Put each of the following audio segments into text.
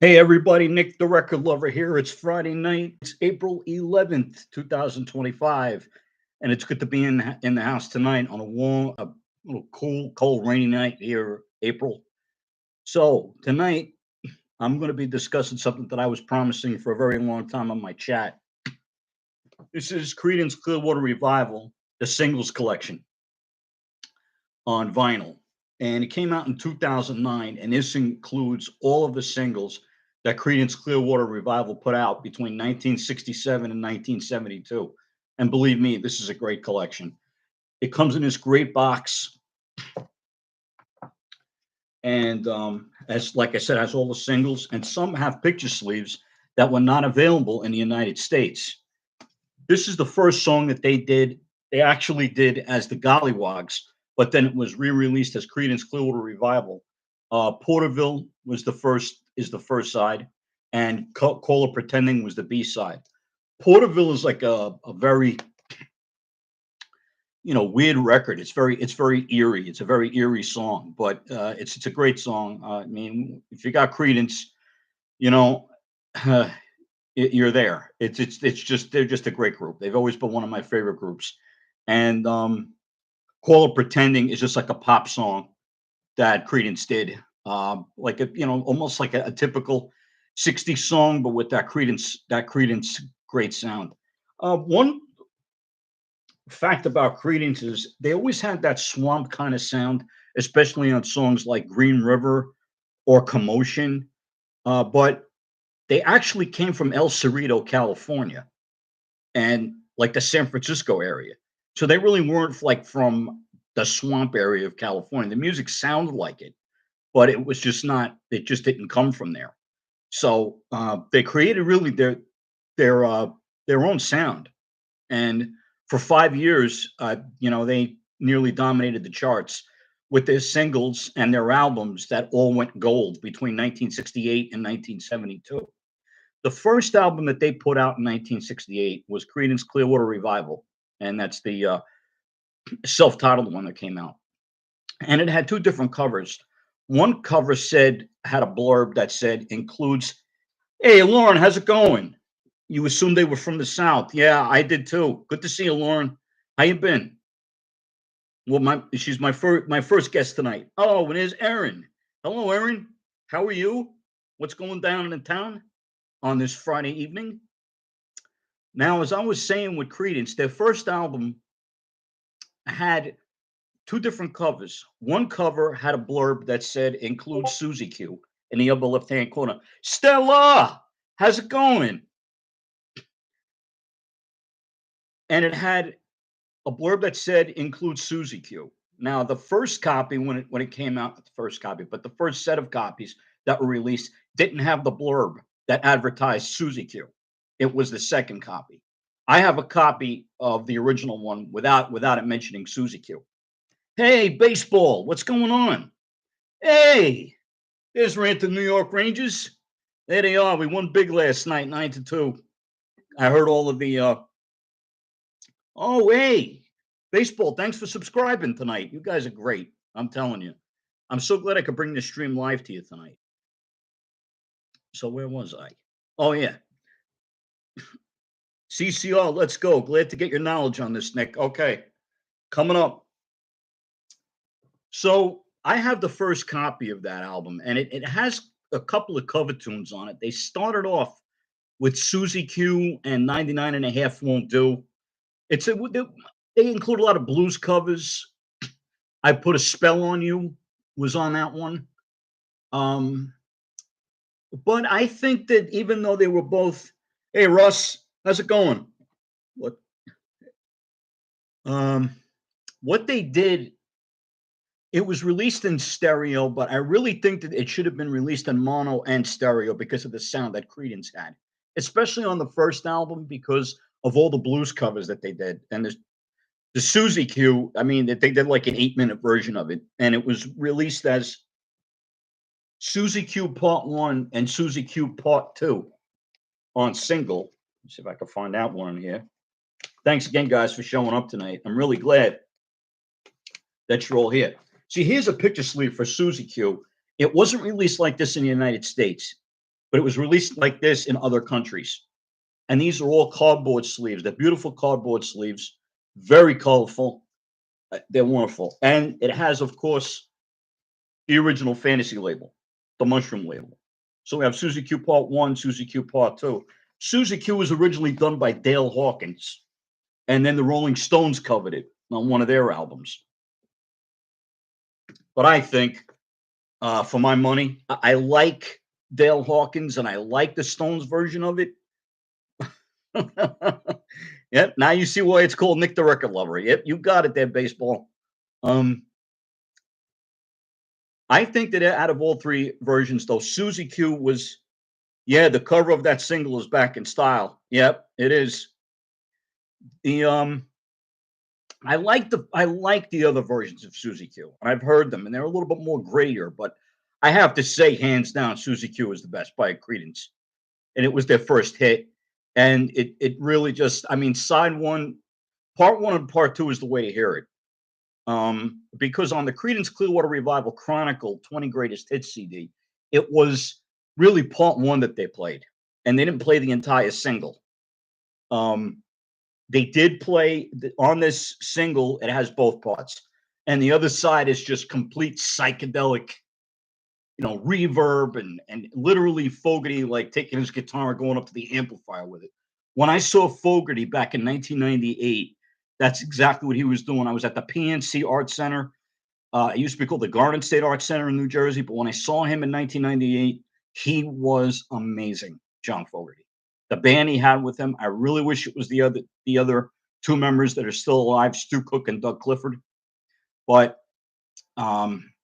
Hey everybody, Nick the Record Lover here. It's Friday night. It's April 11th, 2025, and it's good to be in the house tonight on a warm, a little cool, cold, rainy night here, April. So tonight I'm going to be discussing something that I was promising for a very long time on my chat. This is Creedence Clearwater Revival, the singles collection on vinyl, and it came out in 2009. And this includes all of the singles that Creedence Clearwater Revival put out between 1967 and 1972. And believe me, this is a great collection. It comes in this great box, and as like I said, has all the singles, and some have picture sleeves that were not available in the United States. This is the first song that they did. They actually did as the Gollywogs, but then it was re-released as Creedence Clearwater Revival. Porterville was the first side, and Call It Pretending was the B side. Porterville is like a very weird record. It's very eerie. It's a very eerie song, but it's a great song. I mean, if you got Creedence, you know, you're there. It's just they're just a great group. They've always been one of my favorite groups, and Call It Pretending is just like a pop song that Creedence did, like almost like a typical '60s song, but with that Creedence great sound. One fact about Creedence is they always had that swamp kind of sound, especially on songs like Green River or Commotion. But they actually came from El Cerrito, California, and like the San Francisco area. So they really weren't like from the swamp area of California. The music sounded like it, but it was just not. It just didn't come from there. So they created really their uh, their own sound, and for 5 years, they nearly dominated the charts with their singles and their albums that all went gold between 1968 and 1972. The first album that they put out in 1968 was Creedence Clearwater Revival, and that's the self-titled one that came out. And it had two different covers. One cover had a blurb that said includes, "Hey Lauren, how's it going? You assumed they were from the South. Yeah, I did too. Good to see you, Lauren. How you been? Well, she's my first guest tonight. Oh, and there's Erin. Hello, Erin. How are you? What's going down in town on this Friday evening?" Now, as I was saying with Creedence, their first album had two different covers. One cover had a blurb that said includes Susie Q in the upper left hand corner. Stella, how's it going? And it had a blurb that said includes Susie Q. Now, the first copy, when it came out, not the first copy, but the first set of copies that were released didn't have the blurb that advertised Susie Q. It was the second copy. I have a copy of the original one without it mentioning Susie Q. Hey, baseball, what's going on? Hey, there's Rant the New York Rangers. There they are. We won big last night, 9-2. I heard all of the oh, hey, baseball, thanks for subscribing tonight. You guys are great. I'm telling you. I'm so glad I could bring this stream live to you tonight. So where was I? Oh, yeah. CCR, let's go. Glad to get your knowledge on this, Nick. Okay. Coming up. So I have the first copy of that album, and it has a couple of cover tunes on it. They started off with Susie Q and 99 and a half Won't Do. They include a lot of blues covers. I Put a Spell on You was on that one. Um, but I think that even though they were both, hey Russ, how's it going? What um, what they did, it was released in stereo, but I really think that it should have been released in mono and stereo because of the sound that Creedence had, especially on the first album because of all the blues covers that they did. And the Susie Q, I mean, they did like an 8-minute version of it, and it was released as Susie Q Part One and Susie Q Part Two on single. Let's see if I can find that one here. Thanks again, guys, for showing up tonight. I'm really glad that you're all here. See, here's a picture sleeve for Susie Q. It wasn't released like this in the United States. but it was released like this in other countries. And these are all cardboard sleeves. They're beautiful cardboard sleeves, very colorful. They're wonderful. And it has, of course, the original fantasy label, the mushroom label. So we have Susie Q Part 1, Susie Q Part 2. Susie Q was originally done by Dale Hawkins, and then the Rolling Stones covered it on one of their albums. But I think, for my money, I like Dale Hawkins and I like the Stones version of it. Yep, now you see why it's called Nick the Record Lover. Yep, you got it there, baseball. Um, I think that out of all three versions, though, Susie Q was, yeah, the cover of that single is back in style. Yep, it is. The I like the other versions of Susie Q. I've heard them, and they're a little bit more grittier. But I have to say, hands down, Susie Q is the best by Creedence, and it was their first hit. And it really just, I mean, side one, part one and part two is the way to hear it. Because on the Creedence Clearwater Revival Chronicle 20 Greatest Hits CD, it was really part one that they played, and they didn't play the entire single. Um, they did play on this single, it has both parts, and the other side is just complete psychedelic, reverb and literally Fogerty like taking his guitar and going up to the amplifier with it. When I saw Fogerty back in 1998, that's exactly what he was doing. I was at the PNC Art Center. It used to be called the Garden State Art Center in New Jersey, but when I saw him in 1998, he was amazing, John Fogerty. The band he had with him, I really wish it was the other two members that are still alive, Stu Cook and Doug Clifford. But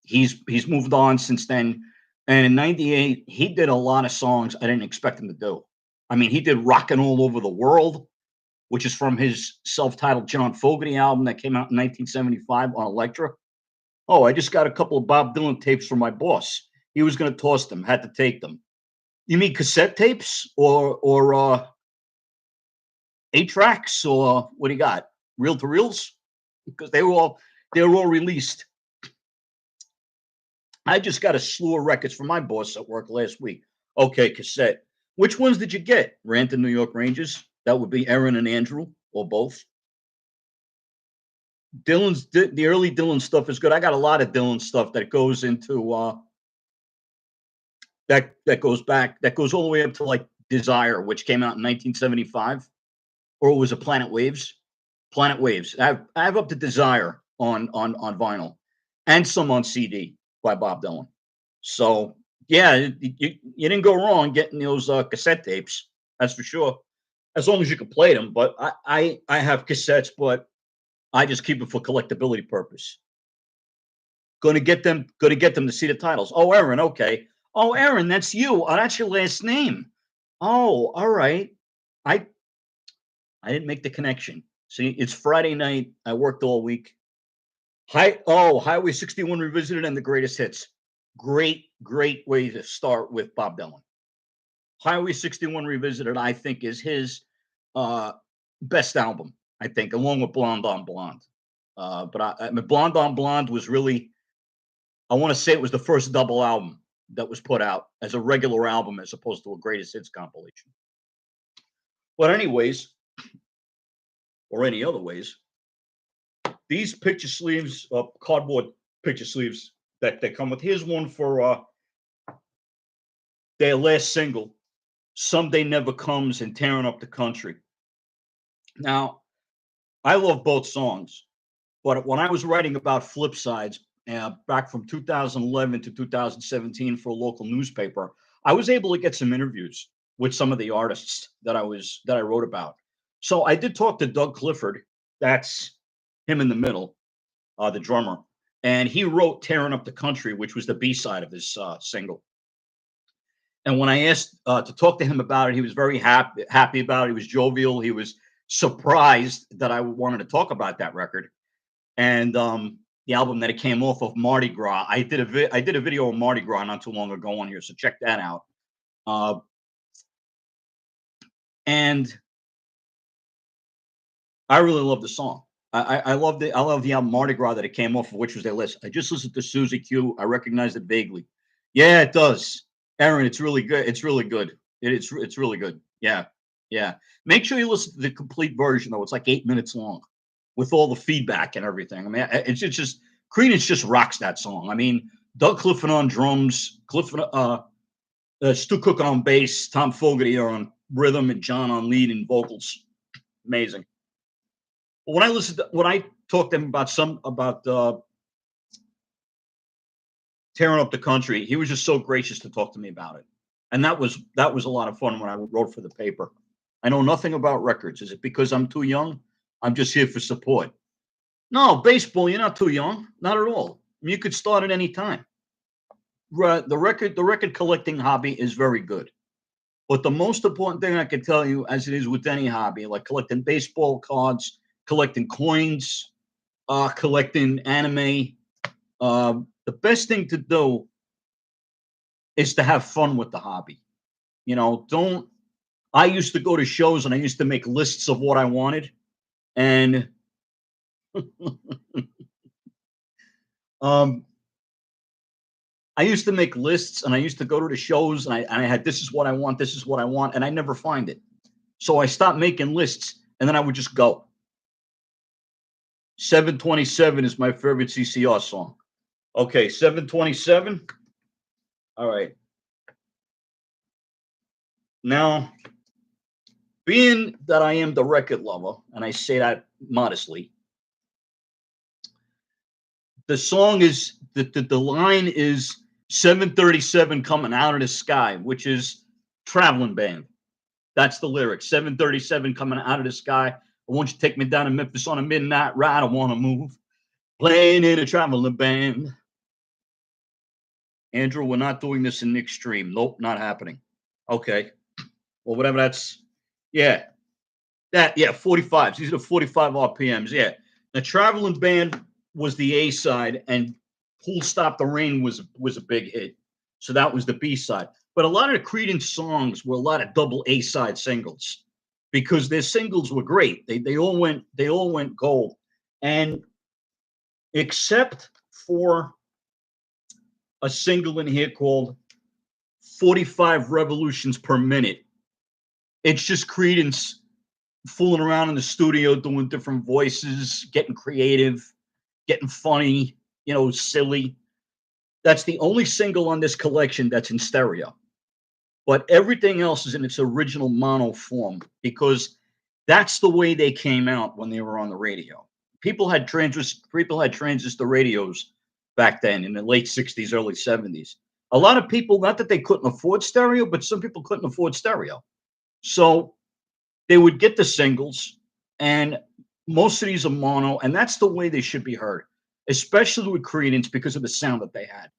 he's moved on since then. And in '98, he did a lot of songs I didn't expect him to do. I mean, he did "Rockin' All Over the World," which is from his self-titled John Fogerty album that came out in 1975 on Elektra. Oh, I just got a couple of Bob Dylan tapes from my boss. He was going to toss them, had to take them. You mean cassette tapes or 8 tracks or what do you got? Reel to reels? Because they were all released. I just got a slew of records from my boss at work last week. Okay, cassette. Which ones did you get? Rant and New York Rangers. That would be Aaron and Andrew, or both. The early Dylan stuff is good. I got a lot of Dylan stuff that goes into that goes all the way up to like Desire, which came out in 1975, or was it Planet Waves? Planet Waves. I have up to Desire on vinyl, and some on CD by Bob Dylan. So yeah, you didn't go wrong getting those cassette tapes. That's for sure. As long as you can play them. But I have cassettes, but I just keep it for collectability purpose. Going to get them to see the titles. Oh, Aaron, okay. Oh, Aaron, that's you. Oh, that's your last name. Oh, all right. I I didn't make the connection. See, it's Friday night. I worked all week. Highway 61 Revisited and the Greatest Hits. Great way to start with Bob Dylan. Highway 61 Revisited, I think, is his uh, best album, I think, along with Blonde on Blonde. But I mean, Blonde on Blonde was really, I want to say it was the first double album that was put out as a regular album as opposed to a greatest hits compilation. But anyways, or any other ways, these picture sleeves, cardboard picture sleeves that they come with. Here's one for their last single, "Someday Never Comes" and "Tearing Up the Country." Now, I love both songs, but when I was writing about flip sides back from 2011 to 2017 for a local newspaper, I was able to get some interviews with some of the artists that I wrote about. So I did talk to Doug Clifford. That's him in the middle, the drummer, and he wrote "Tearing Up the Country," which was the B side of this single. And when I asked to talk to him about it, he was very happy about it. He was jovial. He was surprised that I wanted to talk about that record and the album that it came off of, Mardi Gras. I did a video of Mardi Gras not too long ago on here, so check that out. Uh, and I really love the song. I love the album Mardi Gras that it came off of, which was their list. I just listened to Susie Q. I recognized it vaguely. Yeah, it does. Aaron, it's really good. It's really good. It's really good. Yeah, yeah. Make sure you listen to the complete version though. It's like 8 minutes long, with all the feedback and everything. I mean, it's just Creedence just rocks that song. I mean, Doug Clifford on drums, Stu Cook on bass, Tom Fogerty on rhythm, and John on lead and vocals. Amazing. But when I talked to him about tearing up the country, he was just so gracious to talk to me about it, and that was a lot of fun when I wrote for the paper. I know nothing about records. Is it because I'm too young? I'm just here for support. No, baseball. You're not too young. Not at all. You could start at any time. The record collecting hobby is very good. But the most important thing I can tell you, as it is with any hobby, like collecting baseball cards, collecting coins, collecting anime, the best thing to do is to have fun with the hobby. Don't. I used to go to shows and I used to make lists of what I wanted, and um, I used to make lists and I used to go to the shows and I had this is what I want, this is what I want, and I never find it. So I stopped making lists and then I would just go. 727 is my favorite CCR song. Okay, 727. All right. Now, being that I am the record lover, and I say that modestly, the song is the line is 737 coming out of the sky, which is Traveling Band. That's the lyric. 737 coming out of the sky. I want you to take me down to Memphis on a midnight ride. I want to move. Playing in a traveling band. Andrew, we're not doing this in the extreme. Nope, not happening. Okay. Well, whatever that's. Yeah. 45s. These are the 45 RPMs. Yeah. The traveling band was the A side, and Pool Stop the Rain was a big hit. So that was the B side. But a lot of the Creedence songs were a lot of double A side singles because their singles were great. They all went gold. And except for a single in here called 45 Revolutions Per Minute, it's just Creedence fooling around in the studio doing different voices, getting creative, getting funny, silly. That's the only single on this collection that's in stereo. But everything else is in its original mono form because that's the way they came out when they were on the radio. People had transistor radios back then in the late 60s, early 70s. A lot of people, not that they couldn't afford stereo, but some people couldn't afford stereo. So they would get the singles, and most of these are mono, and that's the way they should be heard, especially with Creedence because of the sound that they had.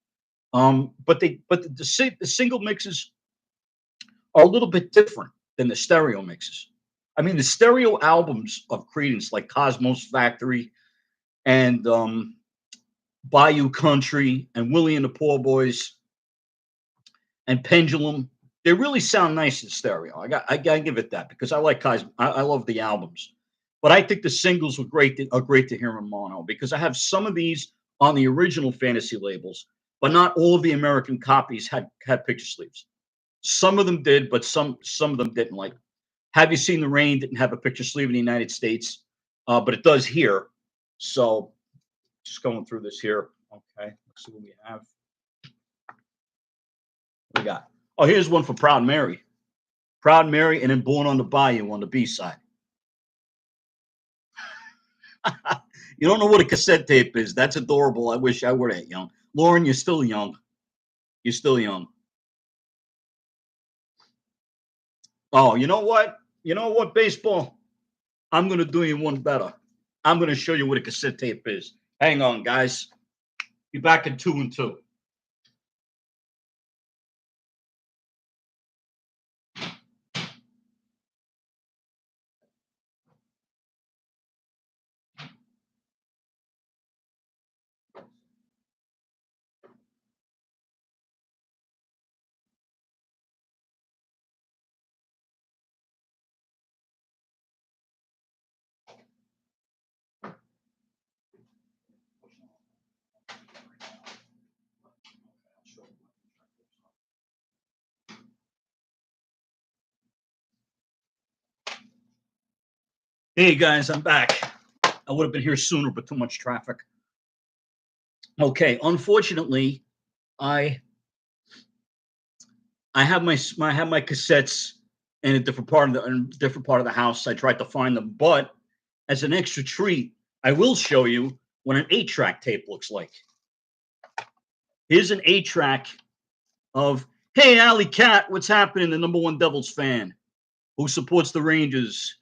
But the single mixes are a little bit different than the stereo mixes. I mean, the stereo albums of Creedence, like Cosmos Factory and Bayou Country and Willie and the Poor Boys and Pendulum, they really sound nice in stereo. I gotta give it that because I love the albums, but I think the singles are great to hear in mono because I have some of these on the original Fantasy labels, but not all of the American copies had picture sleeves. Some of them did, but some of them didn't. Like Have You Seen the Rain didn't have a picture sleeve in the United States, but it does here. So just going through this here. Okay, let's see what we have. What we got? Oh, here's one for Proud Mary. Proud Mary, and then Born on the Bayou on the B side. You don't know what a cassette tape is. That's adorable. I wish I were that young. Lauren, you're still young. You're still young. Oh, you know what? You know what, baseball? I'm going to do you one better. I'm going to show you what a cassette tape is. Hang on, guys. Be back in 2 and 2. Hey guys, I'm back. I would have been here sooner, but too much traffic. Okay, unfortunately, I I have I have my cassettes in a different part of the house. I tried to find them, but as an extra treat, I will show you what an 8-track tape looks like. Here's an 8-track of Hey Alley Cat, what's happening? The number one Devils fan who supports the Rangers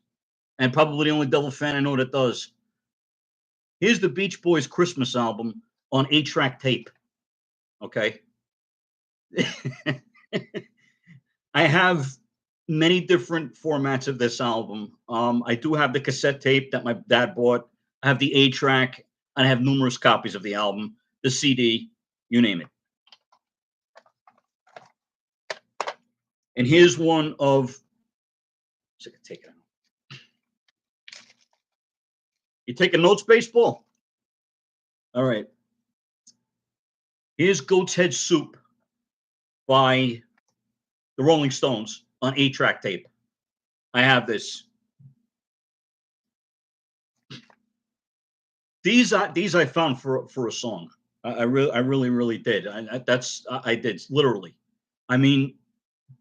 and probably the only Devil fan I know that does. Here's the Beach Boys Christmas album on 8-track tape. Okay. I have many different formats of this album. I do have the cassette tape that my dad bought. I have the 8-track, and I have numerous copies of the album, the CD, you name it. And here's one of. So I can take it out. You taking notes, baseball? All right. Here's Goat's Head Soup by the Rolling Stones on 8-track tape. I have this. These I found for a song. I really did. I did literally. I mean,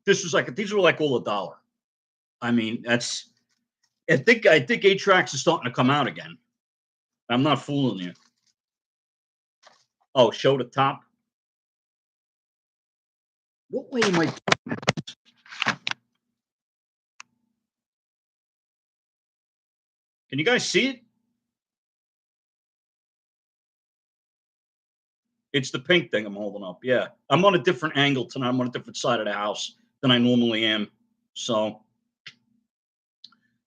these were like all $1. I mean, that's. I think 8-tracks is starting to come out again. I'm not fooling you. Oh, show the top. What way am I? Can you guys see it? It's the pink thing I'm holding up. Yeah, I'm on a different angle tonight. I'm on a different side of the house than I normally am. So,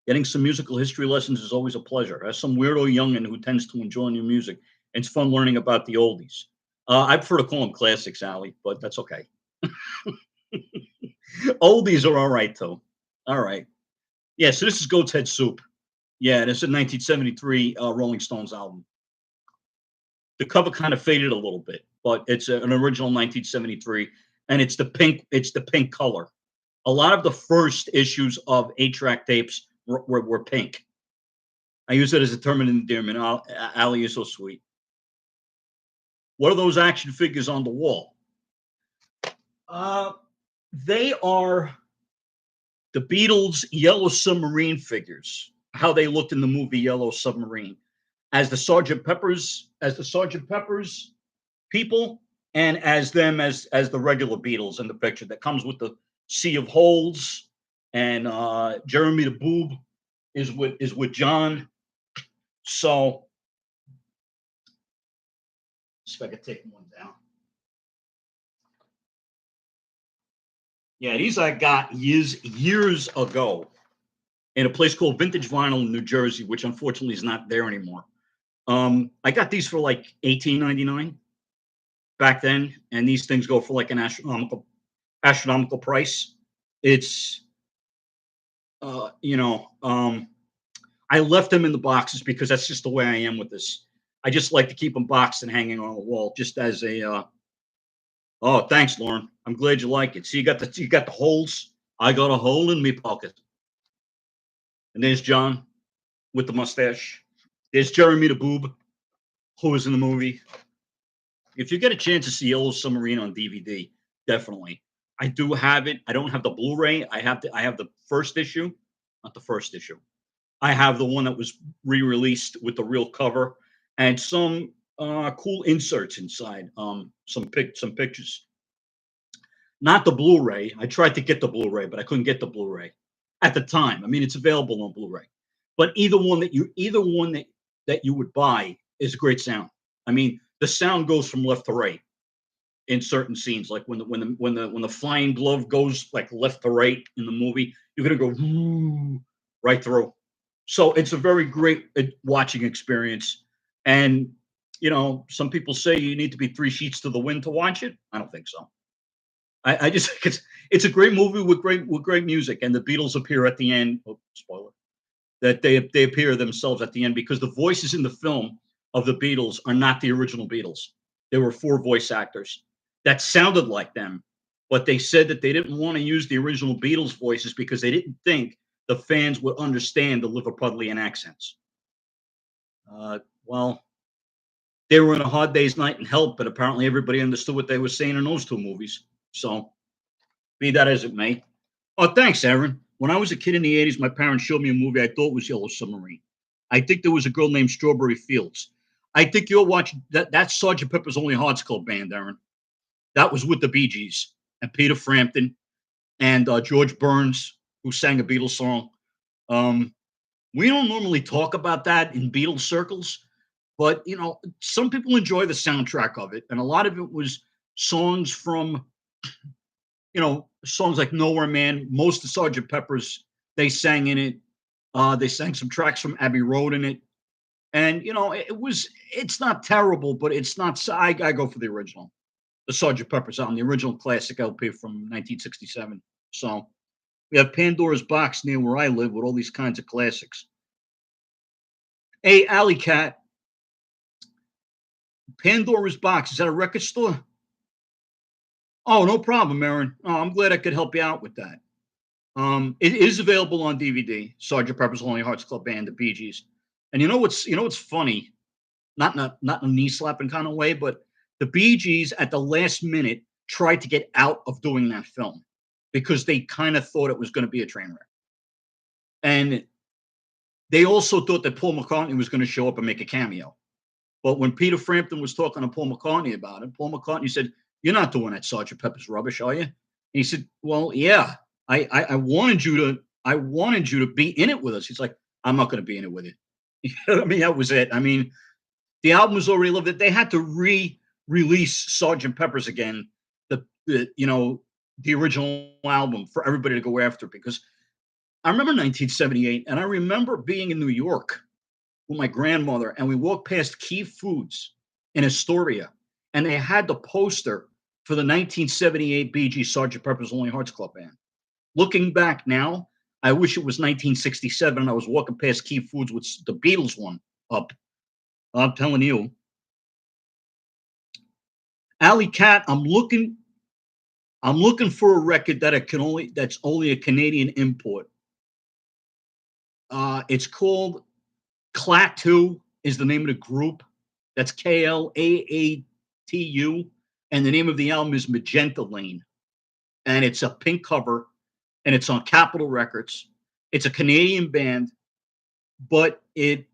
getting some musical history lessons is always a pleasure. As some weirdo youngin who tends to enjoy new music, it's fun learning about the oldies. I prefer to call them classics, Allie, but that's okay. Oldies are all right, though. All right. Yeah, so this is Goat's Head Soup. Yeah, this is a 1973 Rolling Stones album. The cover kind of faded a little bit, but it's an original 1973, and it's the pink. It's the pink color. A lot of the first issues of 8-track tapes were pink. I use it as a term of endearment. Allie is so sweet. What are those action figures on the wall? Uh, they are the Beatles' Yellow Submarine figures. How they looked in the movie Yellow Submarine, as the Sergeant Pepper's people, and as them as the regular Beatles in the picture that comes with the sea of holes, and Jeremy the Boob is with John. So, if I could take one down. Yeah, these I got years ago in a place called Vintage Vinyl in New Jersey, which unfortunately is not there anymore. I got these for like $18.99 back then, and these things go for like an astronomical price. It's I left them in the boxes because that's just the way I am with this. I just like to keep them boxed and hanging on the wall, just as a. Oh, thanks, Lauren. I'm glad you like it. See, you got the holes. I got a hole in me pocket. And there's John with the mustache. There's Jeremy the Boob, who was in the movie. If you get a chance to see Yellow Submarine on DVD, definitely. I do have it. I don't have the Blu-ray. I have the first issue, not the first issue. I have the one that was re-released with the real cover and some cool inserts inside. Some pictures. Not the Blu-ray. I tried to get the Blu-ray, but I couldn't get the Blu-ray at the time. I mean, it's available on Blu-ray, but either one that you would buy is a great sound. I mean, the sound goes from left to right in certain scenes, like when the flying glove goes like left to right in the movie, you're gonna go right through. So it's a very great watching experience. And some people say you need to be 3 sheets to the wind to watch it. I don't think so. I just think it's a great movie with great music, and the Beatles appear at the end. Oh, spoiler that they appear themselves at the end because the voices in the film of the Beatles are not the original Beatles. There were 4 voice actors that sounded like them, but they said that they didn't want to use the original Beatles voices because they didn't think the fans would understand the Liverpudlian accents. Well, they were in A Hard Day's Night and Help, but apparently everybody understood what they were saying in those two movies. So, be that as it may. Oh, thanks, Aaron. When I was a kid in the 80s, my parents showed me a movie I thought was Yellow Submarine. I think there was a girl named Strawberry Fields. I think you'll watch that. That's Sergeant Pepper's Only Hearts Club Band, Aaron. That was with the Bee Gees and Peter Frampton and George Burns, who sang a Beatles song. We don't normally talk about that in Beatles circles, but some people enjoy the soundtrack of it, and a lot of it was songs from songs like Nowhere Man. Most of Sergeant Pepper's they sang in it. They sang some tracks from Abbey Road in it, and it's not terrible, but it's not. I go for the original, the Sergeant Pepper's album, the original classic LP from 1967. So we have Pandora's Box near where I live with all these kinds of classics. Hey, Alley Cat, Pandora's Box, is that a record store? Oh, no problem, Aaron. Oh, I'm glad I could help you out with that. It is available on DVD, Sergeant Pepper's Lonely Hearts Club Band, the Bee Gees. And you know what's funny? Not in a knee slapping kind of way, but the Bee Gees at the last minute tried to get out of doing that film because they kind of thought it was going to be a train wreck. And they also thought that Paul McCartney was going to show up and make a cameo. But when Peter Frampton was talking to Paul McCartney about it, Paul McCartney said, "You're not doing that Sergeant Pepper's rubbish, are you?" And he said, "Well, yeah. I wanted you to be in it with us." He's like, "I'm not going to be in it with you." I mean, that was it. I mean, the album was already loved. They had to re-release Sergeant Pepper's again, the original album for everybody to go after, because I remember 1978, and I remember being in New York with my grandmother, and we walked past Key Foods in Astoria, and they had the poster for the 1978 Bee Gees Sergeant Pepper's Lonely Hearts Club Band. Looking back now, I wish it was 1967 and I was walking past Key Foods with the Beatles one up. I'm telling you. Alley Cat, I'm looking for a record that's only a Canadian import. It's called Klaatu is the name of the group. That's Klaatu, and the name of the album is Magenta Lane, and it's a pink cover, and it's on Capitol Records. It's a Canadian band, but it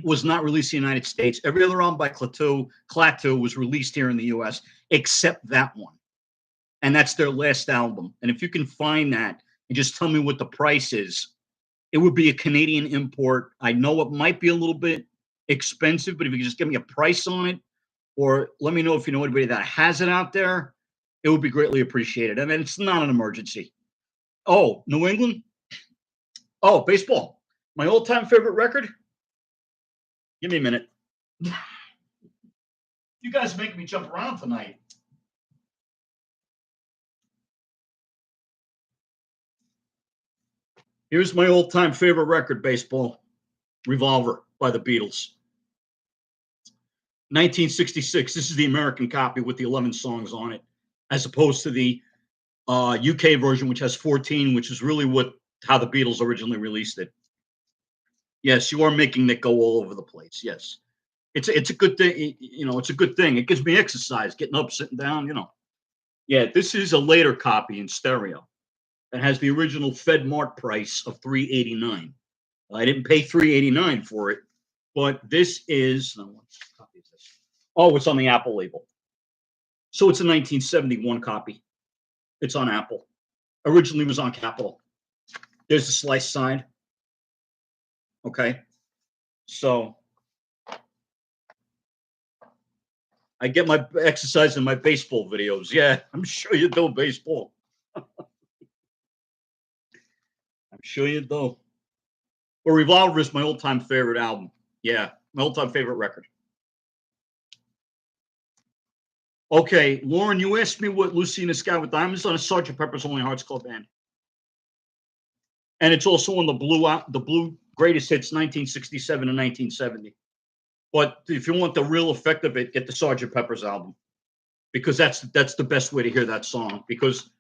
was not released in the United States. Every other album by Klaatu was released here in the U.S. except that one, and that's their last album. And if you can find that and just tell me what the price is, it would be a Canadian import. I know it might be a little bit expensive, but if you could just give me a price on it, or let me know if you know anybody that has it out there, it would be greatly appreciated. I mean, it's not an emergency. Oh, New England? Oh, baseball. My all-time favorite record? Give me a minute. You guys make me jump around tonight. Here's my all-time favorite record, baseball. Revolver by the Beatles. 1966. This is the American copy with the 11 songs on it, as opposed to the UK version, which has 14, which is really how the Beatles originally released it. Yes, you are making it go all over the place. Yes, it's a good thing. It's a good thing. It gives me exercise, getting up, sitting down. Yeah, this is a later copy in stereo. It has the original Fed Mart price of $3.89. I didn't pay $3.89 for it, but this is. What copy is this? Oh, it's on the Apple label. So it's a 1971 copy. It's on Apple. Originally was on Capitol. There's the sliced side. Okay. So I get my exercise in my baseball videos. Yeah, I'm sure you do, baseball. I'm sure you do. But Revolver is my all-time favorite album. Yeah, my all-time favorite record. Okay, Lauren, you asked me what Lucy in the Sky with Diamonds on a Sgt. Pepper's Lonely Hearts Club Band. And it's also on the Blue Greatest Hits 1967 and 1970. But if you want the real effect of it, get the Sgt. Pepper's album, because that's the best way to hear that song. Because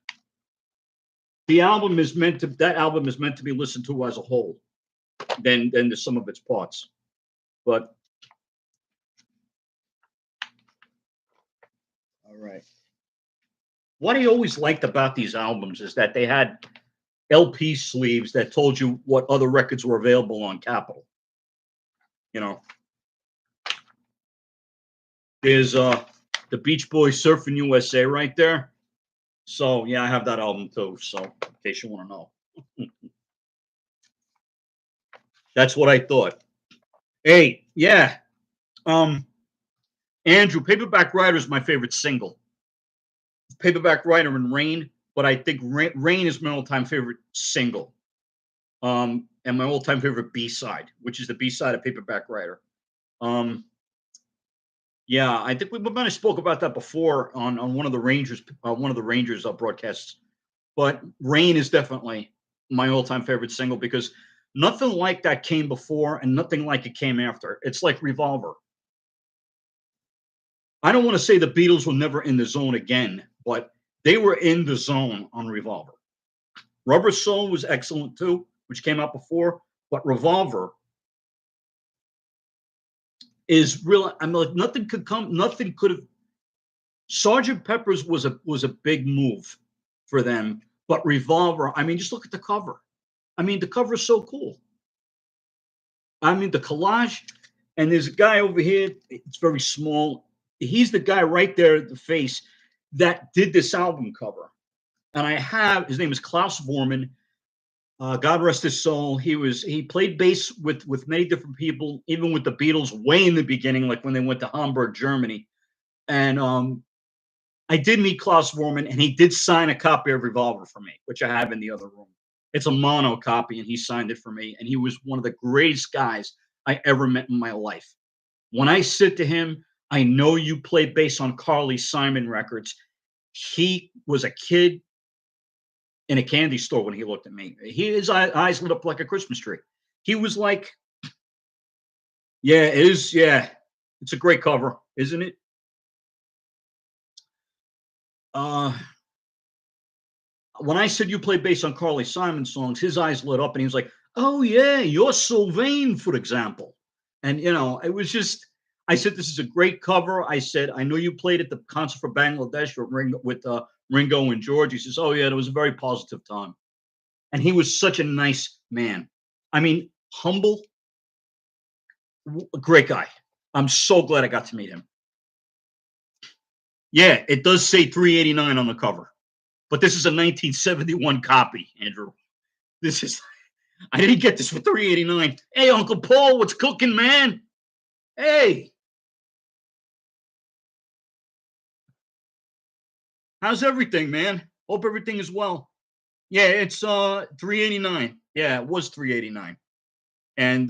the album is meant to that album is meant to be listened to as a whole, than the sum of its parts. But all right. What I always liked about these albums is that they had LP sleeves that told you what other records were available on Capitol. You know, there's the Beach Boys Surfing USA right there. So yeah, I have that album too. So in case you want to know, that's what I thought. Hey, yeah, Andrew, Paperback Writer is my favorite single. Paperback Writer and Rain, but I think Rain is my all-time favorite single. And my all-time favorite B-side, which is the B-side of Paperback Writer. Yeah, I think we might have spoke about that before on one of the Rangers broadcasts. But Rain is definitely my all-time favorite single because nothing like that came before and nothing like it came after. It's like Revolver. I don't want to say the Beatles were never in the zone again, but they were in the zone on Revolver. Rubber Soul was excellent too, which came out before, but Revolver is real. I mean, like nothing could have. Sergeant Pepper's was a big move for them, but Revolver. I mean, just look at the cover. I mean, the cover is so cool. I mean, the collage, and there's a guy over here. It's very small. He's the guy right there at the face that did this album cover, and his name is Klaus Vormann. God rest his soul. He played bass with many different people, even with the Beatles way in the beginning, like when they went to Hamburg, Germany. And I did meet Klaus Vormann, and he did sign a copy of Revolver for me, which I have in the other room. It's a mono copy, and he signed it for me. And he was one of the greatest guys I ever met in my life. When I said to him, "I know you play bass on Carly Simon records," he was a kid in a candy store when he looked at me. His eyes lit up like a Christmas tree. He was like, "Yeah, it is. Yeah, it's a great cover, isn't it?" When I said you play bass on Carly Simon songs, his eyes lit up and he was like, "Oh yeah, you're Sylvain, for example." And it was just. I said, "This is a great cover." I said, "I know you played at the concert for Bangladesh with Ringo and George." He says, "Oh yeah, it was a very positive time." And he was such a nice man. I mean, humble, great guy. I'm so glad I got to meet him. Yeah, it does say 389 on the cover, but this is a 1971 copy, Andrew. I didn't get this for 389. Hey, Uncle Paul, what's cooking, man? Hey, how's everything, man? Hope everything is well. Yeah, it's 389. Yeah, it was 389. And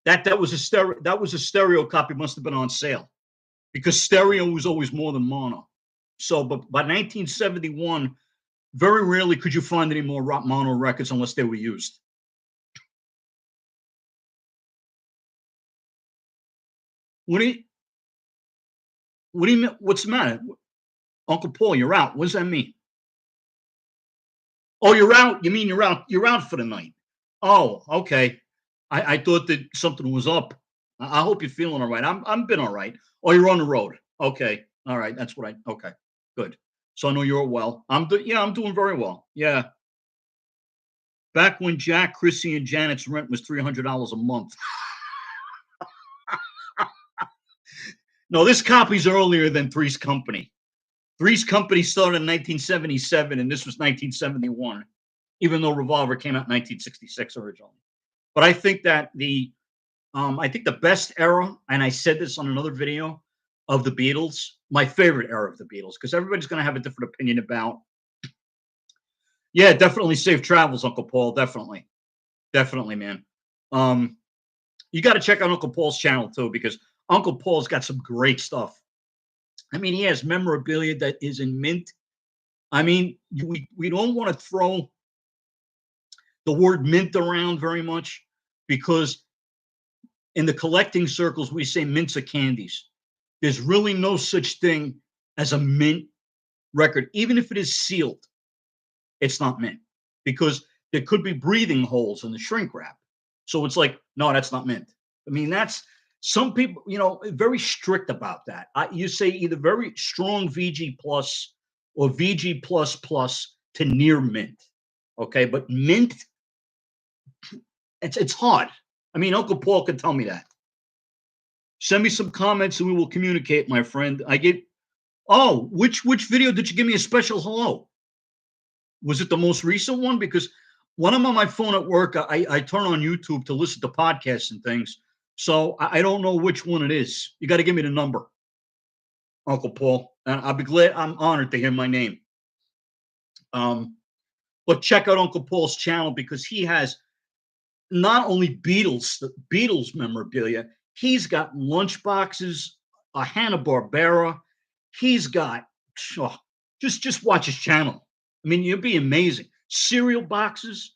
that was a stereo copy, must have been on sale because stereo was always more than mono. So, but by 1971, very rarely could you find any more mono records unless they were used. What do you mean? What's the matter? Uncle Paul, you're out. What does that mean? Oh, you're out. You mean you're out? You're out for the night. Oh, okay. I thought that something was up. I hope you're feeling all right. I'm been all right. Oh, you're on the road. Okay. All right. That's what okay. Good. So I know you're well. I'm doing very well. Yeah. Back when Jack, Chrissy, and Janet's rent was $300 a month. No, this copy's earlier than Three's Company. Three's Company started in 1977, and this was 1971, even though Revolver came out in 1966 originally. But I think that the best era, and I said this on another video of the Beatles, my favorite era of the Beatles, because everybody's going to have a different opinion about. Yeah, definitely safe travels, Uncle Paul. Definitely, man. You got to check out Uncle Paul's channel too, because Uncle Paul's got some great stuff. I mean, he has memorabilia that is in mint. I mean, we don't want to throw the word mint around very much because in the collecting circles, we say mints are candies. There's really no such thing as a mint record, even if it is sealed, it's not mint because there could be breathing holes in the shrink wrap. So it's like, no, that's not mint. I mean, that's some people, very strict about that. You say either very strong VG plus or VG plus plus to near mint. Okay, but mint, it's hard. I mean, Uncle Paul can tell me that. Send me some comments and we will communicate, my friend. Which video did you give me a special hello? Was it the most recent one? Because when I'm on my phone at work, I turn on YouTube to listen to podcasts and things. So I don't know which one it is. You got to give me the number, Uncle Paul. And I'll be glad. I'm honored to hear my name. But check out Uncle Paul's channel because he has not only Beatles memorabilia, he's got lunch boxes, a Hanna-Barbera. He's got, just watch his channel. I mean, you'd be amazing. Cereal boxes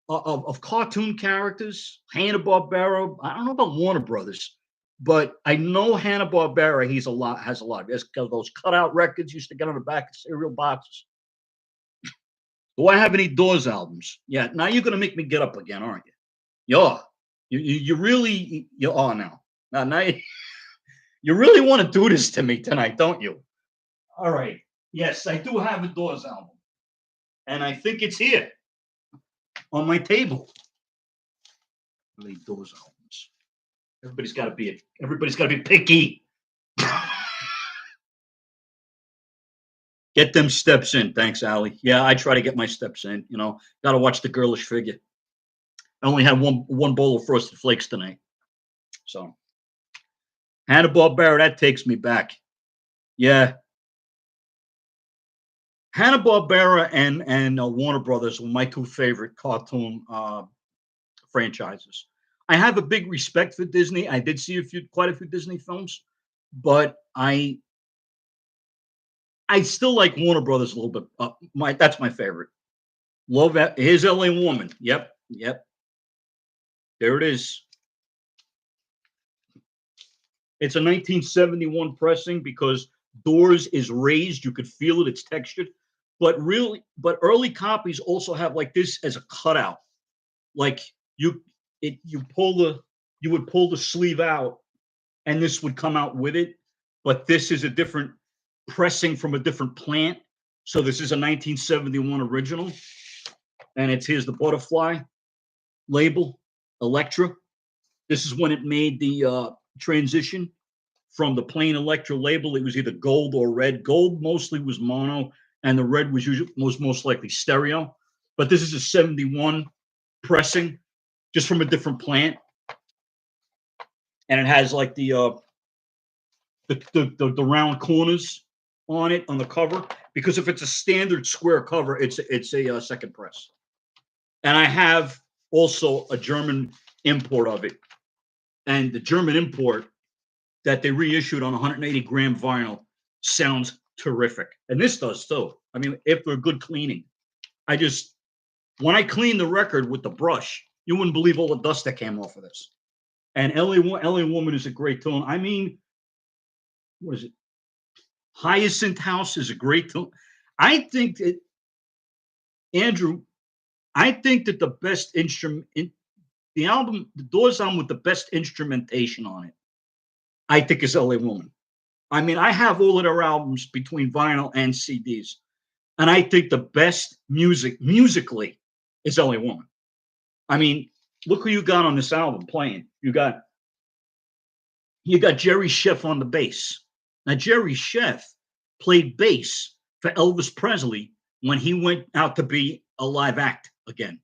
of cartoon characters, Hanna-Barbera. I don't know about Warner Brothers, but I know Hanna-Barbera has a lot. There's those cutout records used to get on the back of cereal boxes. Do I have any Doors albums? Yeah, now you're going to make me get up again, aren't you? You really, you are now. Now you really want to do this to me tonight, don't you? All right. Yes, I do have a Doors album. And I think it's here on my table. Doors albums. Everybody's got to be picky. Get them steps in. Thanks, Allie. Yeah, I try to get my steps in. Got to watch the girlish figure. I only had one bowl of Frosted Flakes tonight. So, Hanna-Barbera, that takes me back. Yeah. Hanna-Barbera and Warner Brothers were my two favorite cartoon franchises. I have a big respect for Disney. I did see quite a few Disney films, but I still like Warner Brothers a little bit. That's my favorite. Love that. Here's LA Woman. Yep. There it is. It's a 1971 pressing because Doors is raised. You could feel it. It's textured. But early copies also have like this as a cutout. Like you would pull the sleeve out and this would come out with it. But this is a different pressing from a different plant. So this is a 1971 original. And here's the butterfly label, Electra. This is when it made the transition from the plain Electra label. It was either gold or red. Gold mostly was mono, and the red was most likely stereo. But this is a 71 pressing, just from a different plant, and it has like the round corners on it on the cover. Because if it's a standard square cover, it's a second press. And I have also a German import of it, and the German import that they reissued on 180-gram vinyl sounds terrific. And this does too. I mean, after a good cleaning. When I cleaned the record with the brush, you wouldn't believe all the dust that came off of this. And LA Woman is a great tune. I mean, what is it? Hyacinth House is a great tune. I think that, Andrew, the best instrument, the Doors album with the best instrumentation on it, I think is LA Woman. I mean, I have all of their albums between vinyl and CDs. And I think the best musically is LA Woman. I mean, look who you got on this album playing. You got Jerry Sheff on the bass. Now, Jerry Sheff played bass for Elvis Presley when he went out to be a live act again,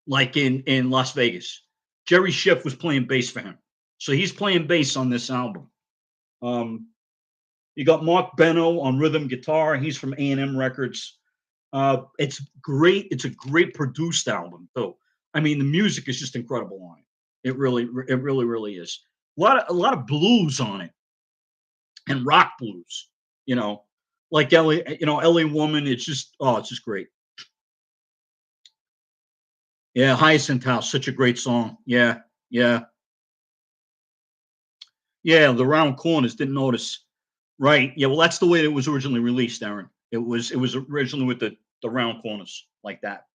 like in Las Vegas. Jerry Sheff was playing bass for him. So he's playing bass on this album. You got Mark Beno on rhythm guitar. He's from A&M Records. It's great. It's a great produced album, though. I mean, the music is just incredible on it. It really is. A lot of blues on it, and rock blues. Like LA Woman. It's just great. Yeah, Hyacinth House, such a great song. Yeah. Yeah, the round corners, didn't notice. Right. Yeah, well, that's the way it was originally released, Aaron. It was originally with the round corners like that.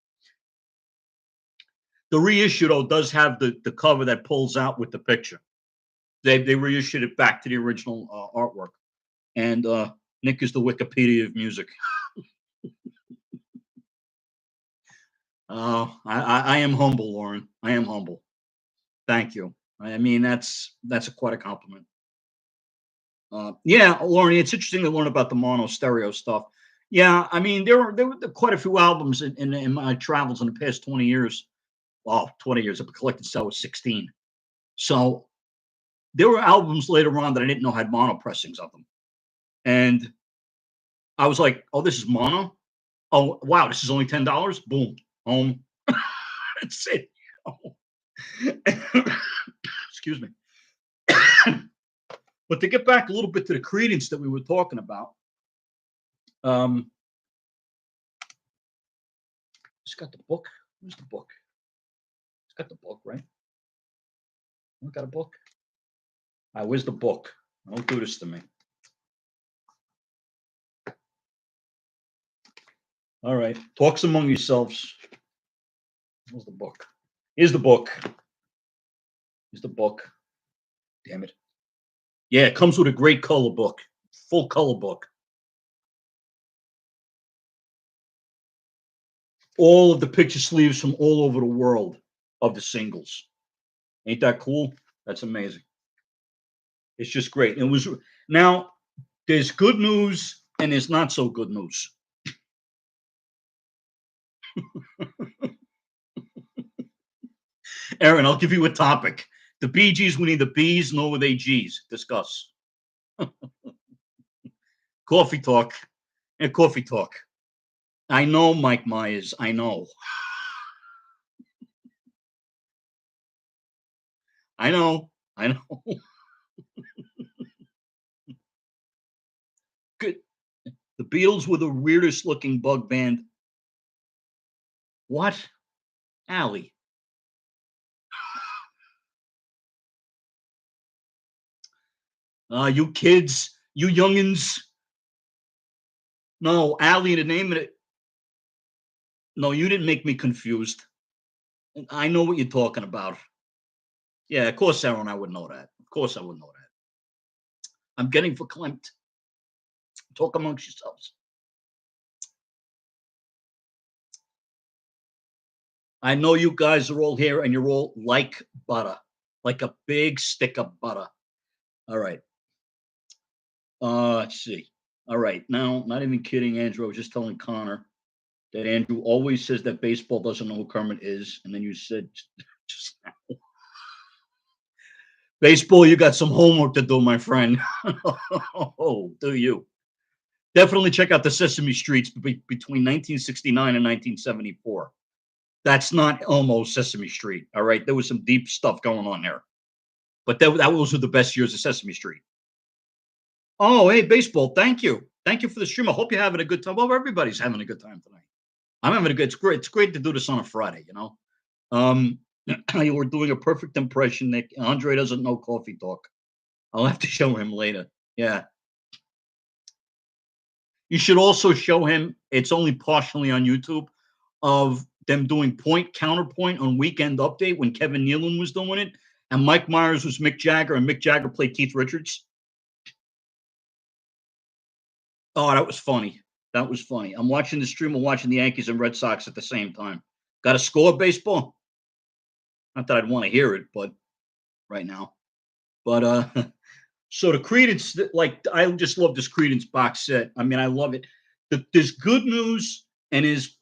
The reissue though does have the cover that pulls out with the picture. They reissued it back to the original artwork. And Nick is the Wikipedia of music. I am humble, Lauren. I am humble. Thank you. I mean, that's quite a compliment. Yeah, Lauren, it's interesting to learn about the mono stereo stuff. Yeah, I mean, there were quite a few albums in my travels in the past 20 years. Well, 20 years. I've collected since I was 16. So there were albums later on that I didn't know had mono pressings of them. And I was like, oh, this is mono? Oh, wow, this is only $10? Boom. Home. That's it. Excuse me. But to get back a little bit to the Creedence that we were talking about, it's got the book. Where's the book? It's got the book, right? You got a book? All right, where's the book? Don't do this to me. All right, talks among yourselves. Where's the book? Here's the book. Here's the book. Damn it. Yeah, it comes with a great color book, full color book. All of the picture sleeves from all over the world of the singles. Ain't that cool? That's amazing. It's just great. It was now there's good news and there's not so good news. Aaron, I'll give you a topic. The Bee Gees were neither B's nor were they G's. Discuss. Coffee talk. And coffee talk. I know, Mike Myers. I know. I know. I know. Good. The Beatles were the weirdest looking bug band. What? Allie. You kids, you youngins. No, Allie, the name of it. No, you didn't make me confused. I know what you're talking about. Yeah, of course, Aaron, I would know that. Of course, I would know that. I'm getting verklempt. Talk amongst yourselves. I know you guys are all here and you're all like butter, like a big stick of butter. All right. Let's see. All right. Now, not even kidding, Andrew. I was just telling Connor that Andrew always says that baseball doesn't know who Kermit is. And then you said just now. Baseball, you got some homework to do, my friend. Oh, do you? Definitely check out the Sesame Streets between 1969 and 1974. That's not almost Sesame Street. All right. There was some deep stuff going on there. But that was the best years of Sesame Street. Oh, hey, baseball. Thank you. Thank you for the stream. I hope you're having a good time. Well, everybody's having a good time tonight. I'm having a good. It's great. It's great to do this on a Friday. You were doing a perfect impression, Nick. Andre doesn't know coffee talk. I'll have to show him later. Yeah. You should also show him. It's only partially on YouTube of them doing point counterpoint on Weekend Update when Kevin Nealon was doing it, and Mike Myers was Mick Jagger, and Mick Jagger played Keith Richards. Oh, that was funny. That was funny. I'm watching the stream. I'm watching the Yankees and Red Sox at the same time. Got a score, baseball? Not that I'd want to hear it, but right now. But so the Creedence, like I just love this Creedence box set. I mean, I love it. There's good news and there's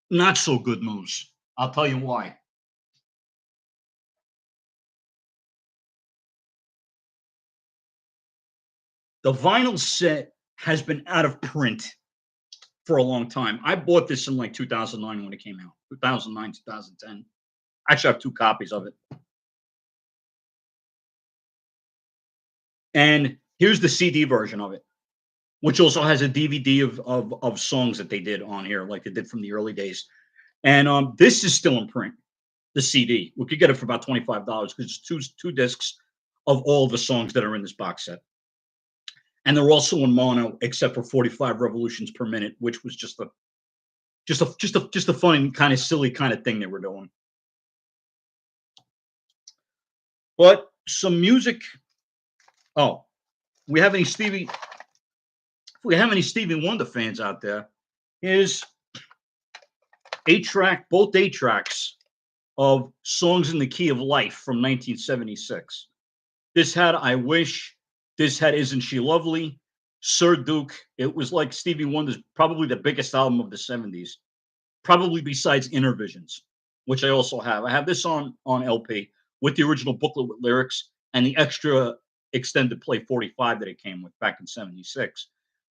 not so good news. I'll tell you why. The vinyl set has been out of print for a long time. I bought this in like 2009 when it came out. 2009, 2010. Actually, I have two copies of it. And here's the CD version of it, which also has a DVD of songs that they did on here, like they did from the early days. And this is still in print, the CD. We could get it for about $25 because it's two discs of all the songs that are in this box set. and they're also in mono, except for 45 revolutions per minute, which was just a fun kind of silly kind of thing they were doing. But some music. Oh, we have any Stevie? If we have any Stevie Wonder fans out there, here's both 8 tracks of Songs in the Key of Life from 1976. This had I Wish. This had Isn't She Lovely? Sir Duke. It was like Stevie Wonder's probably the biggest album of the 70s, probably besides Inner Visions, which I also have. I have this on LP with the original booklet with lyrics and the extra extended play 45 that it came with back in 76.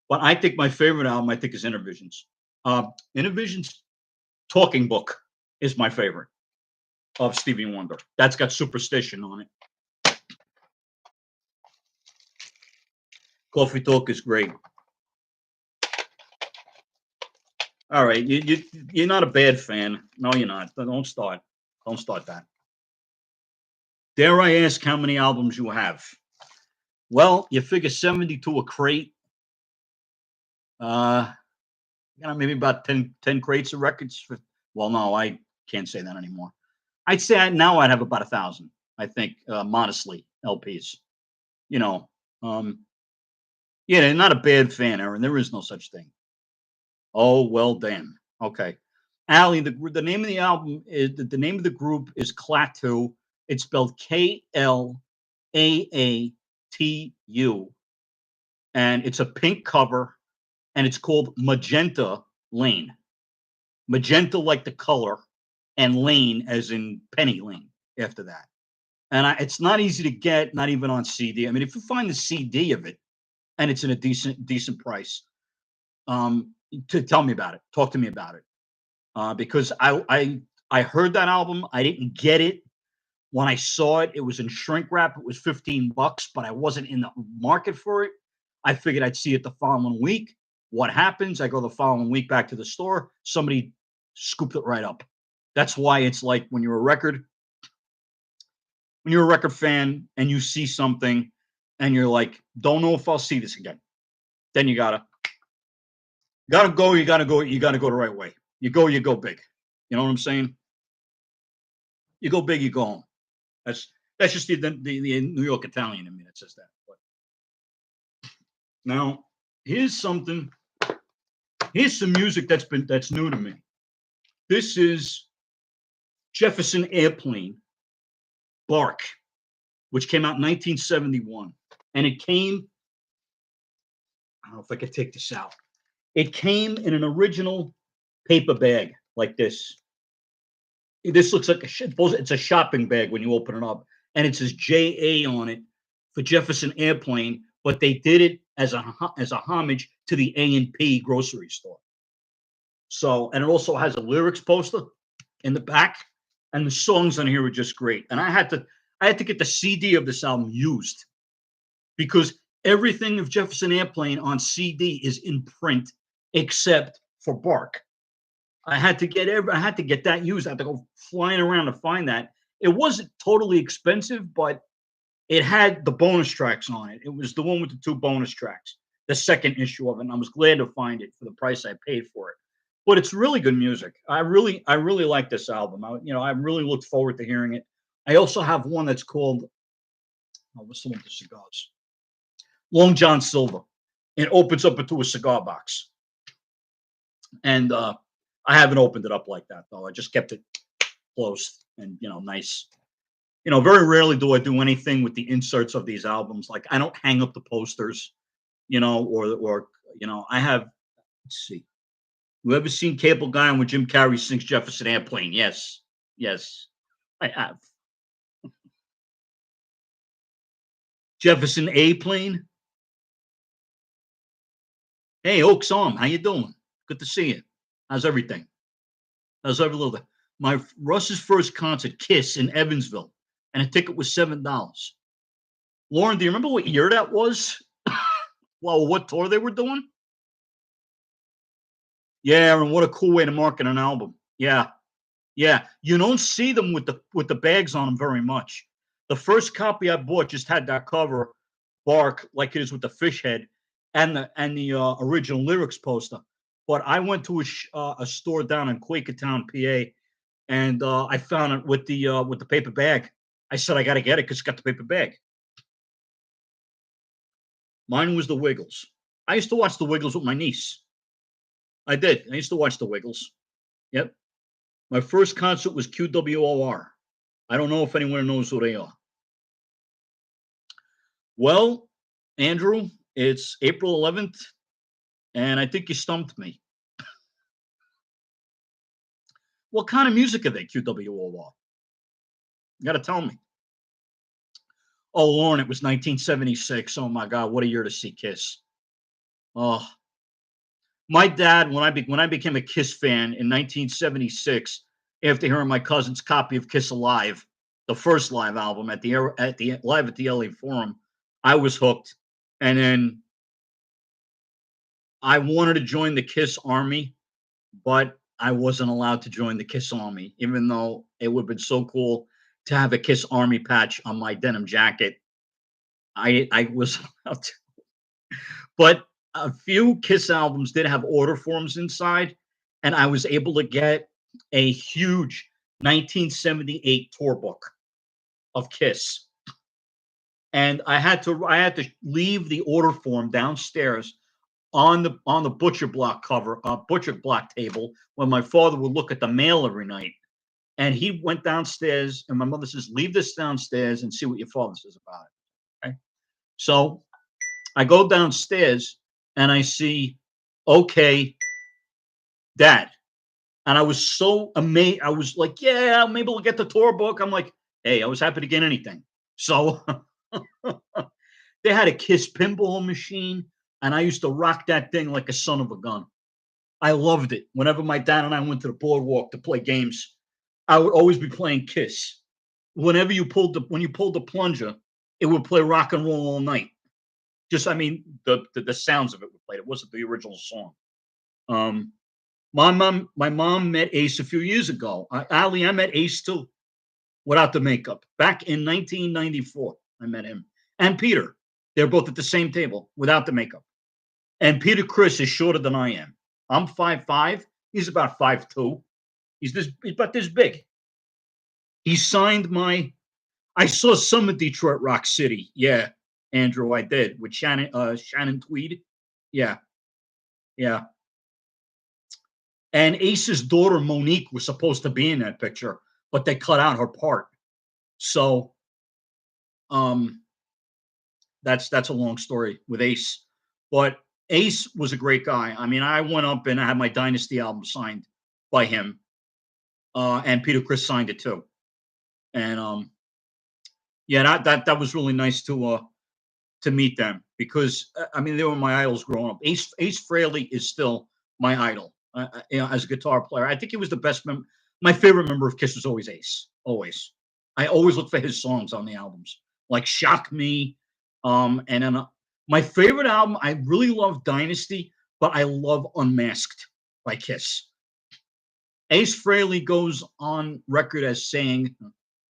But I think my favorite album, I think, is Inner Visions. Inner Visions Talking Book is my favorite of Stevie Wonder. That's got Superstition on it. Coffee Talk is great. All right, you're not a bad fan. No, you're not. Don't start. Don't start that. Dare I ask how many albums you have? Well, you figure 72 a crate. Maybe about 10 crates of records. Well, no, I can't say that anymore. I'd say now I'd have about 1,000. I think modestly LPs. You know, yeah, not a bad fan, Aaron. There is no such thing. Oh well, damn. Okay, Allie. The name of the album is the name of the group is Klaatu. It's spelled Klaatu, and it's a pink cover, and it's called Magenta Lane. Magenta like the color, and Lane as in Penny Lane. After that, and it's not easy to get, not even on CD. I mean, if you find the CD of it, and it's in a decent price, to tell me about it, talk to me about it, because I heard that album, I didn't get it when I saw it. It was in shrink wrap. It was $15, but I wasn't in the market for it. I figured I'd see it the following week. What happens? I go the following week back to the store. Somebody scooped it right up. That's why it's like when you're a record fan and you see something and you're like, don't know if I'll see this again. Then you gotta go the right way. You go big. You know what I'm saying? You go big, you go home. That's just the New York Italian in me that says that. But now here's some music that's new to me. This is Jefferson Airplane, Bark, which came out in 1971. And it came, I don't know if I could take this out. It came in an original paper bag like this. This looks like it's a shopping bag when you open it up, and it says JA on it for Jefferson Airplane, but they did it as a homage to the A&P grocery store. So, and it also has a lyrics poster in the back, and the songs on here are just great. And I had to get the CD of this album used because everything of Jefferson Airplane on CD is in print except for Bark. I had to get that used. I had to go flying around to find that. It wasn't totally expensive, but it had the bonus tracks on it. It was the one with the 2 bonus tracks, the second issue of it. And I was glad to find it for the price I paid for it. But it's really good music. I really like this album. I really looked forward to hearing it. I also have one that's called, what's the one with the cigars? Long John Silver. It opens up into a cigar box. And I haven't opened it up like that, though. I just kept it closed and, nice. Very rarely do I do anything with the inserts of these albums. Like, I don't hang up the posters, or I have, let's see. You ever seen Cable Guy when Jim Carrey sings Jefferson Airplane? Yes, I have. Jefferson Airplane. Hey, Oaks Arm, how you doing? Good to see you. How's everything? How's every little bit? My Russ's first concert, Kiss, in Evansville, and a ticket was $7. Lauren, do you remember what year that was? Well, what tour they were doing? Yeah, and what a cool way to market an album. Yeah. You don't see them with the bags on them very much. The first copy I bought just had that cover, Bark, like it is with the fish head, and the original lyrics poster. But I went to a store down in Quakertown, PA, and I found it with the paper bag. I said I got to get it because it's got the paper bag. Mine was the Wiggles. I used to watch the Wiggles with my niece. I did. I used to watch the Wiggles. Yep. My first concert was QWOR. I don't know if anyone knows who they are. Well, Andrew, it's April 11th, and I think you stumped me. What kind of music are they, QWOR? You got to tell me. Oh, Lauren, it was 1976. Oh my God, what a year to see Kiss. Oh, my dad, when I became a Kiss fan in 1976, after hearing my cousin's copy of Kiss Alive, the first live album at the live at the LA Forum, I was hooked. And then I wanted to join the Kiss Army, but I wasn't allowed to join the Kiss Army, even though it would have been so cool to have a Kiss Army patch on my denim jacket. I was allowed to. But a few Kiss albums did have order forms inside, and I was able to get a huge 1978 tour book of Kiss. And I had to leave the order form downstairs on the butcher block table when my father would look at the mail every night. And he went downstairs, and my mother says, "Leave this downstairs and see what your father says about it." Okay? So I go downstairs and I see, okay, Dad. And I was so amazed. I was like, yeah, I'm able to get the tour book. I'm like, hey, I was happy to get anything. So they had a Kiss pinball machine, and I used to rock that thing like a son of a gun. I loved it. Whenever my dad and I went to the boardwalk to play games, I would always be playing Kiss. When you pulled the plunger, it would play rock and roll all night. Just, I mean, the sounds of it were played. It wasn't the original song. Um, my mom met Ace a few years ago. Ali, I met Ace too, without the makeup. Back in 1994, I met him. And Peter. They're both at the same table without the makeup. And Peter Chris is shorter than I am. I'm 5'5". He's about 5'2". He's about this big. He signed my I saw some of Detroit Rock City. Yeah, Andrew, I did with Shannon Tweed. Yeah, yeah. And Ace's daughter Monique was supposed to be in that picture, but they cut out her part. So um that's a long story with Ace. But Ace was a great guy. I mean, I went up and I had my Dynasty album signed by him. And Peter Chris signed it too. And yeah, that was really nice to meet them because I mean they were my idols growing up. Ace Frehley is still my idol. As a guitar player, I think he was the best member. My favorite member of Kiss was always Ace. Always, I always look for his songs on the albums, like "Shock Me," and then my favorite album. I really love Dynasty, but I love Unmasked by Kiss. Ace Frehley goes on record as saying,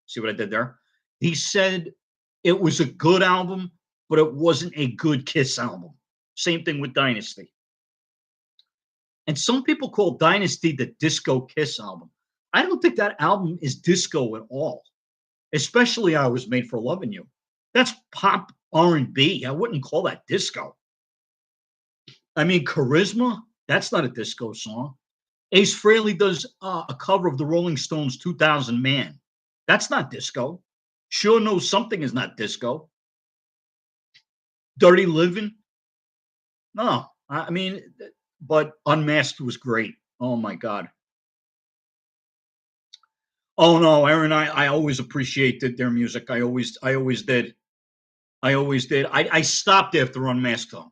"See what I did there?" He said it was a good album, but it wasn't a good Kiss album. Same thing with Dynasty. And some people call Dynasty the disco Kiss album. I don't think that album is disco at all, especially I Was Made for Loving You. That's pop R&B. I wouldn't call that disco. I mean, Charisma, that's not a disco song. Ace Frehley does a cover of the Rolling Stones' 2000 Man. That's not disco. Sure Knows Something is not disco. Dirty Living? No. I mean, but Unmasked was great. Oh my God. Oh no, Aaron, I always appreciated their music. I always did. I always did. I stopped after Unmasked though.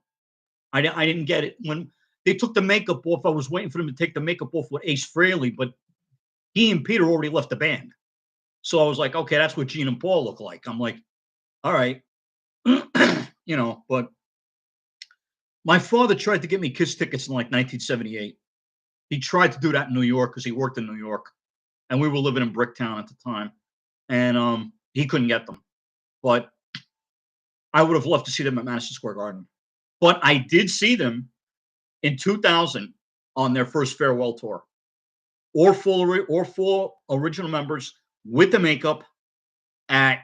I didn't get it. When they took the makeup off, I was waiting for them to take the makeup off with Ace Frehley, but he and Peter already left the band. So I was like, okay, that's what Gene and Paul look like. I'm like, all right. But my father tried to get me Kiss tickets in like 1978. He tried to do that in New York because he worked in New York, and we were living in Bricktown at the time, and he couldn't get them. But I would have loved to see them at Madison Square Garden. But I did see them in 2000 on their first farewell tour, or four original members with the makeup at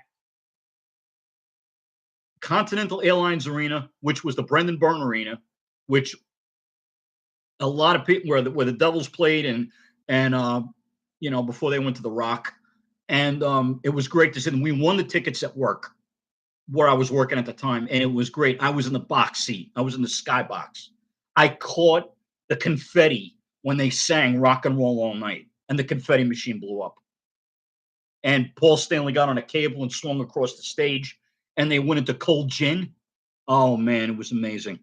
Continental Airlines Arena, which was the Brendan Byrne Arena, which a lot of people where the Devils played, and before they went to the Rock, and it was great to see them. We won the tickets at work where I was working at the time, and it was great. I was in the box seat. I was in the skybox. I caught the confetti when they sang "Rock and Roll All Night," and the confetti machine blew up. And Paul Stanley got on a cable and swung across the stage, and they went into Cold Gin. Oh man, it was amazing.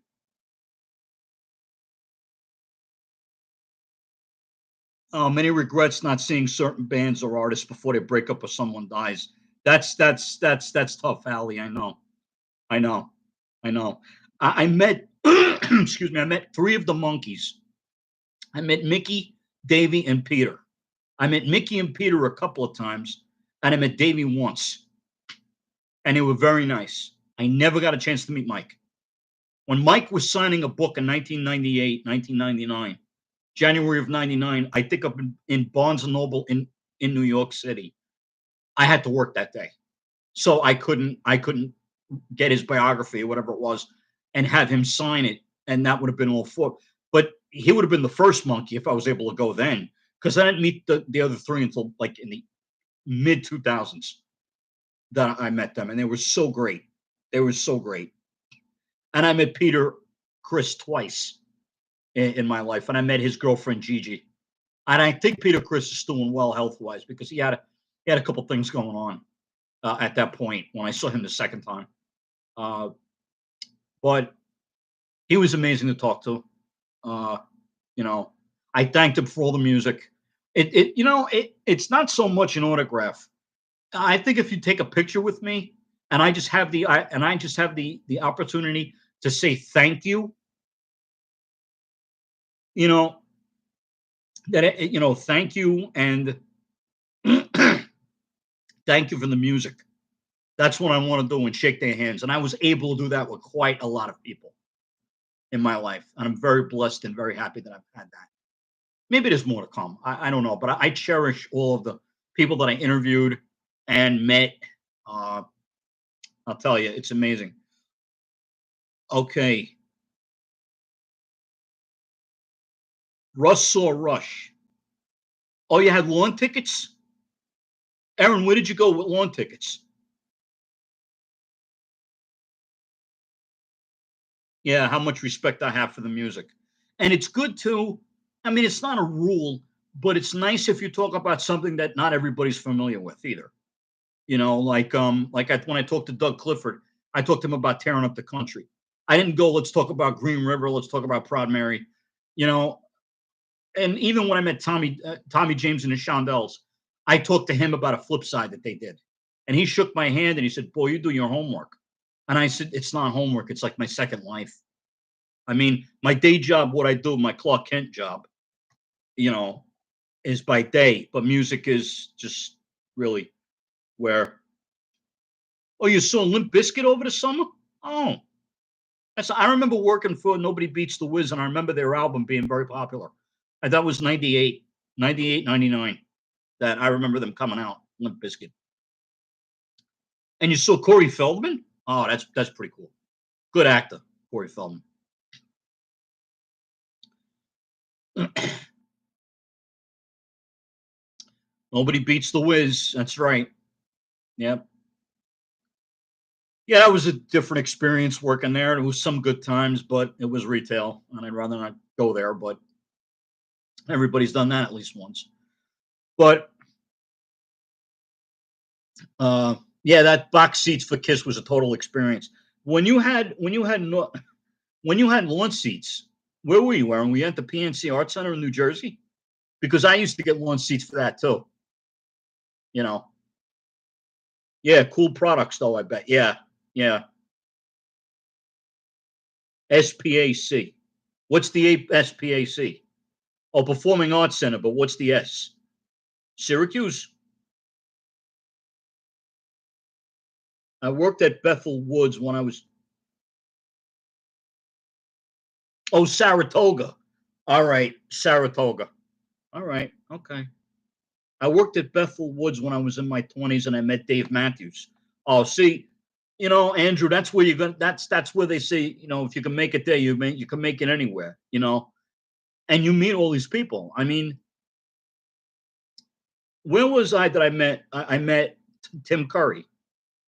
Many regrets not seeing certain bands or artists before they break up or someone dies. That's tough, Allie. I know. I know. I know. I met excuse me, I met three of the monkeys. I met Mickey, Davy, and Peter. I met Mickey and Peter a couple of times, and I met Davy once, and they were very nice. I never got a chance to meet Mike. When Mike was signing a book in 1998, 1999, January of 99, I think up in Barnes and Noble in New York City. I had to work that day. So I couldn't get his biography or whatever it was and have him sign it. And that would have been all for. But he would have been the first monkey if I was able to go then. Because I didn't meet the other three until like in the mid 2000s that I met them. And they were so great. They were so great. And I met Peter Chris twice in my life. And I met his girlfriend Gigi. And I think Peter Chris is doing well health wise because he had a couple things going on at that point when I saw him the second time. Uh, but he was amazing to talk to. Uh, you know, I thanked him for all the music. It's not so much an autograph. I think if you take a picture with me and I just have the opportunity to say thank you, you know, thank you and thank you for the music. That's what I want to do and shake their hands. And I was able to do that with quite a lot of people in my life. And I'm very blessed and very happy that I've had that. Maybe there's more to come. I don't know, but I cherish all of the people that I interviewed and met. Uh, I'll tell you, it's amazing. Okay, Russ saw Rush. Oh, you had lawn tickets? Aaron, where did you go with lawn tickets? Yeah, how much respect I have for the music. And it's good too. I mean, it's not a rule, but it's nice if you talk about something that not everybody's familiar with either. When I talked to Doug Clifford, I talked to him about tearing up the country. I didn't go, let's talk about Green River, let's talk about Proud Mary, you know. And even when I met Tommy James and the Shondells, I talked to him about a flip side that they did. And he shook my hand and he said, "Boy, you do your homework." And I said, "It's not homework, it's like my second life." I mean, my day job, what I do, my Clark Kent job, you know, is by day, but music is just really where. Oh, you saw Limp Bizkit over the summer? Oh, I remember working for Nobody Beats the Wiz, and I remember their album being very popular. And that was 98, 98, 99. That I remember them coming out, Limp Bizkit. And you saw Corey Feldman? Oh, that's pretty cool. Good actor, Corey Feldman. Nobody beats the Wiz. That's right. Yep. Yeah, that was a different experience working there. It was some good times, but it was retail, and I'd rather not go there. But everybody's done that at least once. But yeah, that box seats for Kiss was a total experience. When you had launch seats, where were you, Aaron? Were you at the PNC Art Center in New Jersey? Because I used to get launch seats for that too. You know, yeah, cool products though. I bet. Yeah, yeah. SPAC. What's the SPAC? Oh, Performing Arts Center. But what's the S? Syracuse. I worked at Bethel Woods when I was Oh, Saratoga. All right, Saratoga. All right, okay. I worked at Bethel Woods when I was in my 20s, and I met Dave Matthews. Oh, see, Andrew, that's where you're going. That's where they say, if you can make it there, you can make it anywhere. And you meet all these people. I mean, where was I that I met? I met Tim Curry.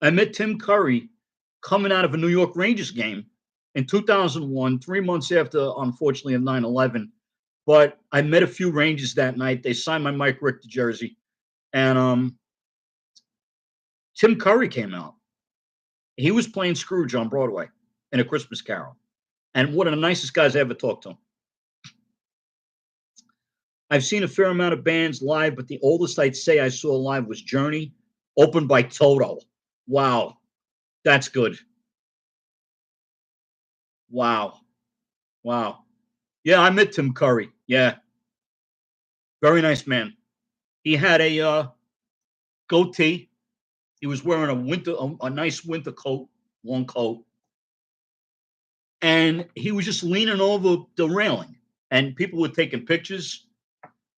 I met Tim Curry coming out of a New York Rangers game in 2001, 3 months after, unfortunately, of 9/11. But I met a few Rangers that night. They signed my Mike Richter jersey, and Tim Curry came out. He was playing Scrooge on Broadway in A Christmas Carol, and one of the nicest guys I ever talked to. I've seen a fair amount of bands live, but the oldest I'd say I saw live was Journey, opened by Toto. Wow, that's good. Wow, wow. Yeah, I met Tim Curry. Yeah, very nice man. He had a goatee. He was wearing a nice winter coat, long coat, and he was just leaning over the railing, and people were taking pictures.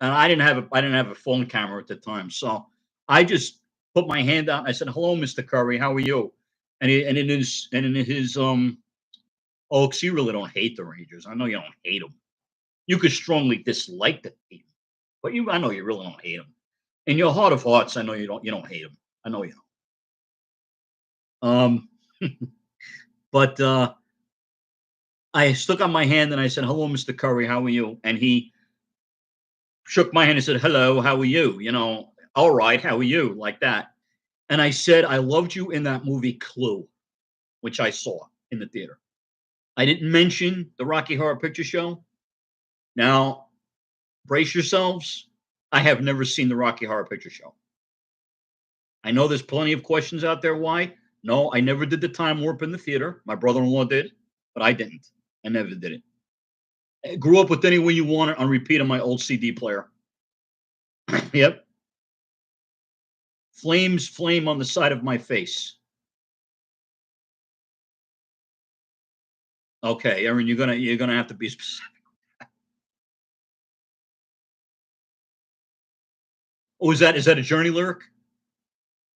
And I didn't have a phone camera at the time, so I just put my hand out and I said, "Hello, Mr. Curry, how are you?" And in his oh, 'cause you really don't hate the Rangers. I know you don't hate them. You could strongly dislike the team, but I know you really don't hate them. In your heart of hearts, I know you don't hate them. I know you don't. But I stuck out my hand and I said, "Hello, Mr. Curry, how are you?" And he shook my hand and said, "Hello, how are you?" All right, how are you? Like that. And I said, "I loved you in that movie Clue," which I saw in the theater. I didn't mention the Rocky Horror Picture Show. Now, brace yourselves. I have never seen the Rocky Horror Picture Show. I know there's plenty of questions out there why. No, I never did the time warp in the theater. My brother-in-law did, but I didn't. I never did it. I grew up with Any Way You Want It on repeat on my old CD player. Yep. Flames flame on the side of my face. Okay, Aaron, you're gonna have to be specific. Oh, is that a Journey lyric?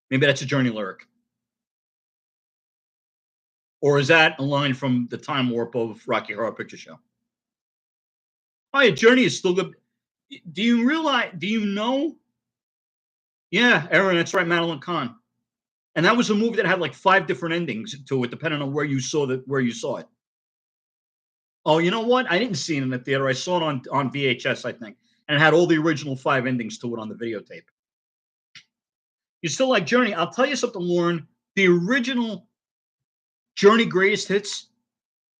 Maybe that's a Journey lyric. Or is that a line from the time warp of Rocky Horror Picture Show? Oh, yeah, Journey is still good. Do you realize? Do you know? Yeah, Aaron, that's right, Madeline Kahn. And that was a movie that had like 5 different endings to it, depending on where you saw it. Oh, you know what? I didn't see it in the theater. I saw it on VHS, I think, and it had all the original 5 endings to it on the videotape. You still like Journey? I'll tell you something, Lauren. The original Journey Greatest Hits,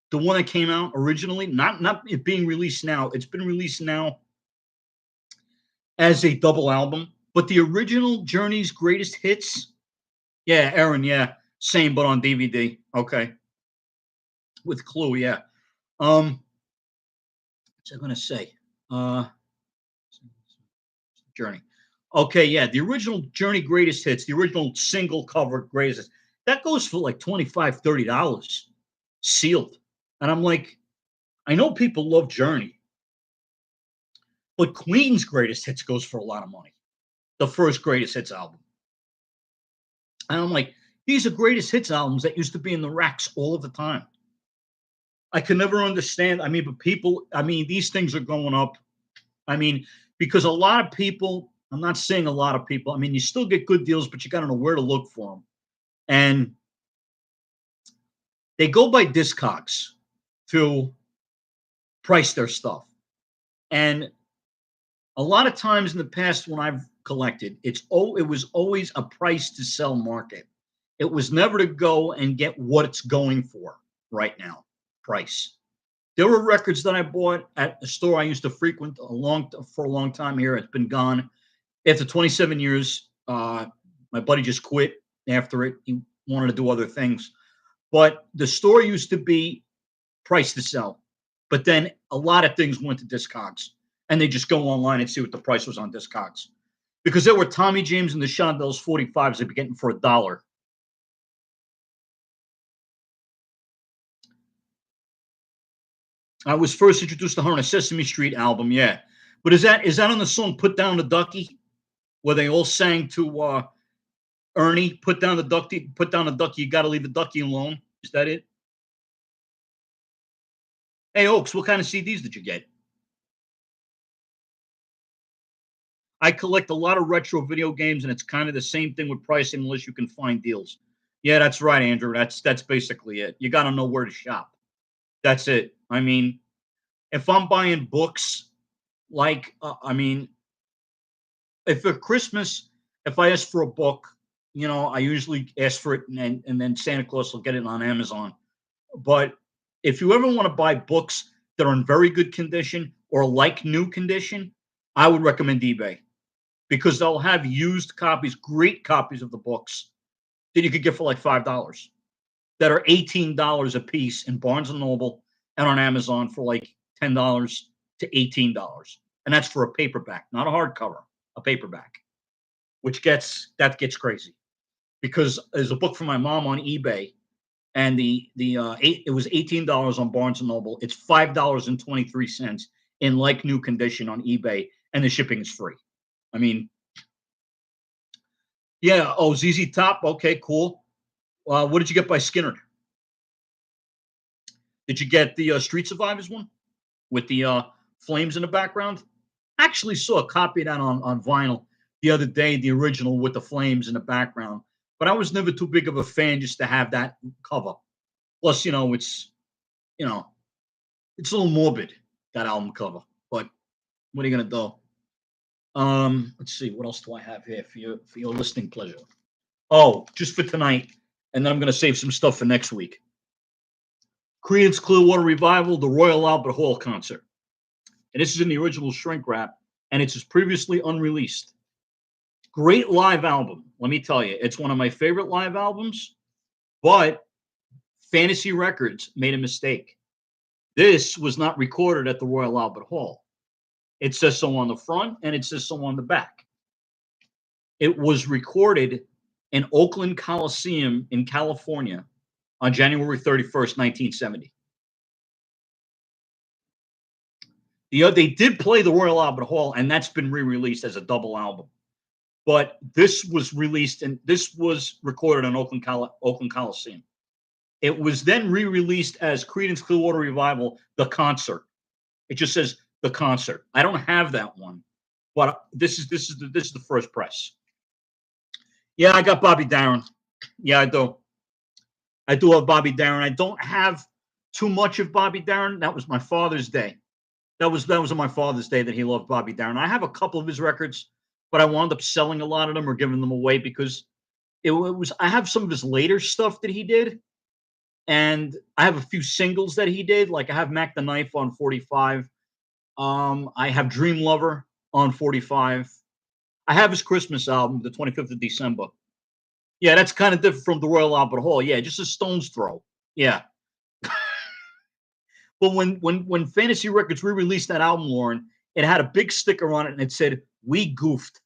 the one that came out originally, not it being released now. It's been released now as a double album, but the original Journey's Greatest Hits, yeah, Aaron, yeah, same, but on DVD. Okay, with Clue, yeah. What's I gonna say? Uh, Journey. Okay, yeah, the original Journey Greatest Hits, the original single cover Greatest Hits, that goes for like $25, $30 sealed. And I'm like, I know people love Journey, but Queen's Greatest Hits goes for a lot of money. The first Greatest Hits album. And I'm like, these are Greatest Hits albums that used to be in the racks all of the time. I could never understand. I mean, but people, I mean, these things are going up. I mean, because a lot of people, I'm not saying a lot of people, I mean, you still get good deals, but you got to know where to look for them. And they go by Discogs to price their stuff. And a lot of times in the past when I've collected, it was always a price to sell market. It was never to go and get what it's going for right now, price. There were records that I bought at a store I used to frequent for a long time here. It's been gone. After 27 years, my buddy just quit after it. He wanted to do other things. But the store used to be price to sell. But then a lot of things went to Discogs. And they just go online and see what the price was on Discogs. Because there were Tommy James and the Shondells 45s they'd be getting for $1. I was first introduced to her on a Sesame Street album, yeah. But is that on the song "Put Down the Ducky," where they all sang to Ernie, put down the ducky, you got to leave the ducky alone"? Is that it? Hey, Oaks, what kind of CDs did you get? I collect a lot of retro video games, and it's kind of the same thing with pricing, unless you can find deals. Yeah, that's right, Andrew. That's basically it. You got to know where to shop. That's it. I mean, if I'm buying books, I mean, if for Christmas, if I ask for a book, I usually ask for it, and then Santa Claus will get it on Amazon. But if you ever want to buy books that are in very good condition or like new condition, I would recommend eBay, because they'll have used copies, great copies of the books that you could get for like $5, that are $18 a piece in Barnes and Noble and on Amazon for like $10 to $18. And that's for a paperback, not a hardcover, a paperback, which gets crazy, because there's a book from my mom on eBay, and it was $18 on Barnes and Noble. It's $5.23 in like new condition on eBay, and the shipping is free. I mean, yeah. Oh, ZZ Top. Okay, cool. What did you get by Skinner? Did you get the Street Survivors one with the flames in the background? I actually saw a copy of that on vinyl the other day, the original with the flames in the background. But I was never too big of a fan just to have that cover. Plus, you know it's a little morbid, that album cover. But what are you gonna do? Let's see, what else do I have here for your listening pleasure? Oh, just for tonight, and then I'm gonna save some stuff for next week. Creedence Clearwater Revival, the Royal Albert Hall concert. And this is in the original shrink wrap, and it's previously unreleased. Great live album, let me tell you. It's one of my favorite live albums, but Fantasy Records made a mistake. This was not recorded at the Royal Albert Hall. It says so on the front, and it says so on the back. It was recorded in Oakland Coliseum in California on January 31st, 1970. They did play the Royal Albert Hall, and that's been re-released as a double album. But this was recorded in Oakland Coliseum. It was then re-released as Creedence Clearwater Revival, the concert. It just says the concert. I don't have that one, but this is the first press. Yeah, I got Bobby Darin. Yeah, I do. I do have Bobby Darin. I don't have too much of Bobby Darin. That was my Father's Day. That was on my Father's Day that he loved Bobby Darin. I have a couple of his records, but I wound up selling a lot of them or giving them away, because it was. I have some of his later stuff that he did, and I have a few singles that he did. Like I have Mac the Knife on 45. I have Dream Lover on 45. I have his Christmas album, the 25th of December. Yeah, that's kind of different from the Royal Albert Hall. Yeah, just a stone's throw. Yeah. But when Fantasy Records re-released that album, Lauren, it had a big sticker on it, and it said, "We goofed,"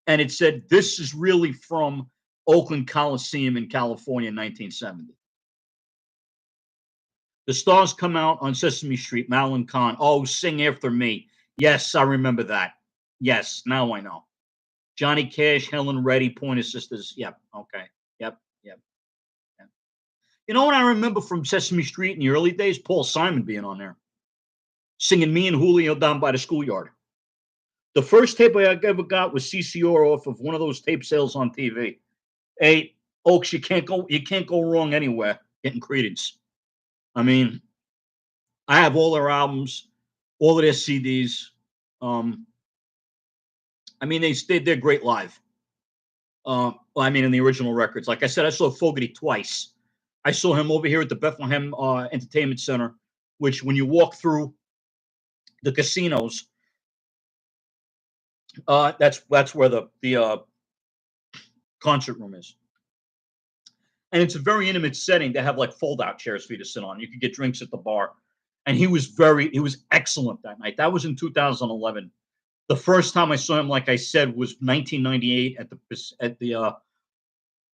and it said, "This is really from Oakland Coliseum in California in 1970." The Stars Come Out on Sesame Street, Madeline Kahn. Oh, Sing After Me. Yes, I remember that. Yes, now I know. Johnny Cash, Helen Reddy, Pointer Sisters. Yep. Okay. Yep. Yep. Yep. You know what I remember from Sesame Street in the early days? Paul Simon being on there, singing "Me and Julio Down by the Schoolyard." The first tape I ever got was CCR off of one of those tape sales on TV. Hey, Oaks, you can't go wrong anywhere getting Creedence. I mean, I have all their albums, all of their CDs. Um, I mean, they're great live. Well, I mean, in the original records, like I said, I saw Fogerty twice. I saw him over here at the Bethlehem Entertainment Center, which when you walk through the casinos, that's where the concert room is, and it's a very intimate setting. They have like fold-out chairs for you to sit on. You can get drinks at the bar, and he was excellent that night. That was in 2011. The first time I saw him, like I said, was 1998 at the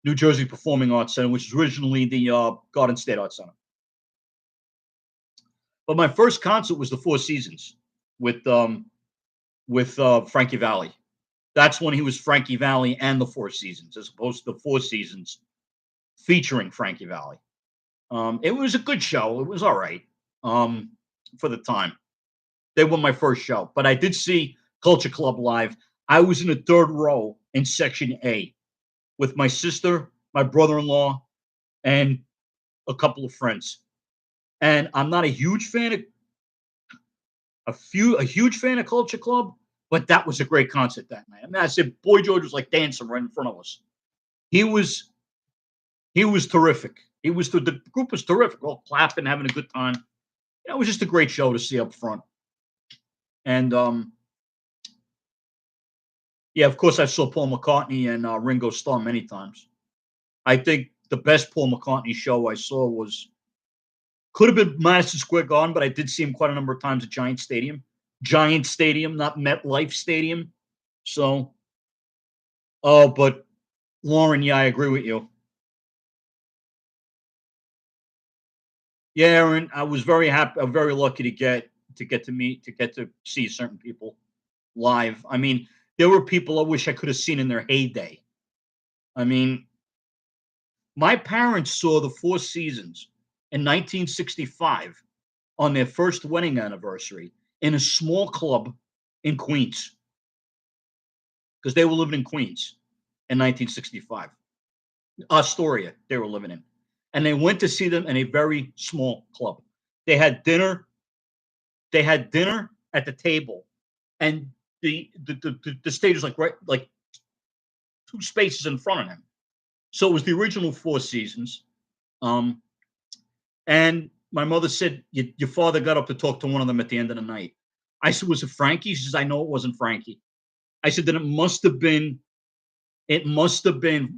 New Jersey Performing Arts Center, which is originally the Garden State Arts Center. But my first concert was the Four Seasons with Frankie Valli. That's when he was Frankie Valli and the Four Seasons, as opposed to the Four Seasons featuring Frankie Valli. It was a good show. It was all right for the time. They were my first show, but I did see Culture Club live. I was in the third row in section A with my sister, my brother-in-law, and a couple of friends. And I'm not a huge fan of a huge fan of Culture Club, but that was a great concert that night. I mean, I said Boy George was like dancing right in front of us. He was terrific. The group was terrific, all clapping, having a good time. It was just a great show to see up front. And yeah, of course, I saw Paul McCartney and Ringo Starr many times. I think the best Paul McCartney show I saw could have been Madison Square Garden, but I did see him quite a number of times at Giant Stadium. Giant Stadium, not MetLife Stadium. So, but Lauren, yeah, I agree with you. Yeah, Aaron, I was very happy. I'm very lucky to get to see certain people live. I mean, there were people I wish I could have seen in their heyday. I mean, my parents saw the Four Seasons in 1965 on their first wedding anniversary in a small club in Queens because they were living in Queens in 1965. Astoria, they were living in. And they went to see them in a very small club. They had dinner. They had dinner at the table, and the stage was like two spaces in front of them. So it was the original Four Seasons. And my mother said your father got up to talk to one of them at the end of the night. I said, was it Frankie? She says, I know it wasn't Frankie. I said, then it must have been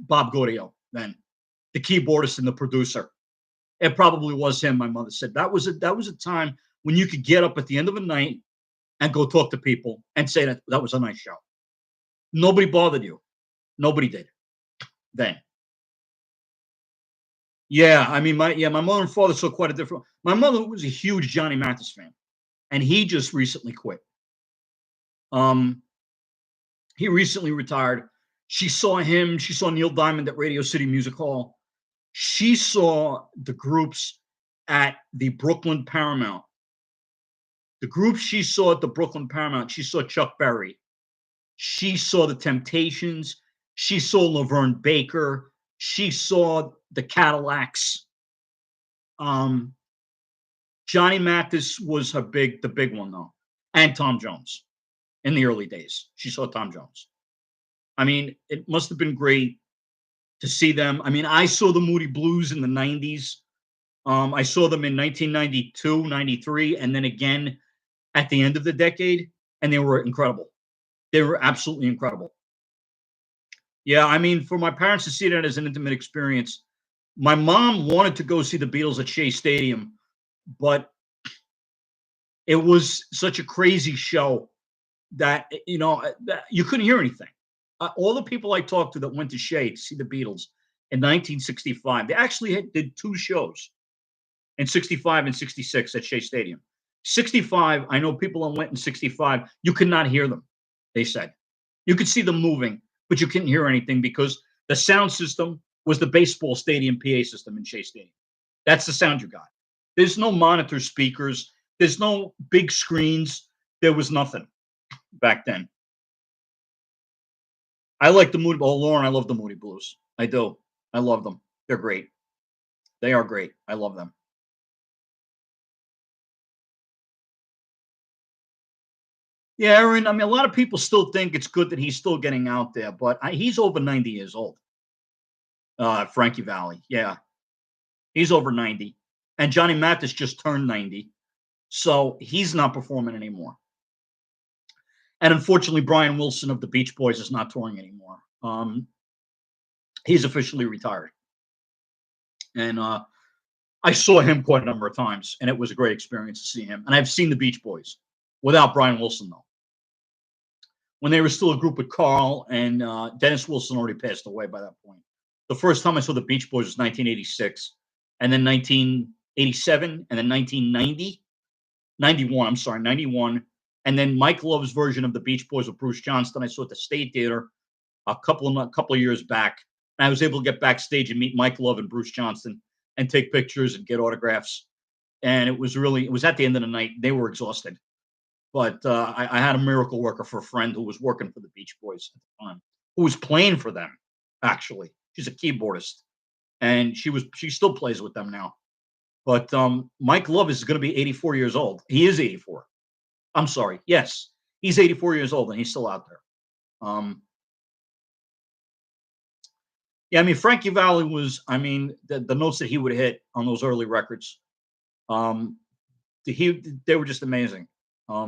Bob Gaudio then, the keyboardist and the producer. It probably was him. My mother said that was a time when you could get up at the end of a night and go talk to people and say that was a nice show. Nobody bothered you. Nobody did then. Yeah, I mean, my mother and father saw quite a different. My mother was a huge Johnny Mathis fan, and he just recently quit. He recently retired. She saw him. She saw Neil Diamond at Radio City Music Hall. She saw the groups at the Brooklyn Paramount. The group she saw at the Brooklyn Paramount, she saw Chuck Berry. She saw the Temptations. She saw Laverne Baker. She saw the Cadillacs. Johnny Mathis was the big one though, and Tom Jones in the early days. She saw Tom Jones. I mean, it must have been great to see them. I mean, I saw the Moody Blues in the 90s. I saw them in 1992, 93, and then again at the end of the decade, and they were incredible. They were absolutely incredible. Yeah, I mean, for my parents to see that as an intimate experience, my mom wanted to go see the Beatles at Shea Stadium, but it was such a crazy show that that you couldn't hear anything. All the people I talked to that went to Shea to see the Beatles in 1965, they actually did two shows in 65 and 66 at Shea Stadium. 65, I know people that went in 65, you could not hear them, they said. You could see them moving, but you couldn't hear anything because the sound system was the baseball stadium PA system in Shea Stadium. That's the sound you got. There's no monitor speakers. There's no big screens. There was nothing back then. I like the Moody. Oh, Lauren, I love the Moody Blues. I do. I love them. They're great. They are great. I love them. Yeah, Aaron. I mean, a lot of people still think it's good that he's still getting out there, but he's over 90 years old. Frankie Valli. Yeah, he's over 90, and Johnny Mathis just turned 90, so he's not performing anymore. And unfortunately, Brian Wilson of the Beach Boys is not touring anymore. He's officially retired. And I saw him quite a number of times, and it was a great experience to see him. And I've seen the Beach Boys without Brian Wilson, though. When they were still a group with Carl and Dennis Wilson already passed away by that point. The first time I saw the Beach Boys was 1986, and then 1987, and then 1990. 91. I'm sorry, 91. And then Mike Love's version of the Beach Boys with Bruce Johnston, I saw at the State Theater a couple of years back. And I was able to get backstage and meet Mike Love and Bruce Johnston and take pictures and get autographs. And it was at the end of the night. They were exhausted. But I had a miracle worker for a friend who was working for the Beach Boys at the time, who was playing for them, actually. She's a keyboardist. And she still plays with them now. But Mike Love is going to be 84 years old. He is 84. I'm sorry. Yes, he's 84 years old and he's still out there. Yeah, I mean, Frankie Valli was, I mean, the notes that he would hit on those early records, they were just amazing. I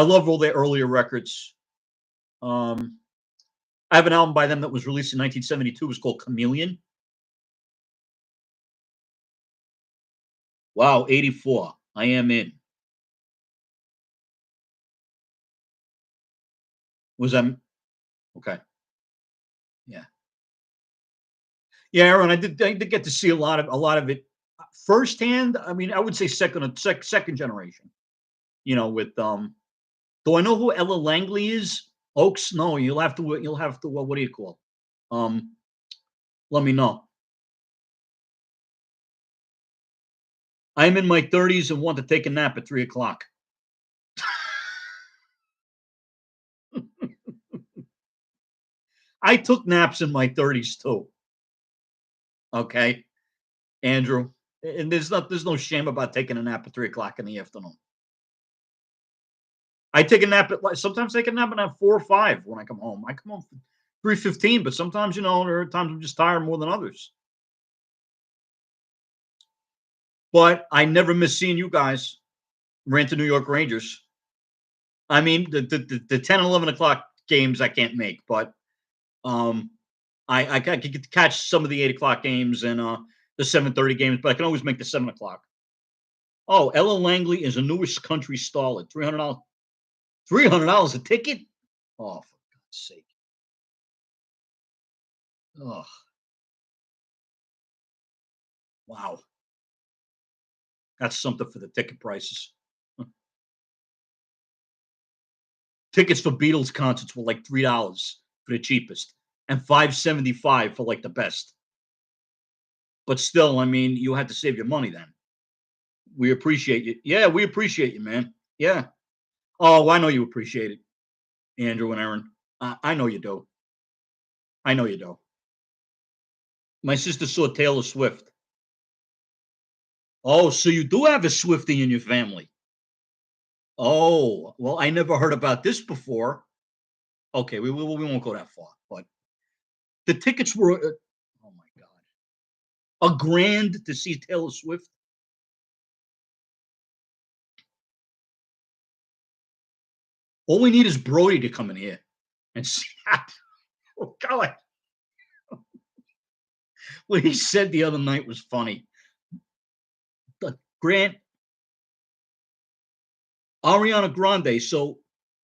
love all their earlier records. I have an album by them that was released in 1972. It was called Chameleon. Wow, 84. I am in. Was that okay? Yeah. Yeah, Aaron, I did get to see a lot of it firsthand. I mean, I would say second generation. With do I know who Ella Langley is? Oaks? No, you'll have to what do you call? Um, Let me know. I'm in my 30s and want to take a nap at 3 o'clock. I took naps in my 30s too. Okay, Andrew, and there's no shame about taking a nap at 3 o'clock in the afternoon. I take a nap sometimes I take a nap at 4 or 5 when I come home. I come home 3:15, but sometimes there are times I'm just tired more than others. But I never miss seeing you guys rant to New York Rangers. I mean, the 10 and 11 o'clock games I can't make, but um, I could catch some of the 8 o'clock games and the 7:30 games, but I can always make the 7 o'clock. Oh, Ella Langley is a newish country starlet. $300. $300 a ticket? Oh, for God's sake! Oh, wow, that's something for the ticket prices. Tickets for Beatles concerts were like $3 for the cheapest, and 5.75 for like the best. But still, I mean, you had to save your money then. We appreciate you. Yeah, we appreciate you, man. Yeah. Oh, I know you appreciate it, Andrew and Aaron. I know you do. I know you do. My sister saw Taylor Swift. Oh, so you do have a Swiftie in your family. Oh, well, I never heard about this before. Okay, we won't go that far, but the tickets were, oh my God, a grand to see Taylor Swift. All we need is Brody to come in here and see that. Oh God, what he said the other night was funny. The Grant Ariana Grande, so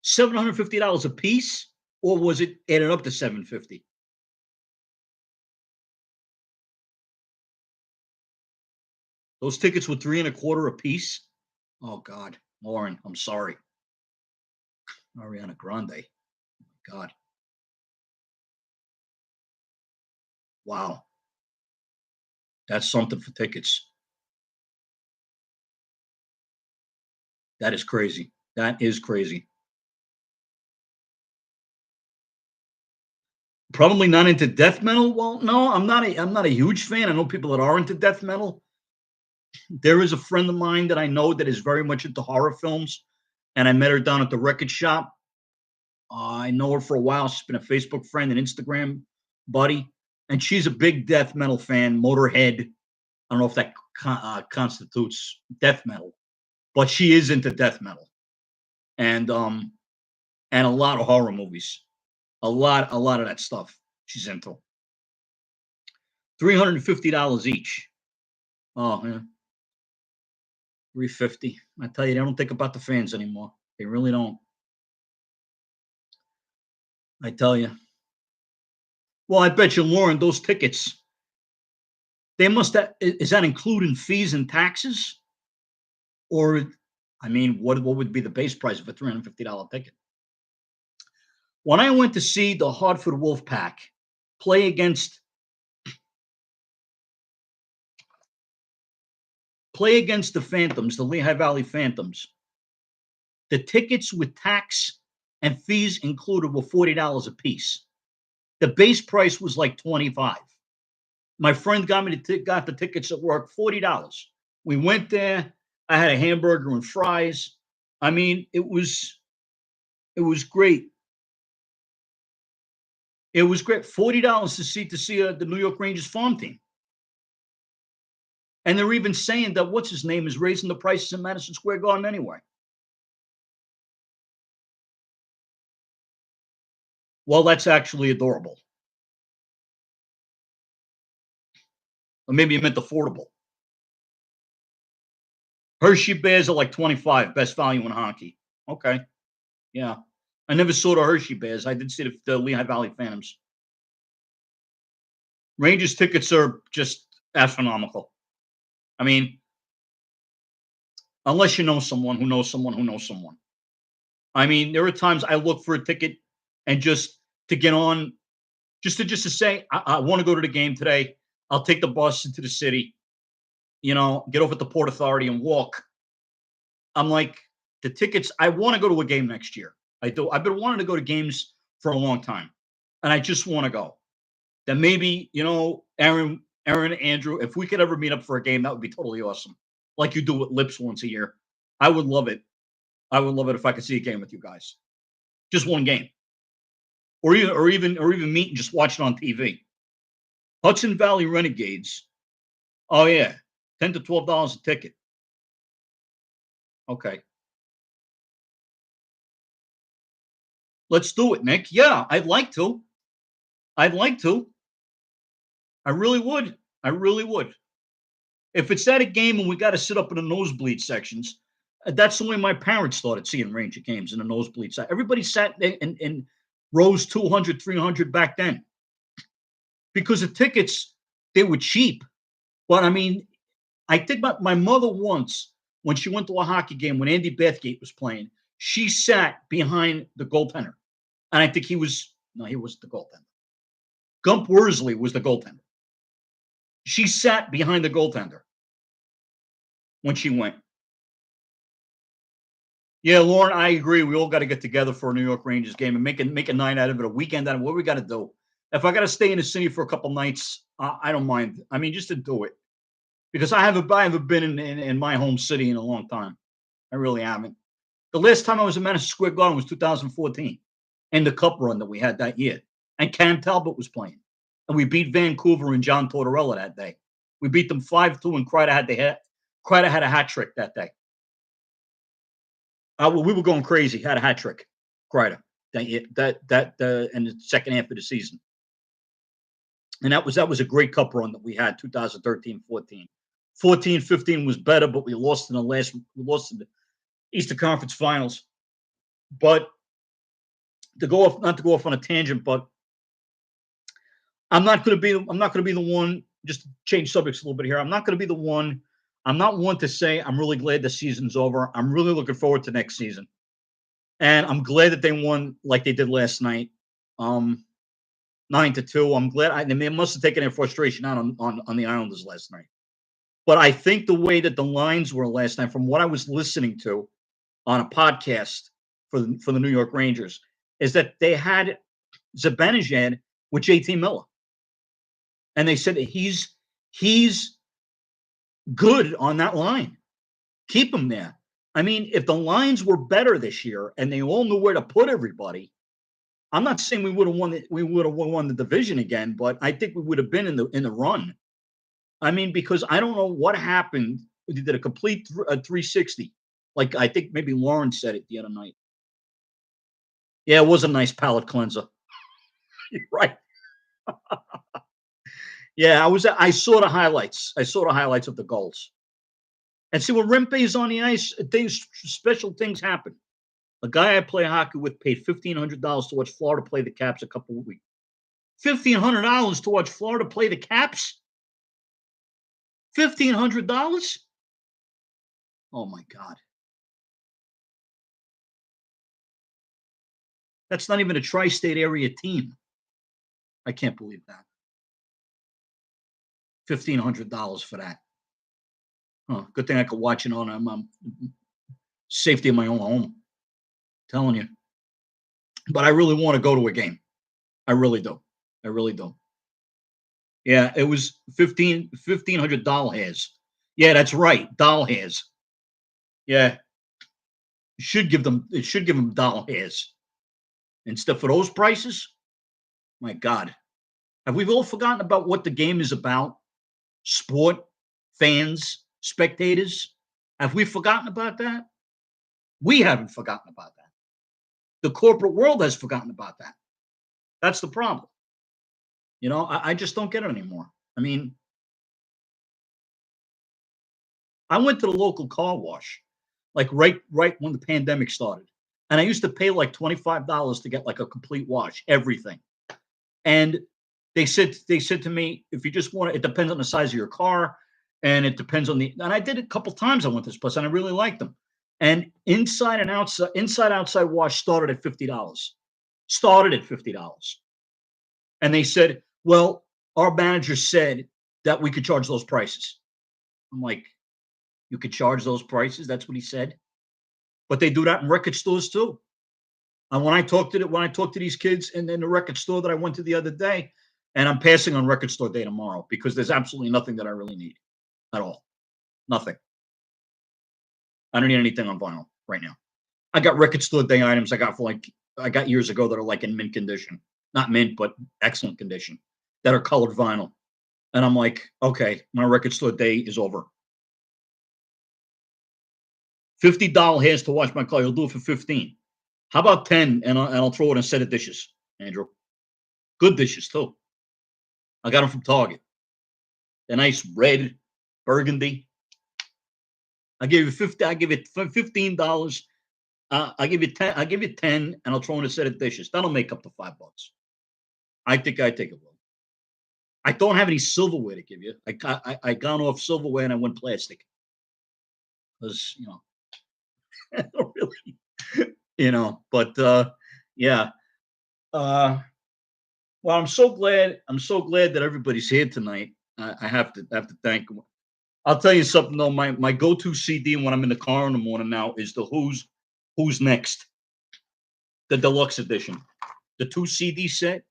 $750 a piece, or was it added up to 750? Those tickets were three and a quarter a piece. Oh God, Lauren, I'm sorry. Ariana Grande. God, wow, that's something for tickets. That is crazy. That is crazy. Probably not into death metal. Well, no, I'm not a huge fan. I know people that are into death metal. There is a friend of mine that I know that is very much into horror films, and I met her down at the record shop. I know her for a while. She's been a Facebook friend and Instagram buddy, and she's a big death metal fan. Motorhead. I don't know if that constitutes death metal, but she is into death metal and a lot of horror movies. A lot of that stuff she's into. $350 each. Oh yeah, 350. I tell you, they don't think about the fans anymore. They really don't. I tell you. Well, I bet you, Lauren, those tickets, they must have, is that including fees and taxes? Or, I mean, what would be the base price of a $350 ticket? When I went to see the Hartford Wolfpack play against the Phantoms, the Lehigh Valley Phantoms, the tickets with tax and fees included were $40 a piece. The base price was like 25. My friend got the tickets at work, $40. We went there. I had a hamburger and fries. I mean, it was great. It was great. $40 to see the New York Rangers farm team. And they're even saying that what's his name is raising the prices in Madison Square Garden anyway. Well, that's actually adorable. Or maybe you meant affordable. Hershey Bears are like 25, best value in hockey. Okay. Yeah. I never saw the Hershey Bears. I did see the Lehigh Valley Phantoms. Rangers tickets are just astronomical. I mean, unless you know someone who knows someone who knows someone. I mean, there are times I look for a ticket and just to get on, just to say, I want to go to the game today. I'll take the bus into the city, get off at the Port Authority and walk. I'm like, the tickets, I want to go to a game next year. I do. I've been wanting to go to games for a long time, and I just want to go. Then maybe, Aaron, Andrew, if we could ever meet up for a game, that would be totally awesome. Like you do with Lips once a year. I would love it. I would love it if I could see a game with you guys. Just one game. Or even meet and just watch it on TV. Hudson Valley Renegades. Oh yeah. $10 to $12 a ticket. Okay. Let's do it, Nick. Yeah, I'd like to. I'd like to. I really would. I really would. If it's at a game and we got to sit up in the nosebleed sections, that's the way my parents started seeing Ranger games in the nosebleed side. Everybody sat in rows 200, 300 back then because the tickets, they were cheap. But I mean, I think about my mother once when she went to a hockey game when Andy Bathgate was playing, she sat behind the goaltender. And I think he wasn't the goaltender. Gump Worsley was the goaltender. She sat behind the goaltender when she went. Yeah, Lauren, I agree. We all got to get together for a New York Rangers game and make a night out of it, a weekend out of it. What we got to do? If I got to stay in the city for a couple nights, I don't mind. I mean, just to do it because I haven't been in my home city in a long time. I really haven't. The last time I was in Madison Square Garden was 2014, and the Cup run that we had that year, and Cam Talbot was playing, and we beat Vancouver and John Tortorella that day. We beat them 5-2, and Kreider had a hat trick that day. We were going crazy. Had a hat trick, Kreider, that in the second half of the season, and that was a great Cup run that we had 2013-14. 14-15 was better, but we lost in the Eastern Conference Finals. But not to go off on a tangent, but I'm not going to be the one. Just to change subjects a little bit here. I'm not going to be the one. I'm not one to say I'm really glad the season's over. I'm really looking forward to next season, and I'm glad that they won like they did last night, 9-2. I'm glad. They must have taken their frustration out on the Islanders last night. But I think the way that the lines were last night, from what I was listening to on a podcast for the New York Rangers, is that they had Zibanejad with JT Miller, and they said that he's good on that line. Keep him there. I mean, if the lines were better this year and they all knew where to put everybody, I'm not saying we would have won the division again, but I think we would have been in the run. I mean, because I don't know what happened. They did a complete 360. Like I think maybe Lauren said it the other night. Yeah, it was a nice palate cleanser. You're right. Yeah, I saw the highlights. I saw the highlights of the goals. And see, when Rempe's on the ice, special things happen. A guy I play hockey with paid $1,500 to watch Florida play the Caps a couple of weeks. $1,500 to watch Florida play the Caps? $1,500? Oh my God. That's not even a tri-state area team. I can't believe that. $1,500 for that. Huh. Good thing I could watch it on safety of my own home. Telling you. But I really want to go to a game. I really do. I really do. Yeah, it was 1,500 doll hairs. Yeah, that's right. Doll hairs. Yeah. It should give them doll hairs. Instead for those prices, my God. Have we all forgotten about what the game is about? Sport, fans, spectators. Have we forgotten about that? We haven't forgotten about that. The corporate world has forgotten about that. That's the problem. I just don't get it anymore. I mean, I went to the local car wash, like right when the pandemic started, and I used to pay like $25 to get like a complete wash, everything. And they said to me, if you just want it depends on the size of your car, and it depends on the. And I did it a couple times. I went to this place, and I really liked them. And inside outside wash started at $50. Started at $50, and they said, "Well, our manager said that we could charge those prices." I'm like, "You could charge those prices?" That's what he said. But they do that in record stores too. And when I talked to these kids in the record store that I went to the other day, and I'm passing on record store day tomorrow because there's absolutely nothing that I really need at all. Nothing. I don't need anything on vinyl right now. I got record store day items I got years ago that are like in mint condition. Not mint, but excellent condition that are colored vinyl. And I'm like, okay, my record store day is over. $50 hairs to wash my car. You'll do it for 15. How about 10 and I'll throw in a set of dishes, Andrew. Good dishes too. I got them from Target. They're nice red, burgundy. I give you 50. I give it $15. I give you 10. I give you 10, and I'll throw in a set of dishes. That'll make up to $5. I think I take it well. I don't have any silverware to give you. I gone off silverware and I went plastic because I don't really But yeah. Uh, well, I'm so glad. I'm so glad that everybody's here tonight. I have to thank them. I'll tell you something though. My go-to CD when I'm in the car in the morning now is the Who's Next, the deluxe edition, the 2 CD set.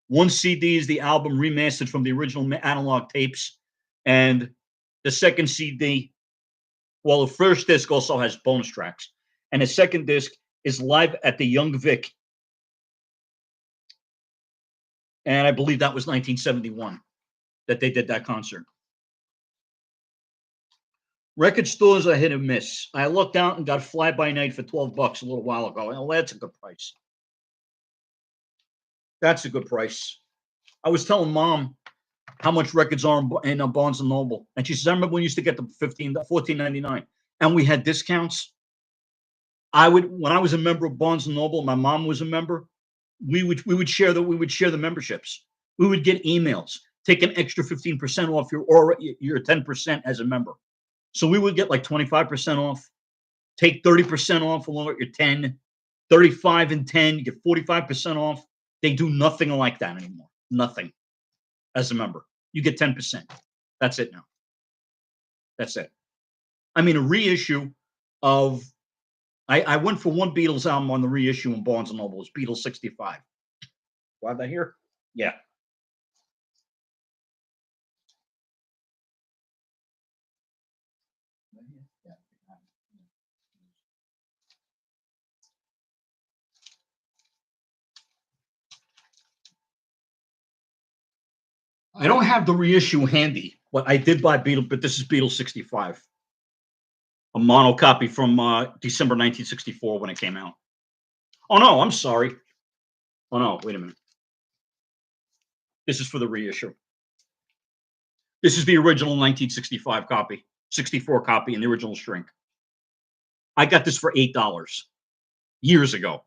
One CD is the album remastered from the original analog tapes, and the second CD, well, the first disc also has bonus tracks, and the second disc is live at the Young Vic, and I believe that was 1971 that they did that concert. Record stores are hit and miss. I looked out and got Fly By Night for $12 a little while ago. Well, that's a good price. That's a good price. I was telling mom how much records are in Barnes and Noble, and she says, "I remember when we used to get them 14.99, and we had discounts." When I was a member of Barnes and Noble, my mom was a member. We would share the memberships. We would get emails. Take an extra 15% off your 10% as a member. So we would get like 25% off. Take 30% off along with your 10, 35 and 10, you get 45% off. They do nothing like that anymore. Nothing as a member. You get 10%. That's it now. That's it. I mean, a reissue of I went for one Beatles album on the reissue in Barnes and Noble. It's Beatles 65. Why that here? Yeah. I don't have the reissue handy, but I did buy Beatles, but this is Beatles 65, a mono copy from December 1964 when it came out. Oh no, I'm sorry. Oh no, wait a minute. This is for the reissue. This is the original 1965 copy, 64 copy in the original shrink. I got this for $8 years ago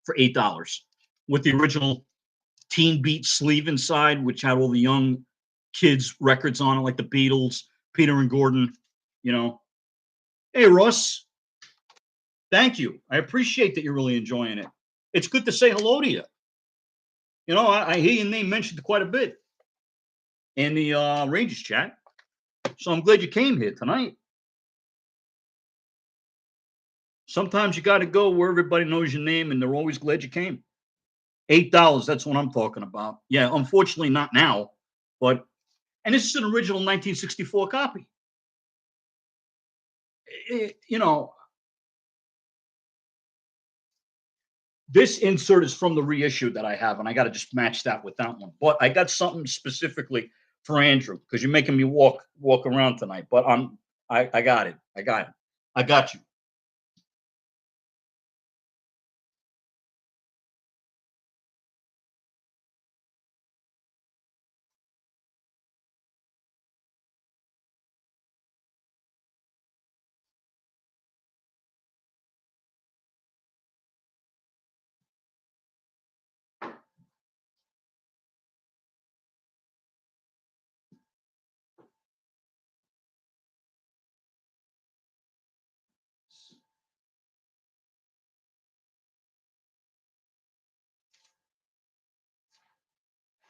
for $8 with the original Teen Beat sleeve inside, which had all the young kids records on it, like the Beatles, Peter and Gordon. You know, Hey, Russ. Thank you. I appreciate that you're really enjoying it. It's good to say hello to you. You know, I hear your name mentioned quite a bit in the Rangers chat. So I'm glad you came here tonight. Sometimes you got to go where everybody knows your name and they're always glad you came. $8, that's what I'm talking about. Yeah, unfortunately, not now, but, and this is an original 1964 copy. You know, this insert is from the reissue that I have, and I got to just match that with that one. But I got something specifically for Andrew because you're making me walk around tonight. But I got it. I got it. I got you.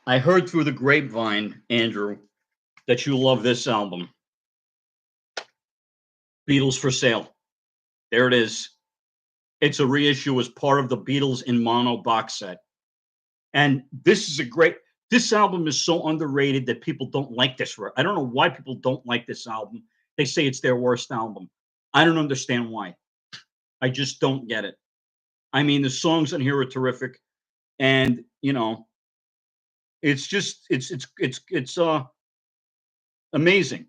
I heard through the grapevine, Andrew, that you love this album, Beatles for Sale. There it is. It's a reissue as part of the Beatles in Mono box set. And this is a great. This album is so underrated that people don't like this. I don't know why people don't like this album. They say it's their worst album. I don't understand why. I just don't get it. I mean, the songs on here are terrific, and you know, it's just it's amazing.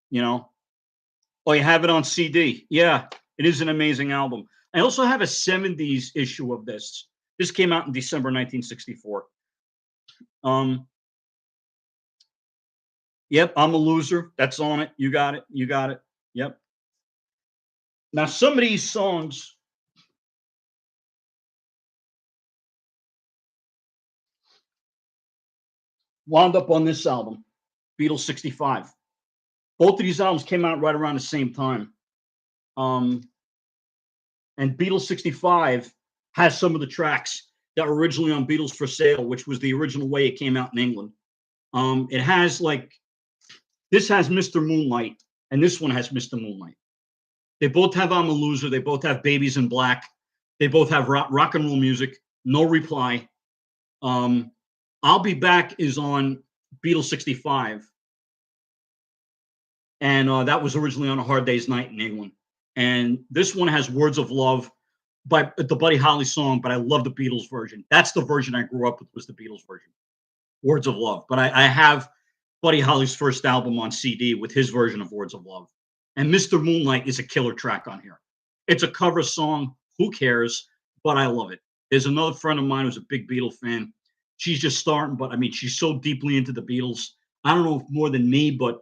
You know, oh, you have it on CD. Yeah, it is an amazing album. I also have a '70s issue of this. This came out in December 1964. Um, Yep, I'm a loser. That's on it. You got it. You got it. Yep. Now, some of these songs wound up on this album, Beatles 65. Both of these albums came out right around the same time. Um, and Beatles 65 has some of the tracks that were originally on Beatles for Sale, which was the original way it came out in England. It has like, this has Mr. Moonlight, and this one has Mr. Moonlight. They both have I'm a Loser. They both have Babies in Black. They both have rock and roll music. No Reply. Um, I'll Be Back is on Beatles 65. And that was originally on A Hard Day's Night in England. And this one has Words of Love by the Buddy Holly song, but I love the Beatles version. That's the version I grew up with, was the Beatles version, Words of Love. But I have Buddy Holly's first album on CD with his version of Words of Love. And Mr. Moonlight is a killer track on here. It's a cover song. Who cares? But I love it. There's another friend of mine who's a big Beatle fan. She's just starting, but I mean, she's so deeply into the Beatles. I don't know if more than me, but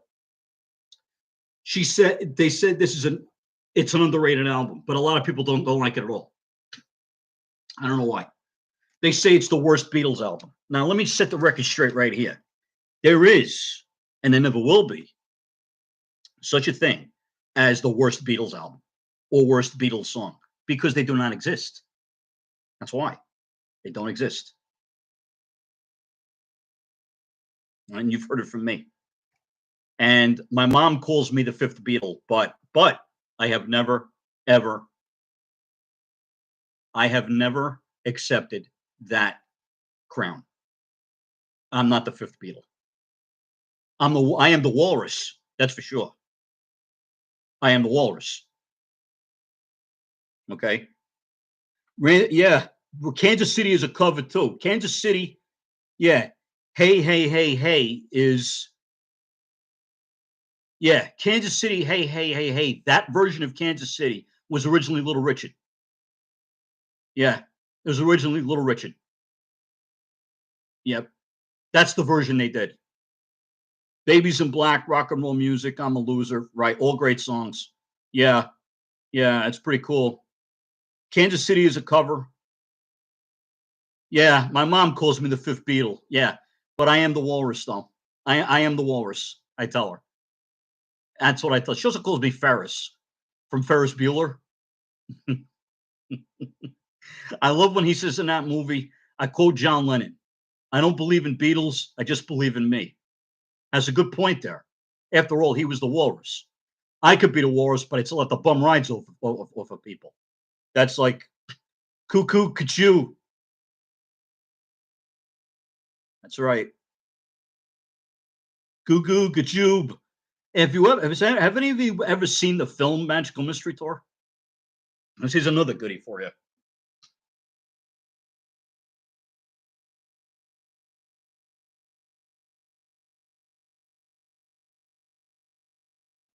they said it's an underrated album, but a lot of people don't like it at all. I don't know why. They say it's the worst Beatles album. Now let me set the record straight right here. There is, and there never will be, such a thing as the worst Beatles album or worst Beatles song, because they do not exist. That's why they don't exist. And you've heard it from me. And my mom calls me the fifth Beatle, but I have never, ever, I have never accepted that crown. I'm not the fifth Beatle. I am the walrus. That's for sure. I am the walrus. Okay. Yeah. Kansas City is a cover too. Kansas City. Yeah. Hey, hey, hey, hey is. Yeah. Kansas City. Hey, hey, hey, hey. That version of Kansas City was originally Little Richard. Yeah. It was originally Little Richard. Yep. That's the version they did. Babies in Black, rock and roll music. I'm a Loser. Right. All great songs. Yeah. Yeah. It's pretty cool. Kansas City is a cover. Yeah. My mom calls me the fifth Beatle. Yeah. But I am the walrus, though. I am the walrus. I tell her. That's what I tell her. She also calls me Ferris. from Ferris Bueller. I love when he says in that movie, I quote John Lennon, I don't believe in Beatles, I just believe in me. That's a good point there. After all, he was the walrus. I could be the walrus, but it's let the bum rides off of people. That's like cuckoo, cuckoo. That's right. Cuckoo, cuckoo. Have any of you ever seen the film Magical Mystery Tour? This is another goodie for you.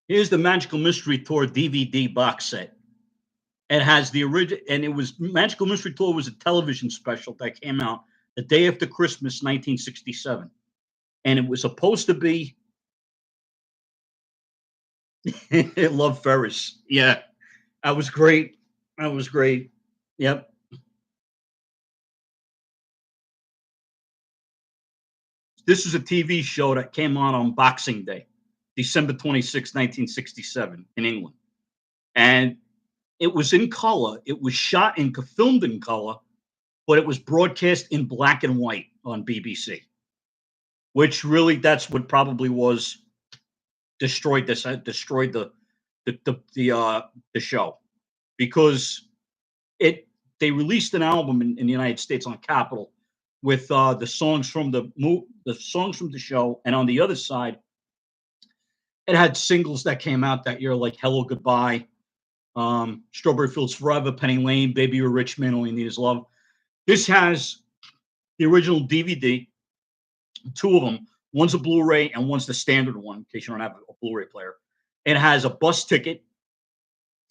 Here's the Magical Mystery Tour DVD box set. It has the original, and it was Magical Mystery Tour was a television special that came out the day after Christmas, 1967, and it was supposed to be. Love Ferris. Yeah, that was great. That was great. Yep. This is a TV show that came on Boxing Day, December 26, 1967, in England. And it was in color. It was shot and filmed in color, but it was broadcast in black and white on BBC, which really that's what probably was destroyed destroyed the show because it they released an album in the United States on Capitol with the songs from the songs from the show, and on the other side, it had singles that came out that year like "Hello Goodbye," "Strawberry Fields Forever," "Penny Lane," "Baby You're a Rich Man, All You Need Is Love." This has the original DVD, two of them. One's a Blu-ray and one's the standard one, in case you don't have a Blu-ray player. It has a bus ticket.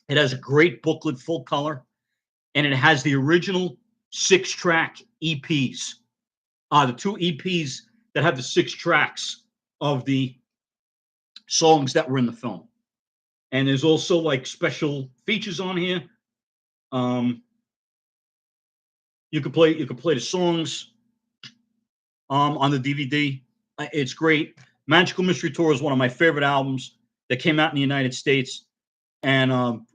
It has a great booklet, full color, and it has the original 6-track EPs. The two EPs that have the 6 tracks of the songs that were in the film. And there's also like special features on here. You could play the songs on the DVD. It's great. Magical Mystery Tour is one of my favorite albums that came out in the United States. And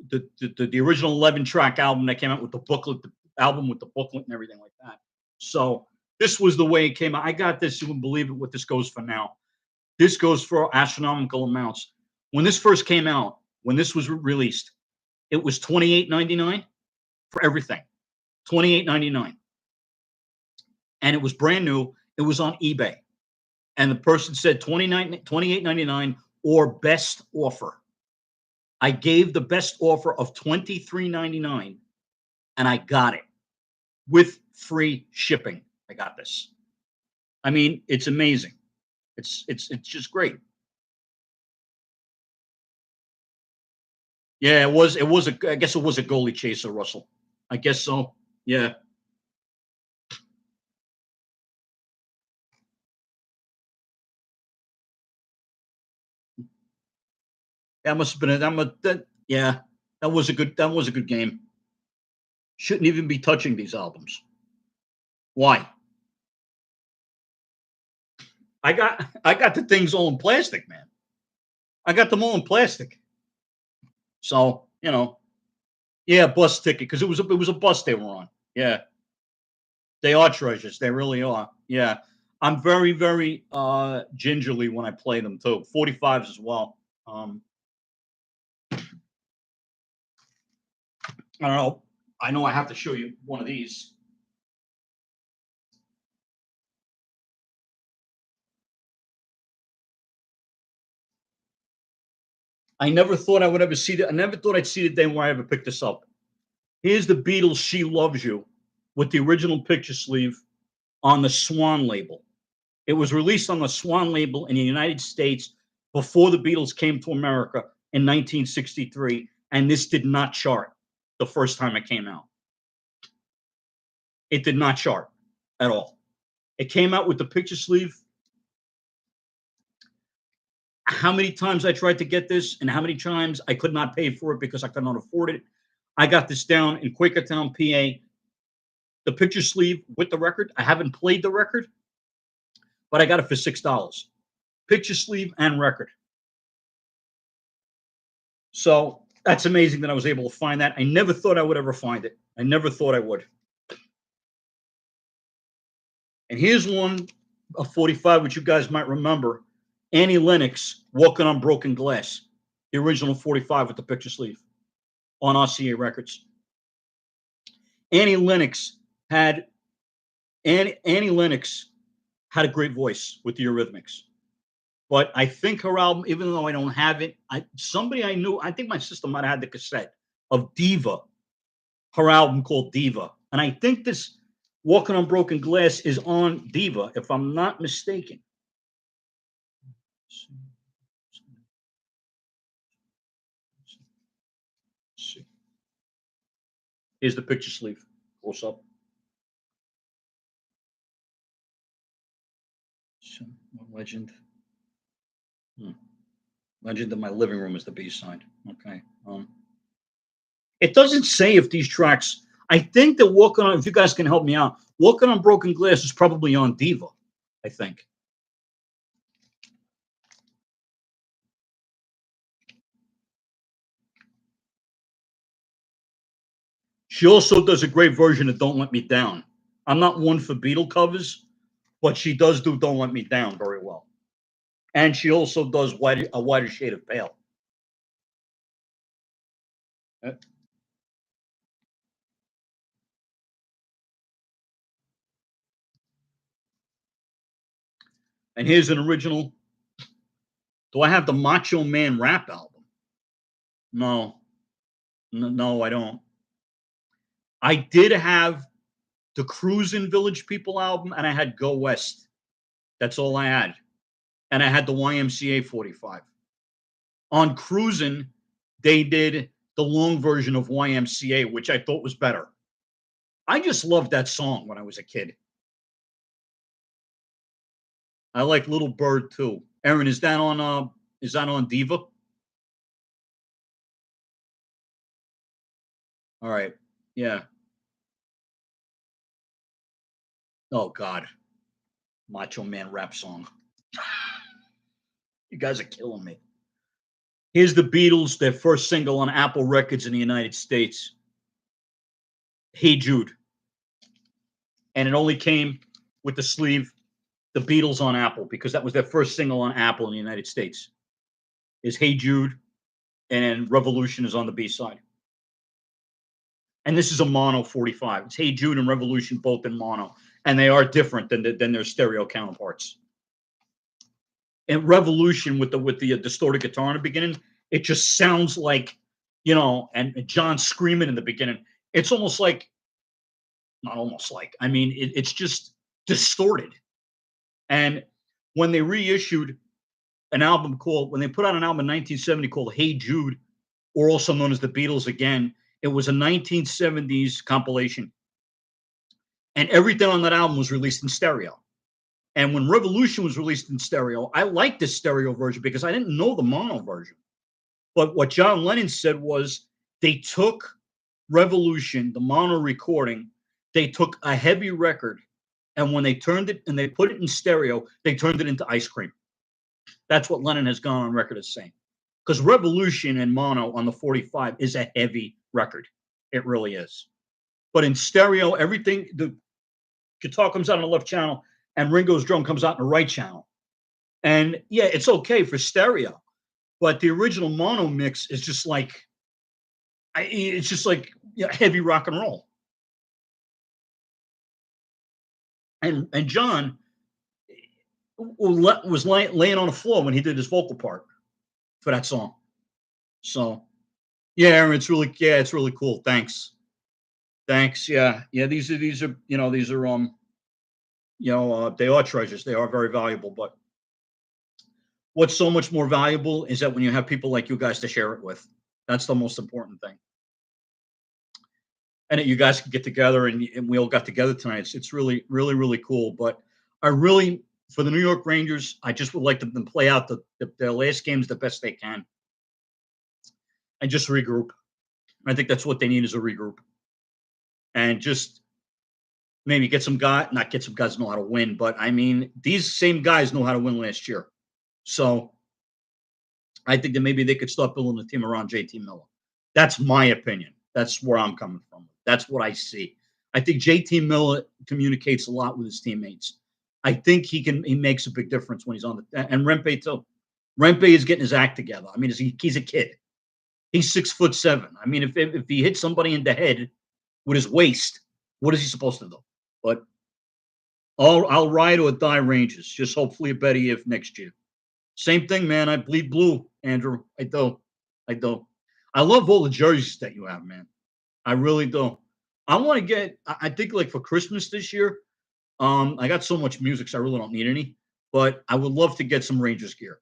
the original 11-track album that came out with the booklet, the album with the booklet and everything like that. So this was the way it came out. I got this. You wouldn't believe it what this goes for now. This goes for astronomical amounts. When this first came out, when this was released, it was $28.99 for everything. $28.99. And it was brand new. It was on eBay. And the person said $28.99 or best offer. I gave the best offer of $23.99 and I got it with free shipping. I got this. I mean, it's amazing. It's just great. Yeah, I guess it was a goalie chaser, Russell. I guess so. Yeah. That must have been yeah. That was a good game. Shouldn't even be touching these albums. Why? I got the things all in plastic, man. I got them all in plastic. So, yeah, bus ticket because it was a bus they were on. Yeah. They are treasures. They really are. Yeah. I'm very, very gingerly when I play them too. 45s as well. I don't know. I know I have to show you one of these. I never thought I would ever see that. I never thought I'd see the day where I ever picked this up. Here's the Beatles' "She Loves You" with the original picture sleeve on the Swan label. It was released on the Swan label in the United States before the Beatles came to America in 1963, and this did not chart the first time it came out. It did not chart at all. It came out with the picture sleeve. How many times I tried to get this and how many times I could not pay for it because I could not afford it. I got this down in Quakertown, PA, the picture sleeve with the record. I haven't played the record, but I got it for $6. Picture sleeve and record. So That's amazing that I was able to find that. I never thought I would ever find it. I never thought I would. And here's one, a 45, which you guys might remember. Annie Lennox, Walking on Broken Glass, the original 45 with the picture sleeve on RCA Records. Annie Lennox had Annie Lennox had a great voice with the Eurythmics. But I think her album, even though I don't have it, somebody I knew, I think my sister might have had the cassette of Diva, her album called Diva. And I think this Walking on Broken Glass is on Diva, if I'm not mistaken. Here's the picture sleeve, close up. Legend. Legend in My Living Room is the B-side. Okay. It doesn't say if these tracks. I think that Walking on, if you guys can help me out, Walking on Broken Glass is probably on Diva, I think. She also does a great version of Don't Let Me Down. I'm not one for Beatle covers, but she does do Don't Let Me Down very well. And she also does a Whiter Shade of Pale. And here's an original. Do I have the Macho Man rap album? No, I don't. I did have the Cruisin' Village People album, and I had Go West. That's all I had. And I had the YMCA 45. On Cruisin', they did the long version of YMCA, which I thought was better. I just loved that song when I was a kid. I like Little Bird too. Aaron, is that on Diva? All right. Yeah. Oh God. Macho Man rap song. You guys are killing me. Here's the Beatles, their first single on Apple Records in the United States. Hey Jude. And it only came with the sleeve, the Beatles on Apple, because that was their first single on Apple in the United States. Is Hey Jude, and Revolution is on the B side. And this is a mono 45. It's Hey Jude and Revolution both in mono, and they are different than their stereo counterparts. And Revolution with the distorted guitar in the beginning, it just sounds like, and John screaming in the beginning. It's almost like, not almost like, I mean, it's just distorted. And when they reissued when they put out an album in 1970 called Hey Jude, or also known as The Beatles Again, it was a 1970s compilation. And everything on that album was released in stereo. And when Revolution was released in stereo, I liked the stereo version because I didn't know the mono version. But what John Lennon said was they took Revolution, the mono recording, they took a heavy record, and when they turned it and they put it in stereo, they turned it into ice cream. That's what Lennon has gone on record as saying. Because Revolution and mono on the 45 is a heavy record. It really is. But in stereo, everything, the guitar comes out on the left channel and Ringo's drum comes out in the right channel. And yeah, it's okay for stereo. But the original mono mix is just like, heavy rock and roll. And John was laying on the floor when he did his vocal part for that song. So, yeah, Aaron, it's really cool. Thanks. Yeah. These are they are treasures. They are very valuable. But what's so much more valuable is that when you have people like you guys to share it with, that's the most important thing. And that you guys can get together, and we all got together tonight. It's really, really, really cool. But I really, for the New York Rangers, I just would like them to play out their last games the best they can, and just regroup. I think that's what they need, is a regroup, and just maybe not get some guys who know how to win, but I mean, these same guys know how to win last year. So I think that maybe they could start building a team around JT Miller. That's my opinion. That's where I'm coming from. That's what I see. I think JT Miller communicates a lot with his teammates. I think he makes a big difference when he's on the and Rempe too. Rempe is getting his act together. I mean, he's a kid. He's 6'7". I mean, if he hits somebody in the head with his waist, what is he supposed to do? But I'll ride or die Rangers. Just hopefully a better year next year. Same thing, man. I bleed blue, Andrew. I do. I do. I love all the jerseys that you have, man. I really do. I want to get. I think like for Christmas this year, I got so much music, so I really don't need any. But I would love to get some Rangers gear,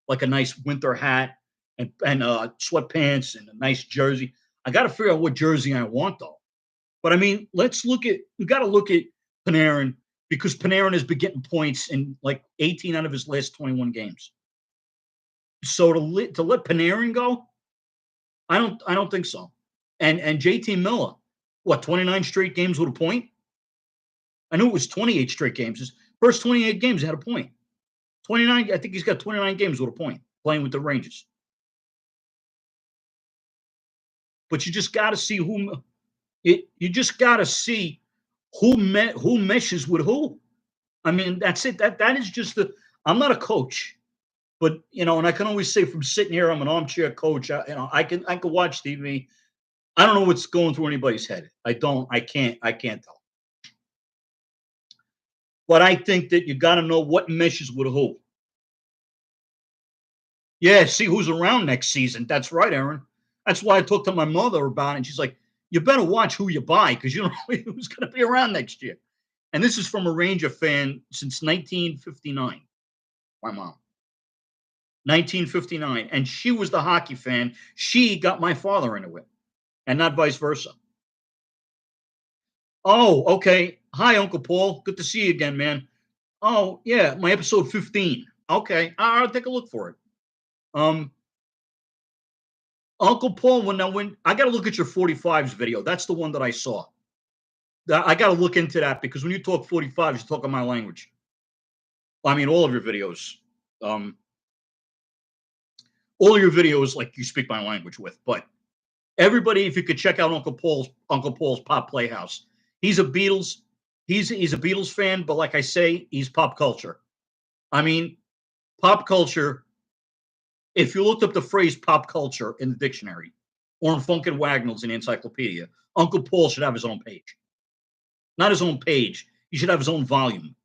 like a nice winter hat and sweatpants and a nice jersey. I got to figure out what jersey I want though. But I mean, we got to look at Panarin because Panarin has been getting points in like 18 out of his last 21 games. So to let Panarin go, I don't think so. And JT Miller, what 29 straight games with a point? I knew it was 28 straight games. His first 28 games he had a point. 29, I think he's got 29 games with a point playing with the Rangers. But you just got to see you just got to see who meshes with who. I mean, that's it. That is just the. I'm not a coach, but and I can always say from sitting here, I'm an armchair coach. I can watch TV. I don't know what's going through anybody's head. I don't. I can't tell. But I think that you got to know what meshes with who. Yeah, see who's around next season. That's right, Aaron. That's why I talked to my mother about it. And she's like, you better watch who you buy because you don't know who's going to be around next year. And this is from a Ranger fan since 1959. My mom. 1959. And she was the hockey fan. She got my father into it and not vice versa. Oh, okay. Hi, Uncle Paul. Good to see you again, man. Oh, yeah, my episode 15. Okay. I'll take a look for it. Uncle Paul, when I got to look at your 45s video. That's the one that I saw. I got to look into that because when you talk 45s, you're talking my language. I mean, all of your videos. All of your videos, like you speak my language with. But everybody, if you could check out Uncle Paul's Pop Playhouse. He's a Beatles. He's a Beatles fan, but like I say, he's pop culture. I mean, pop culture. If you looked up the phrase pop culture in the dictionary or in Funkin' Wagnalls in the encyclopedia, Uncle Paul should have his own page. Not his own page. He should have his own volume.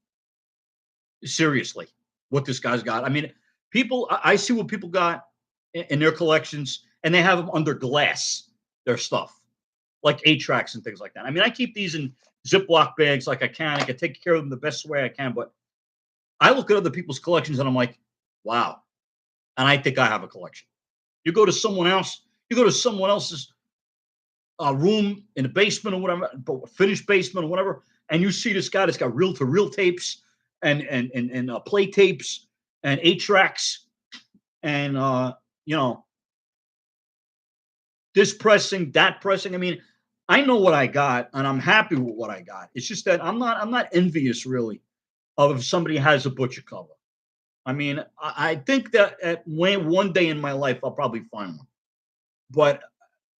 Seriously, what this guy's got. I mean, I see what people got in their collections, and they have them under glass, their stuff, like 8-tracks and things like that. I mean, I keep these in Ziploc bags like I can. I can take care of them the best way I can, but I look at other people's collections, and I'm like, wow. And I think I have a collection. You go to someone else's room in the basement or whatever, finished basement or whatever, and you see this guy that's got reel-to-reel tapes and play tapes and 8-tracks and this pressing, that pressing. I mean, I know what I got, and I'm happy with what I got. It's just that I'm not envious really of if somebody has a Butcher cover. I mean, I think that one day in my life, I'll probably find one. But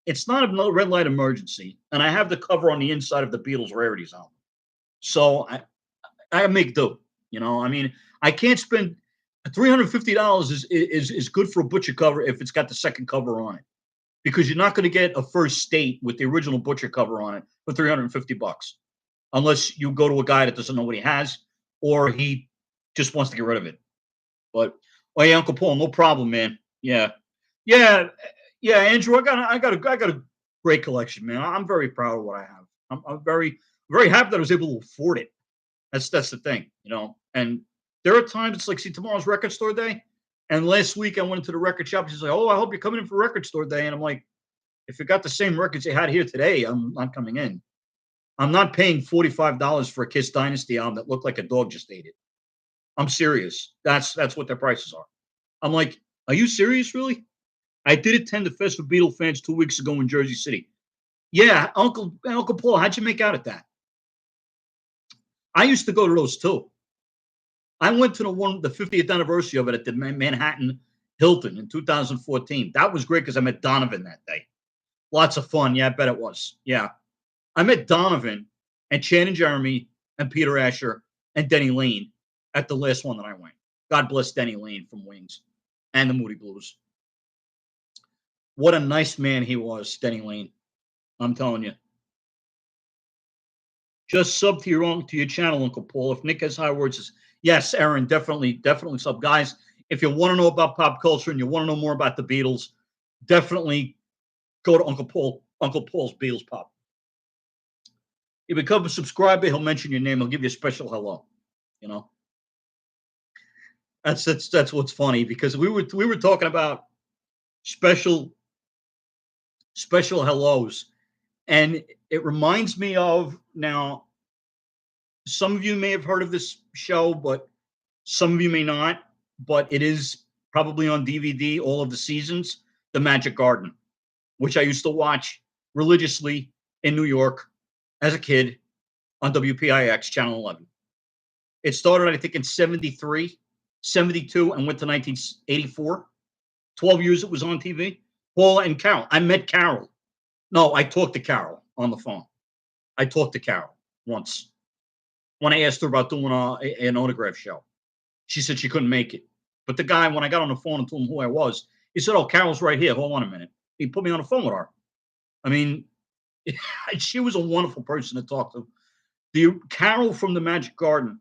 it's not a red light emergency. And I have the cover on the inside of the Beatles Rarities album. So I make do. I mean, I can't spend $350 is good for a Butcher cover if it's got the second cover on it. Because you're not going to get a first state with the original Butcher cover on it for $350. Unless you go to a guy that doesn't know what he has or he just wants to get rid of it. But hey, Uncle Paul, no problem, man. Yeah, Andrew, I got a great collection, man. I'm very proud of what I have. I'm very happy that I was able to afford it. That's the thing, And there are times it's like, see, tomorrow's record store day, and last week I went into the record shop. She's like, "Oh, I hope you're coming in for record store day," and I'm like, "If you got the same records you had here today, I'm not coming in. I'm not paying $45 for a Kiss Dynasty album that looked like a dog just ate it." I'm serious. That's what their prices are. I'm like, are you serious, really? I did attend the Fest for Beatle fans 2 weeks ago in Jersey City. Yeah, Uncle Paul, how'd you make out at that? I used to go to those too. I went to the 50th anniversary of it at the Manhattan Hilton in 2014. That was great because I met Donovan that day. Lots of fun. Yeah, I bet it was. Yeah. I met Donovan and Shannon Jeremy and Peter Asher and Denny Lane at the last one that I went. God bless Denny Lane from Wings and the Moody Blues. What a nice man he was, Denny Lane. I'm telling you. Just sub to your channel, Uncle Paul. If Nick has high words, yes, Aaron, definitely sub, guys. If you want to know about pop culture and you want to know more about the Beatles, definitely go to Uncle Paul's Beatles Pop. You become a subscriber, he'll mention your name, he'll give you a special hello. You know, that's what's funny, because we were talking about special hellos, and it reminds me of, now, some of you may have heard of this show, but some of you may not, but it is probably on DVD, all of the seasons, The Magic Garden, which I used to watch religiously in New York as a kid on WPIX Channel 11. It started, I think, in 73, 72, and went to 1984. 12 years it was on TV. Paula and Carol. I met Carol. No, I talked to Carol on the phone. I talked to Carol once when I asked her about doing an autograph show. She said she couldn't make it. But the guy, when I got on the phone and told him who I was, he said, "Oh, Carol's right here. Hold on a minute." He put me on the phone with her. I mean, she was a wonderful person to talk to. The Carol from the Magic Garden,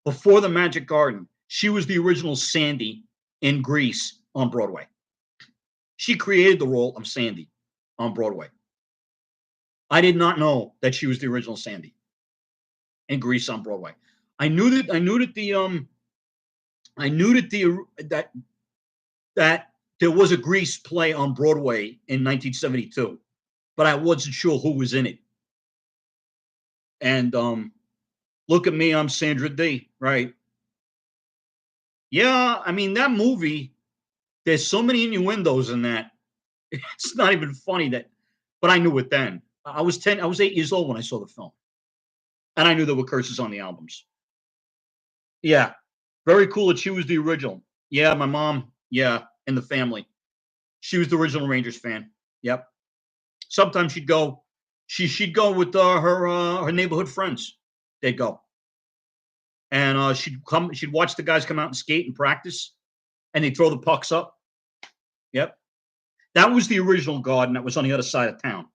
before the Magic Garden, she was the original Sandy in Grease on Broadway. She created the role of Sandy on Broadway. I did not know that she was the original Sandy in Grease on Broadway. I knew that there was a Grease play on Broadway in 1972, but I wasn't sure who was in it. And look at me, I'm Sandra Dee, right? Yeah, I mean, that movie, there's so many innuendos in that. It's not even funny but I knew it then. I was 8 years old when I saw the film. And I knew there were curses on the albums. Yeah. Very cool that she was the original. Yeah, my mom, yeah, and the family. She was the original Rangers fan. Yep. Sometimes she'd go with her neighborhood friends. They'd go. And she'd watch the guys come out and skate and practice, and they'd throw the pucks up. Yep. That was the original Garden that was on the other side of town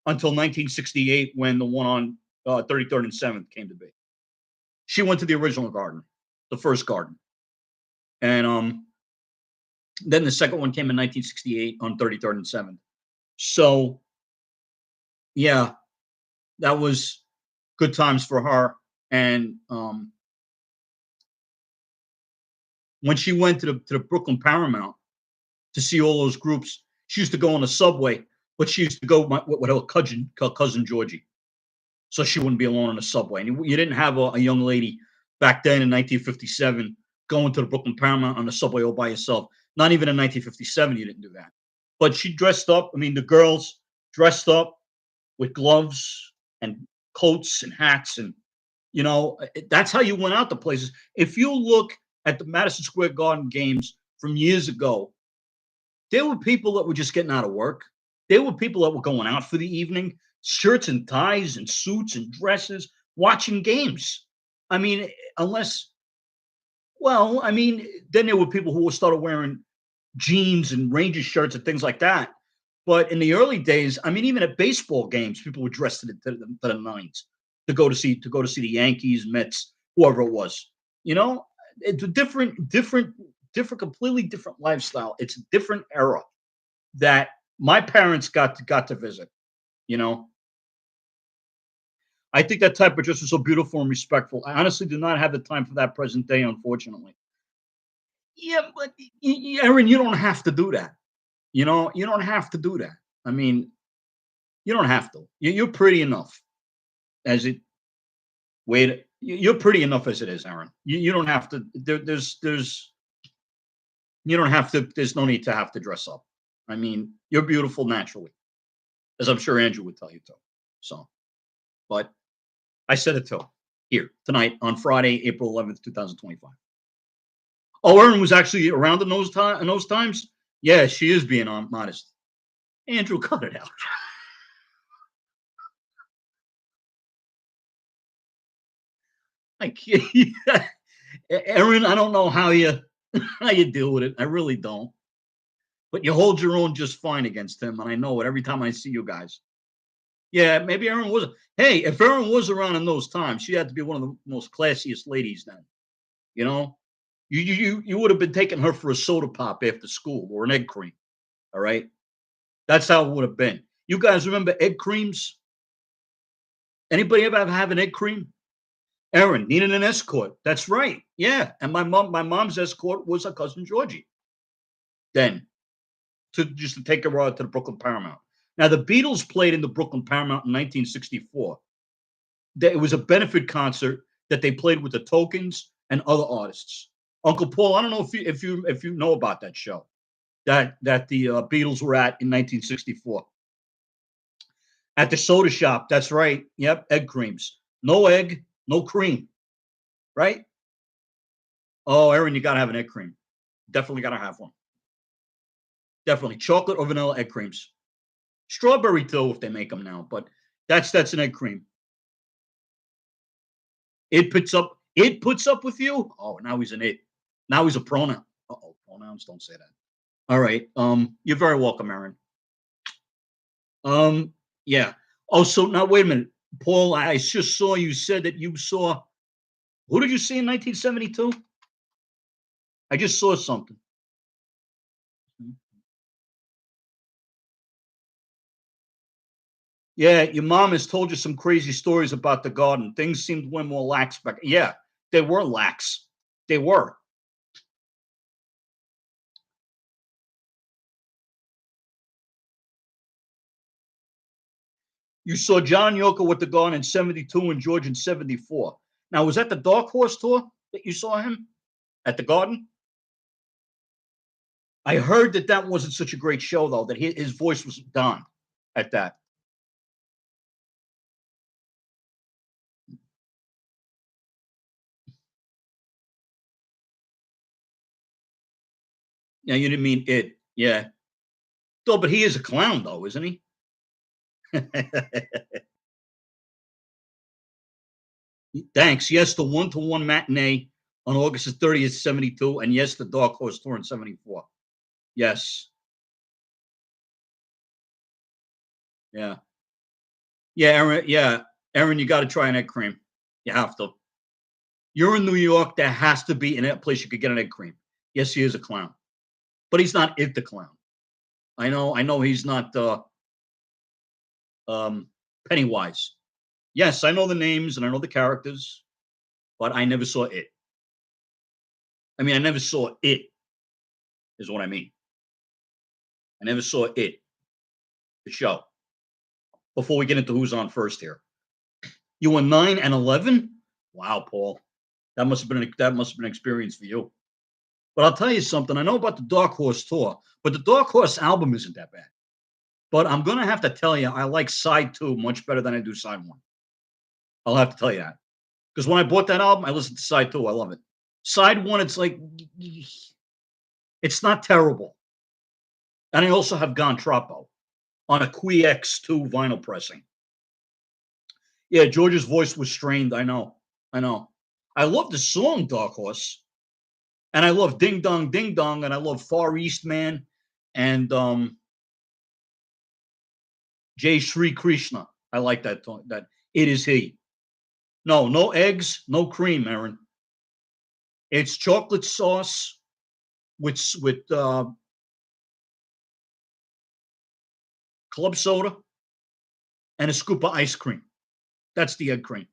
until 1968, when the one on 33rd and 7th came to be. She went to the original Garden, the first Garden. And then the second one came in 1968 on 33rd and 7th. So, yeah, that was good times for her. And when she went to the Brooklyn Paramount to see all those groups, she used to go on the subway, but she used to go with her cousin Georgie, so she wouldn't be alone on the subway. And you didn't have a young lady back then in 1957 going to the Brooklyn Paramount on the subway all by yourself. Not even in 1957, you didn't do that. But she dressed up. I mean, the girls dressed up with gloves and coats and hats, and that's how you went out to places. If you look at the Madison Square Garden games from years ago, there were people that were just getting out of work. There were people that were going out for the evening, shirts and ties and suits and dresses, watching games. I mean, then there were people who started wearing jeans and Rangers shirts and things like that. But in the early days, I mean, even at baseball games, people were dressed to the nines to go to see the Yankees, Mets, whoever it was. It's a different, completely different lifestyle. It's a different era that my parents got to visit. I think that type of dress is so beautiful and respectful. I honestly do not have the time for that present day, unfortunately. Yeah, but Aaron, you don't have to do that. You don't have to do that. I mean, you don't have to. You're pretty enough as it. Wait, you're pretty enough as it is, Aaron. You don't have to. You don't have to. There's no need to have to dress up. I mean, you're beautiful naturally, as I'm sure Andrew would tell you too. So, but I said it too here tonight on Friday, April 11th, 2025. Oh, Erin was actually around in those times. Yeah, she is being modest. Andrew, cut it out. I can't. Aaron, I don't know how you how you deal with it. I really don't. But you hold your own just fine against him, and I know it every time I see you guys. Yeah, maybe Aaron was. Hey, if Aaron was around in those times, she had to be one of the most classiest ladies then. You know, you would have been taking her for a soda pop after school or an egg cream. All right, that's how it would have been. You guys remember egg creams? Anybody ever have an egg cream? Aaron needed an escort. That's right. Yeah, and my mom's escort was her cousin Georgie. Then to take her out to the Brooklyn Paramount. Now the Beatles played in the Brooklyn Paramount in 1964. It was a benefit concert that they played with the Tokens and other artists. Uncle Paul, I don't know if you know about that show that the Beatles were at in 1964 at the soda shop. That's right. Yep, egg creams. No egg, no cream. Right? Oh, Aaron, you gotta have an egg cream. Definitely gotta have one. Definitely chocolate or vanilla egg creams. Strawberry too, if they make them now. But that's an egg cream. It puts up. It puts up with you. Oh, now he's an it. Now he's a pronoun. Oh, pronouns don't say that. All right. You're very welcome, Aaron. Um, yeah. Oh, so now wait a minute, Paul. I just saw you said that you saw. Who did you see in 1972? I just saw something. Yeah, your mom has told you some crazy stories about the garden. Things seemed way more lax back. Yeah, they were lax. They were. You saw John Yoko with the garden in 72 and George in 74. Now, was that the Dark Horse tour that you saw him at the garden? I heard that that wasn't such a great show, though, that his voice was gone at that. Yeah, you didn't mean it. Yeah. No, but he is a clown, though, isn't he? Thanks. Yes, the one-to-one matinee on August 30th, 72. And yes, the Dark Horse tour in 74. Yes. Yeah. Yeah, Aaron. Yeah. Aaron, you got to try an egg cream. You have to. You're in New York. There has to be in that place you could get an egg cream. Yes, he is a clown, but he's not it the clown. I know he's not Pennywise. Yes, I know the names and I know the characters, but I never saw it. I mean, I never saw it, is what I mean. I never saw it, the show. Before we get into who's on first here, you were 9 and 11. Wow, Paul, that must have been an experience for you. But I'll tell you something. I know about the Dark Horse tour, but the Dark Horse album isn't that bad. But I'm gonna have to tell you, I like side two much better than I do side one. I'll have to tell you that because when I bought that album, I listened to side two. I love it. Side one, it's like it's not terrible. And I also have Gon Troppo on a X2 vinyl pressing. Yeah, George's voice was strained. I know. I know. I love the song Dark Horse, and I love Ding Dong, and I love Far East Man, and Jay Sri Krishna. I like that. That it is he. No, no eggs, no cream, Aaron. It's chocolate sauce with club soda and a scoop of ice cream. That's the egg cream.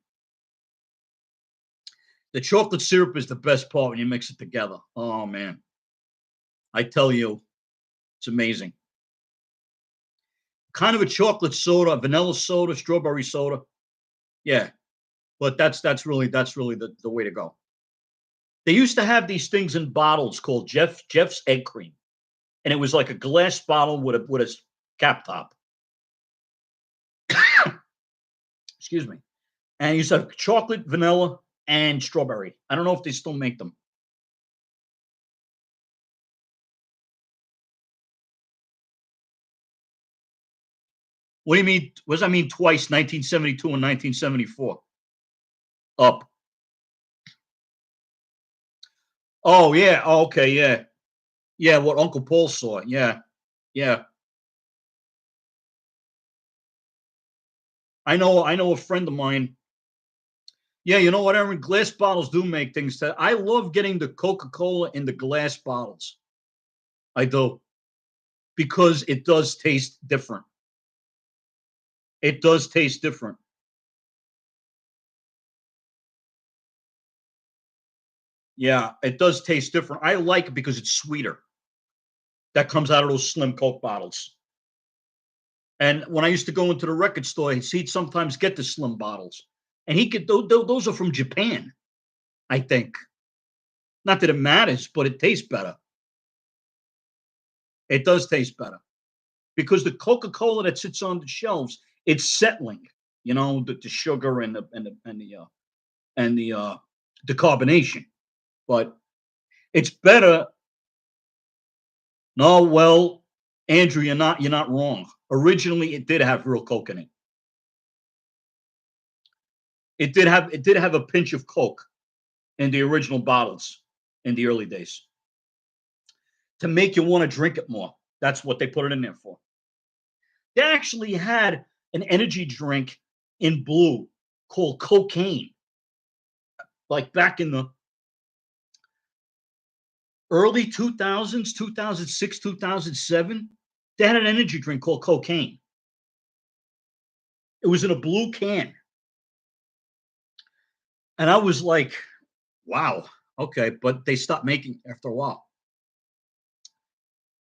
The chocolate syrup is the best part when you mix it together. Oh man, I tell you, it's amazing. Kind of a chocolate soda, vanilla soda, strawberry soda. Yeah, but that's really the way to go. They used to have these things in bottles called Jeff's egg cream, and it was like a glass bottle with a cap top. Excuse me. And you used to have chocolate, vanilla, and strawberry. I don't know if they still make them. What do you mean? What does that mean twice? 1972 and 1974. Up. Oh yeah. Oh, okay. Yeah. Yeah. What Uncle Paul saw. Yeah. Yeah. I know a friend of mine. Yeah, you know what, Aaron? Glass bottles do make things that I love getting the Coca-Cola in the glass bottles. I do because it does taste different. It does taste different. Yeah, it does taste different. I like it because it's sweeter. That comes out of those slim Coke bottles. And when I used to go into the record store, he'd sometimes get the slim bottles, and he could. Those are from Japan, I think. Not that it matters, but it tastes better. It does taste better because the Coca Cola that sits on the shelves, it's settling. You know, the sugar and the carbonation. But it's better. No, well, Andrew, you're not wrong. Originally, it did have real Coke in it. It did have a pinch of Coke in the original bottles in the early days to make you want to drink it more. That's what they put it in there for. They actually had an energy drink in blue called cocaine, like back in the early 2000s, 2006, 2007. They had an energy drink called cocaine. It was in a blue can. And I was like, wow, okay. But they stopped making it after a while.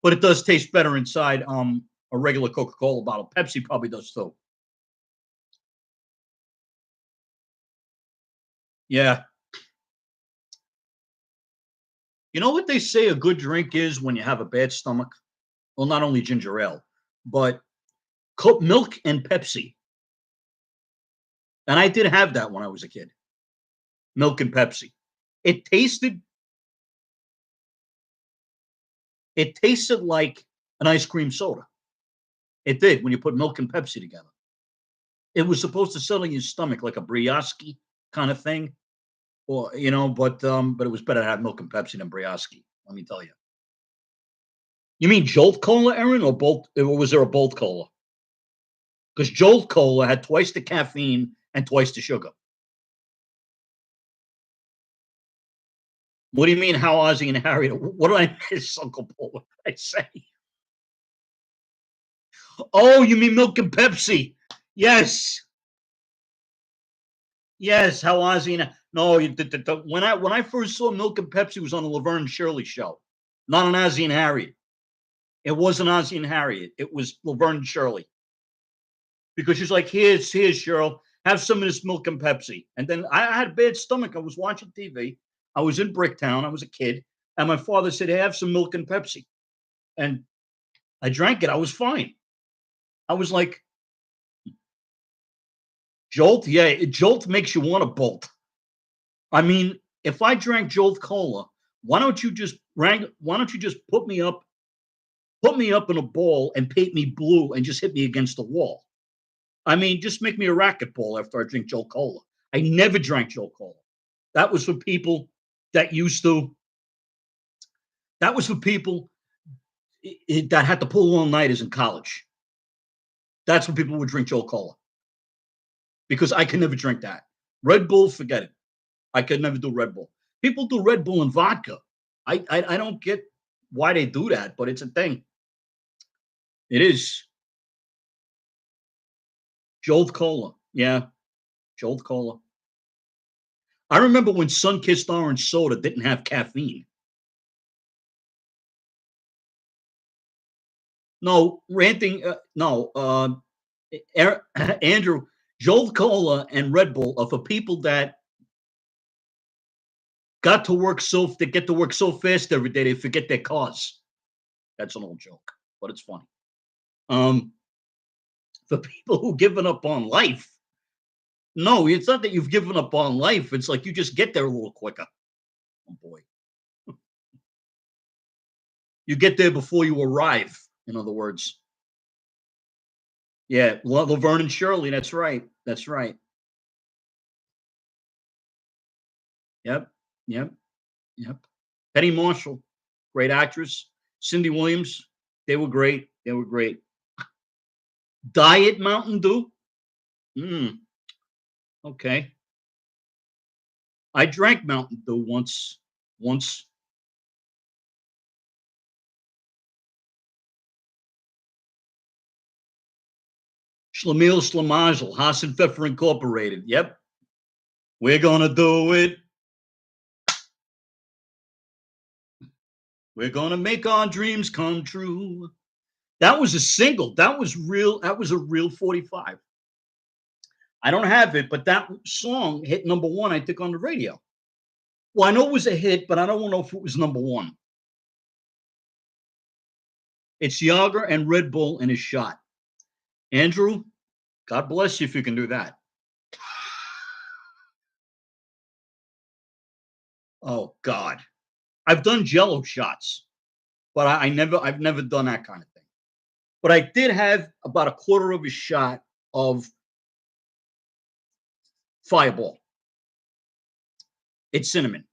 But it does taste better inside a regular Coca-Cola bottle. Pepsi probably does too. Yeah. You know what they say a good drink is when you have a bad stomach? Well, not only ginger ale, but milk and Pepsi. And I did have that when I was a kid. Milk and Pepsi. It tasted it tasted like an ice cream soda. It did when you put milk and Pepsi together. It was supposed to settle in your stomach like a brioche kind of thing. Or but it was better to have milk and Pepsi than brioche, let me tell you. You mean Jolt Cola, Aaron, or Bolt or was there a Bolt Cola? Because Jolt Cola had twice the caffeine and twice the sugar. What do you mean how Ozzy and Harriet? What did I miss, Uncle Paul? What did I say? Oh, you mean milk and Pepsi? Yes. Yes, how Ozzy and no, when I first saw Milk and Pepsi was on the Laverne and Shirley show, not on Ozzy and Harriet. It wasn't Ozzy and Harriet. It was Laverne and Shirley because she's like, here's Cheryl, have some of this Milk and Pepsi. And then I had a bad stomach. I was watching TV. I was in Bricktown. I was a kid, and my father said, hey, have some Milk and Pepsi, and I drank it. I was fine. I was like, Jolt, yeah, Jolt makes you want to bolt. I mean, if I drank Jolt Cola, why don't you just put me up in a ball and paint me blue and just hit me against the wall? I mean, just make me a racquetball after I drink Jolt Cola. I never drank Jolt Cola. That was for people that used to. That was for people that had to pull long nighters in college. That's when people would drink Jolt Cola because I could never drink that. Red Bull, forget it. I could never do Red Bull. People do Red Bull and vodka. I don't get why they do that, but it's a thing. It is. Jolt Cola. Yeah, Jolt Cola. I remember when Sunkissed Orange Soda didn't have caffeine. No, ranting. No, Andrew, Jolt Cola and Red Bull are for people that get to work so fast every day they forget their cars. That's an old joke, but it's funny. Um, for people who given up on life, no, it's not that you've given up on life. It's like you just get there a little quicker. Oh boy, you get there before you arrive. In other words, Yeah, Laverne and Shirley. That's right. That's right. Yep. Yep. Yep. Penny Marshall, great actress. Cindy Williams, they were great. They were great. Diet Mountain Dew. Mm, okay. I drank Mountain Dew once. Once. Schlemiel Schlemazel, Haas and Pfeffer Incorporated. Yep. We're gonna do it. We're gonna make our dreams come true. That was a single. That was real. That was a real 45. I don't have it, but that song hit number one, I think, on the radio. Well, I know it was a hit, but I don't know if it was number one. It's Yager and Red Bull in his shot. Andrew, God bless you if you can do that. Oh God, I've done Jello shots, but I've never done that kind of thing. But I did have about a quarter of a shot of Fireball. It's cinnamon.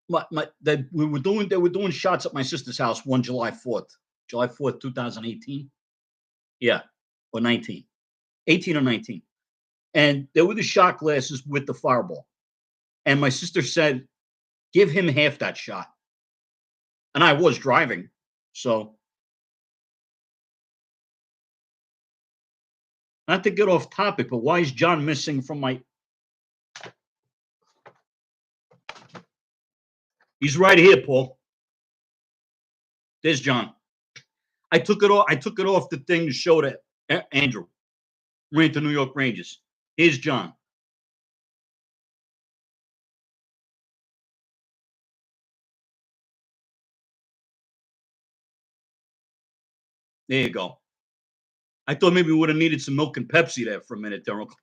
That we were doing. They were doing shots at my sister's house one July 4th, 2018. Yeah, or 19, 18 or 19. And there were the shot glasses with the Fireball. And my sister said, "Give him half that shot." And I was driving, so not to get off topic, but why is John missing from my? He's right here, Paul. There's John. I took it off. I took it off the thing to show that Andrew ran to New York Rangers. Here's John. There you go. I thought maybe we would have needed some milk and Pepsi there for a minute there, Uncle.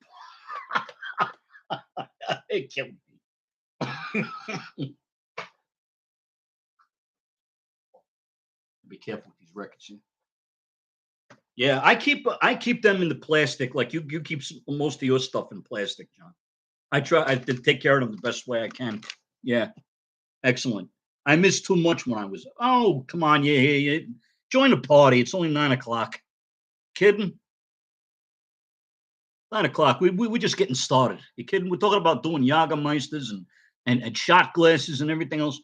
It killed me. Be careful with these records. Yeah, I keep them in the plastic. Like you keep most of your stuff in plastic, John. I try I to take care of them the best way I can. Yeah, excellent. I missed too much when I was. Oh, come on, yeah. Join the party. It's only 9 o'clock. Kidding? 9 o'clock. We're just getting started. You kidding? We're talking about doing Jagermeisters and shot glasses and everything else.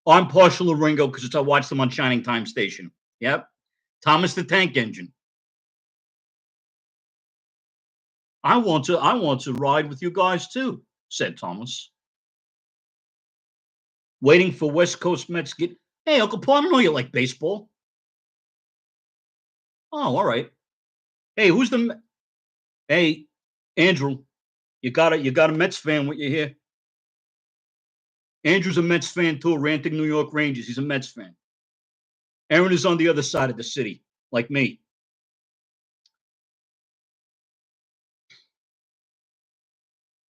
Oh, I'm partial to Ringo because I watched them on Shining Time Station. Yep. Thomas the Tank Engine. I want to ride with you guys too, said Thomas. Waiting for West Coast Mets get. Hey, Uncle Paul, I know you like baseball. Oh, all right. Hey, who's the? Hey, Andrew, you got a Mets fan with you here. Andrew's a Mets fan too. Ranting New York Rangers. He's a Mets fan. Aaron is on the other side of the city, like me.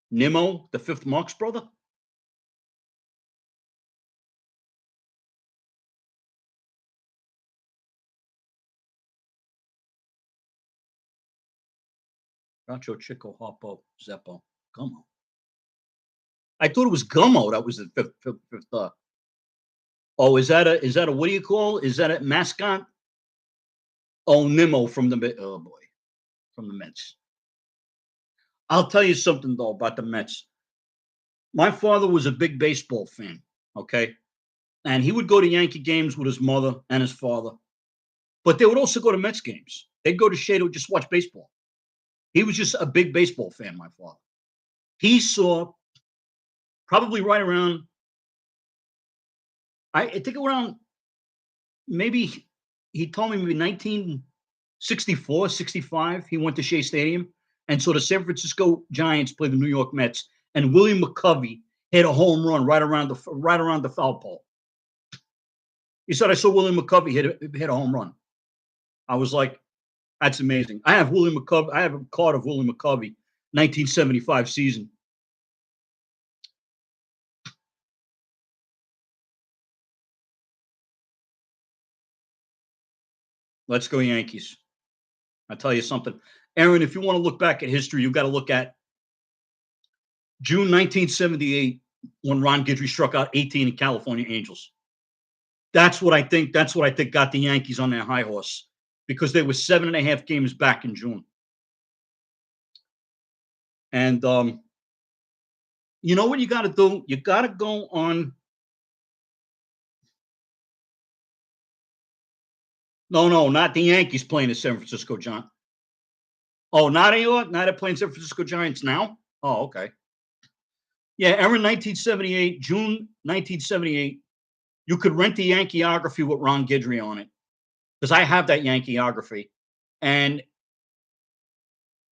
Nimmo, the fifth Marx brother. Nacho Chico Hoppo Zeppo Gummo. I thought it was Gummo. That was the fifth. Oh, is that a what do you call? Is that a mascot? Oh, Nimmo from the oh boy from the Mets. I'll tell you something though about the Mets. My father was a big baseball fan. Okay, and he would go to Yankee games with his mother and his father, but they would also go to Mets games. They'd go to Shea to just watch baseball. He was just a big baseball fan. My father. He saw probably right around. I think around maybe he told me maybe 1964, 65. He went to Shea Stadium and saw the San Francisco Giants play the New York Mets, and William McCovey hit a home run right around the foul pole. He said, "I saw William McCovey hit a home run." I was like, "That's amazing." I have William McCovey. I have a card of William McCovey, 1975 season. Let's go Yankees. I'll tell you something. Aaron, if you want to look back at history, you've got to look at June 1978 when Ron Guidry struck out 18 California Angels. That's what I think. That's what I think got the Yankees on their high horse because they were 7.5 games back in June. And you know what you got to do? You got to go on. No, not the Yankees playing the San Francisco Giants. Oh, not anymore? Not at playing San Francisco Giants now? Oh, okay. Yeah, Aaron, 1978, June 1978. You could rent the Yankeeography with Ron Guidry on it because I have that Yankeeography, and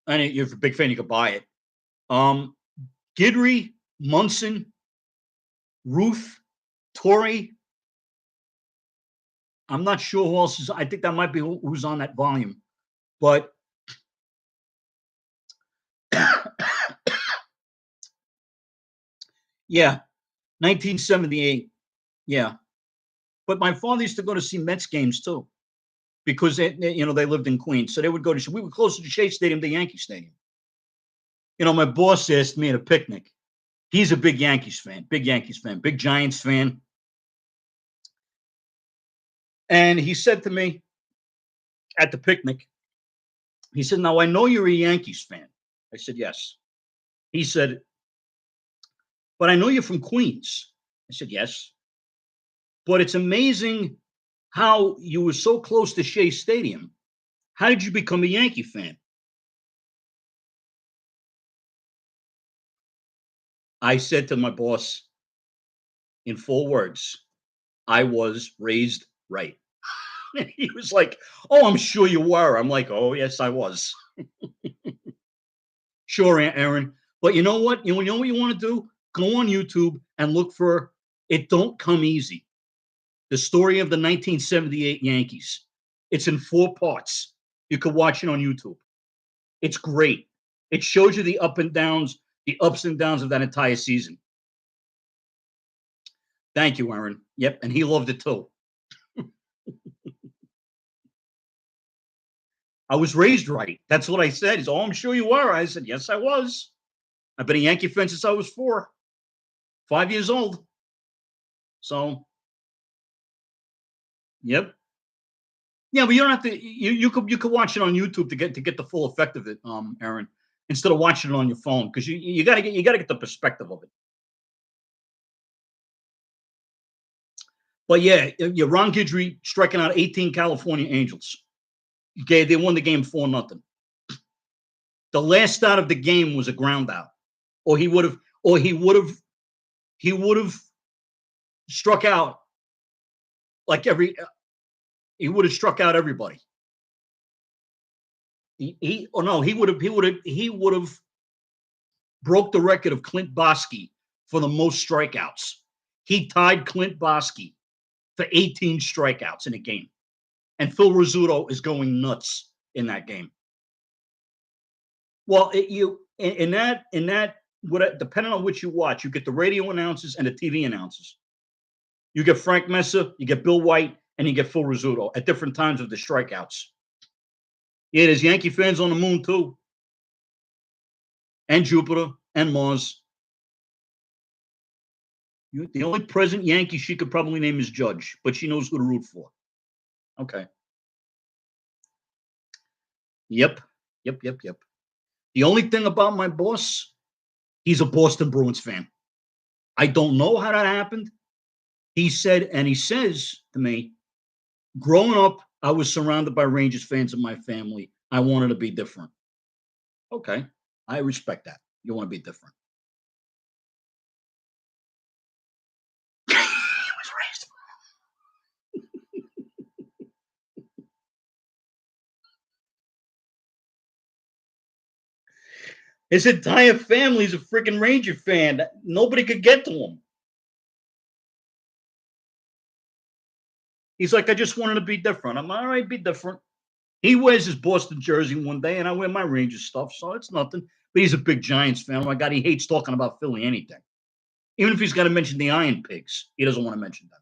you're a big fan, you could buy it. Guidry, Munson, Ruth, Torrey. I'm not sure who else is. I think that might be who's on that volume, but yeah, 1978. Yeah, but my father used to go to see Mets games too, because they lived in Queens, so they would go to. We were closer to Shea Stadium than Yankee Stadium. My boss asked me at a picnic. He's a big Yankees fan, big Giants fan, and he said to me at the picnic, he said, "Now I know you're a Yankees fan." I said, "Yes." He said, "But I know you're from Queens." I said, "Yes." But it's amazing how you were so close to Shea Stadium. How did you become a Yankee fan? I said to my boss in full words, I was raised right. He was like, "Oh, I'm sure you were." I'm like, "Oh, yes, I was." Sure, Aaron. But you know what? You know what you want to do? Go on YouTube and look for It Don't Come Easy. The story of the 1978 Yankees. It's in 4 parts. You can watch it on YouTube. It's great. It shows you the ups and downs of that entire season. Thank you, Aaron. Yep, and he loved it too. I was raised right. That's what I said. He's, "Oh, I'm sure you were." I said, "Yes, I was. I've been a Yankee fan since I was 5 years old." So, yep. Yeah, but you don't have to. You could watch it on YouTube to get the full effect of it, Aaron, instead of watching it on your phone because you gotta get the perspective of it. But yeah, Ron Guidry striking out 18 California Angels. Okay, they won the game 4-0. The last out of the game was a ground out, or he would have struck out like he would have struck out everybody. He would have broke the record of Clint Bosky for the most strikeouts. He tied Clint Bosky for 18 strikeouts in a game, and Phil Rizzuto is going nuts in that game. Well, in that depending on which you watch, you get the radio announcers and the TV announcers. You get Frank Mesa, you get Bill White, and you get Phil Rizzuto at different times of the strikeouts. Yeah, there's Yankee fans on the moon too, and Jupiter and Mars. The only present Yankee she could probably name is Judge, but she knows who to root for. Okay. Yep. Yep. The only thing about my boss, he's a Boston Bruins fan. I don't know how that happened. He said, and he says to me, growing up, I was surrounded by Rangers fans in my family. I wanted to be different. Okay. I respect that. You want to be different. He was raised. His entire family's a freaking Ranger fan. Nobody could get to him. He's like, I just wanted to be different. I'm all right, be different. He wears his Boston jersey one day, and I wear my Rangers stuff, so it's nothing. But he's a big Giants fan. Oh my God, he hates talking about Philly anything. Even if he's got to mention the Iron Pigs, he doesn't want to mention that.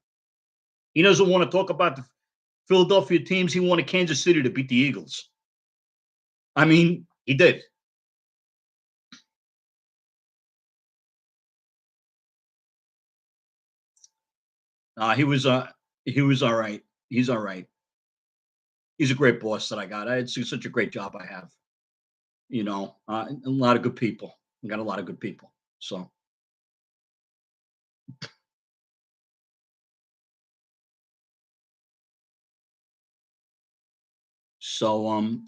He doesn't want to talk about the Philadelphia teams. He wanted Kansas City to beat the Eagles. I mean, he did. He was all right. He's all right. He's a great boss that I got. It's such a great job I have. A lot of good people. We got a lot of good people. So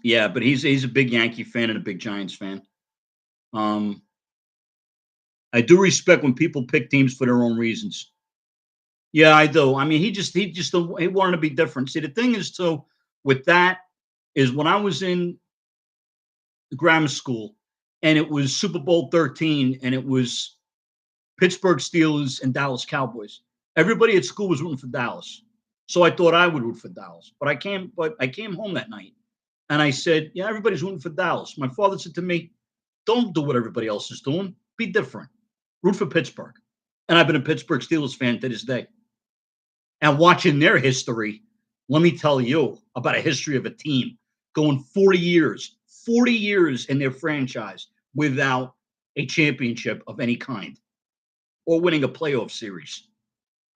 yeah, but he's a big Yankee fan and a big Giants fan. Um, I do respect when people pick teams for their own reasons. Yeah, I do. I mean, he just he wanted to be different. See, the thing is too with that is when I was in grammar school and it was Super Bowl 13 and it was Pittsburgh Steelers and Dallas Cowboys. Everybody at school was rooting for Dallas. So I thought I would root for Dallas. But I came home that night and I said, "Yeah, everybody's rooting for Dallas." My father said to me, "Don't do what everybody else is doing. Be different. Root for Pittsburgh." And I've been a Pittsburgh Steelers fan to this day. And watching their history, let me tell you about a history of a team going 40 years in their franchise without a championship of any kind or winning a playoff series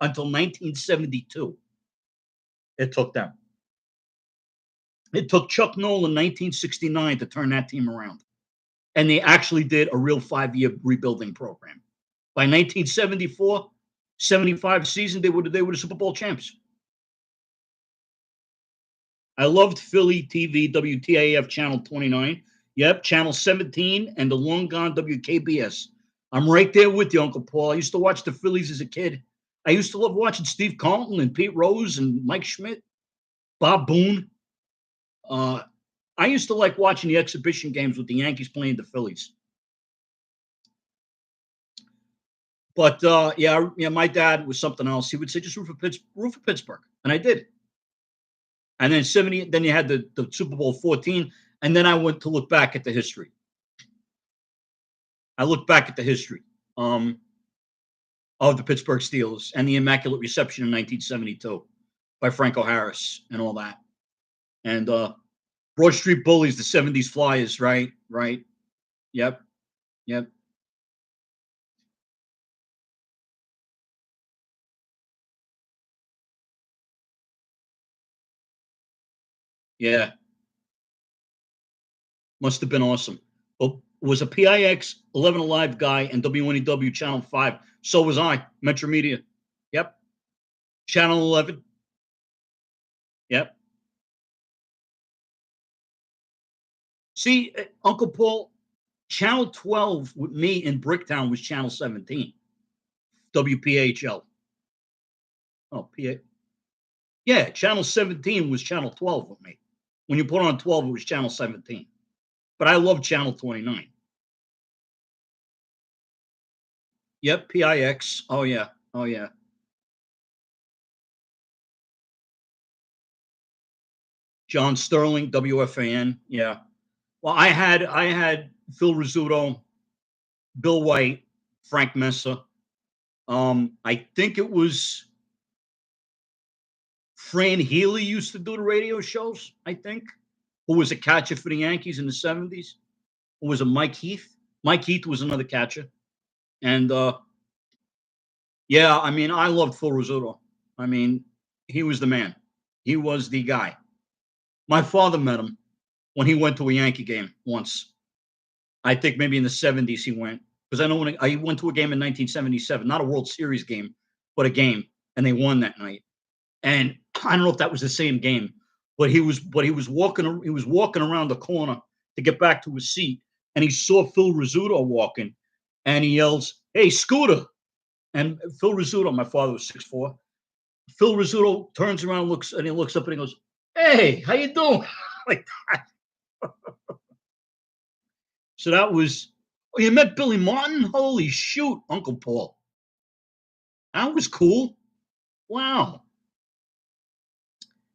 until 1972. It took them. It took Chuck Nolan 1969 to turn that team around. And they actually did a real 5-year rebuilding program. By 1974, 75 season, they were the Super Bowl champs. I loved Philly TV, WTAF Channel 29. Yep, Channel 17 and the long gone WKBS. I'm right there with you, Uncle Paul. I used to watch the Phillies as a kid. I used to love watching Steve Carlton and Pete Rose and Mike Schmidt, Bob Boone. Uh, I used to like watching the exhibition games with the Yankees playing the Phillies. But yeah, my dad was something else. He would say, "Just root for Pittsburgh," and I did. And then 70, then you had the Super Bowl 14, and then I went to look back at the history. I looked back at the history of the Pittsburgh Steelers and the Immaculate Reception in 1972 by Franco Harris and all that. And Broad Street Bullies, the 70s Flyers, right? Right. Yep. Yep. Yeah. Must have been awesome. But was a PIX 11 Alive guy and WNEW Channel 5. So was I, Metro Media. Yep. Channel 11. Yep. See, Uncle Paul, Channel 12 with me in Bricktown was Channel 17, WPHL. Oh, PA. Yeah, Channel 17 was Channel 12 with me. When you put on 12, it was Channel 17. But I love Channel 29. Yep, PIX. Oh, yeah. Oh, yeah. John Sterling, WFAN. Yeah. Well, I had Phil Rizzuto, Bill White, Frank Mesa. I think it was Fran Healy used to do the radio shows, I think, who was a catcher for the Yankees in the 70s. Who was it, Mike Heath? Mike Heath was another catcher. And yeah, I mean, I loved Phil Rizzuto. I mean, he was the man. He was the guy. My father met him when he went to a Yankee game once. I think maybe in the 70s he went. Because I know when I went to a game in 1977, not a World Series game, but a game, and they won that night. And I don't know if that was the same game, but he was walking around the corner to get back to his seat, and he saw Phil Rizzuto walking, and he yells, "Hey, Scooter!" And Phil Rizzuto, my father was 6'4". Phil Rizzuto turns around, looks, and he looks up and he goes, "Hey, how you doing?" Like that. So that was. Oh, you met Billy Martin? Holy shoot, Uncle Paul. That was cool. Wow.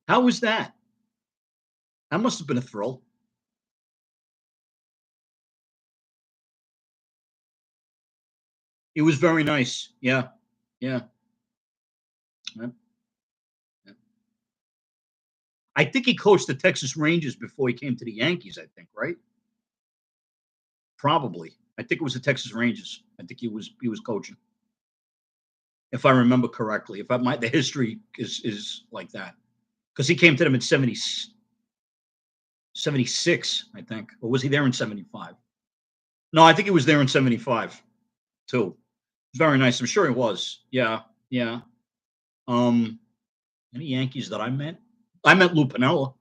How was that? That must have been a thrill. He was very nice. Yeah. Yeah. Yeah. Yeah. I think he coached the Texas Rangers before he came to the Yankees, I think, right? probably. I think it was the Texas Rangers. I think he was coaching, if I remember correctly. If I might, the history is like that because he came to them in 76, I think, or was he there in 75? No, I think he was there in 75 too. Very nice. I'm sure he was. Yeah, yeah. Um, any Yankees that I met? I met Lou Piniella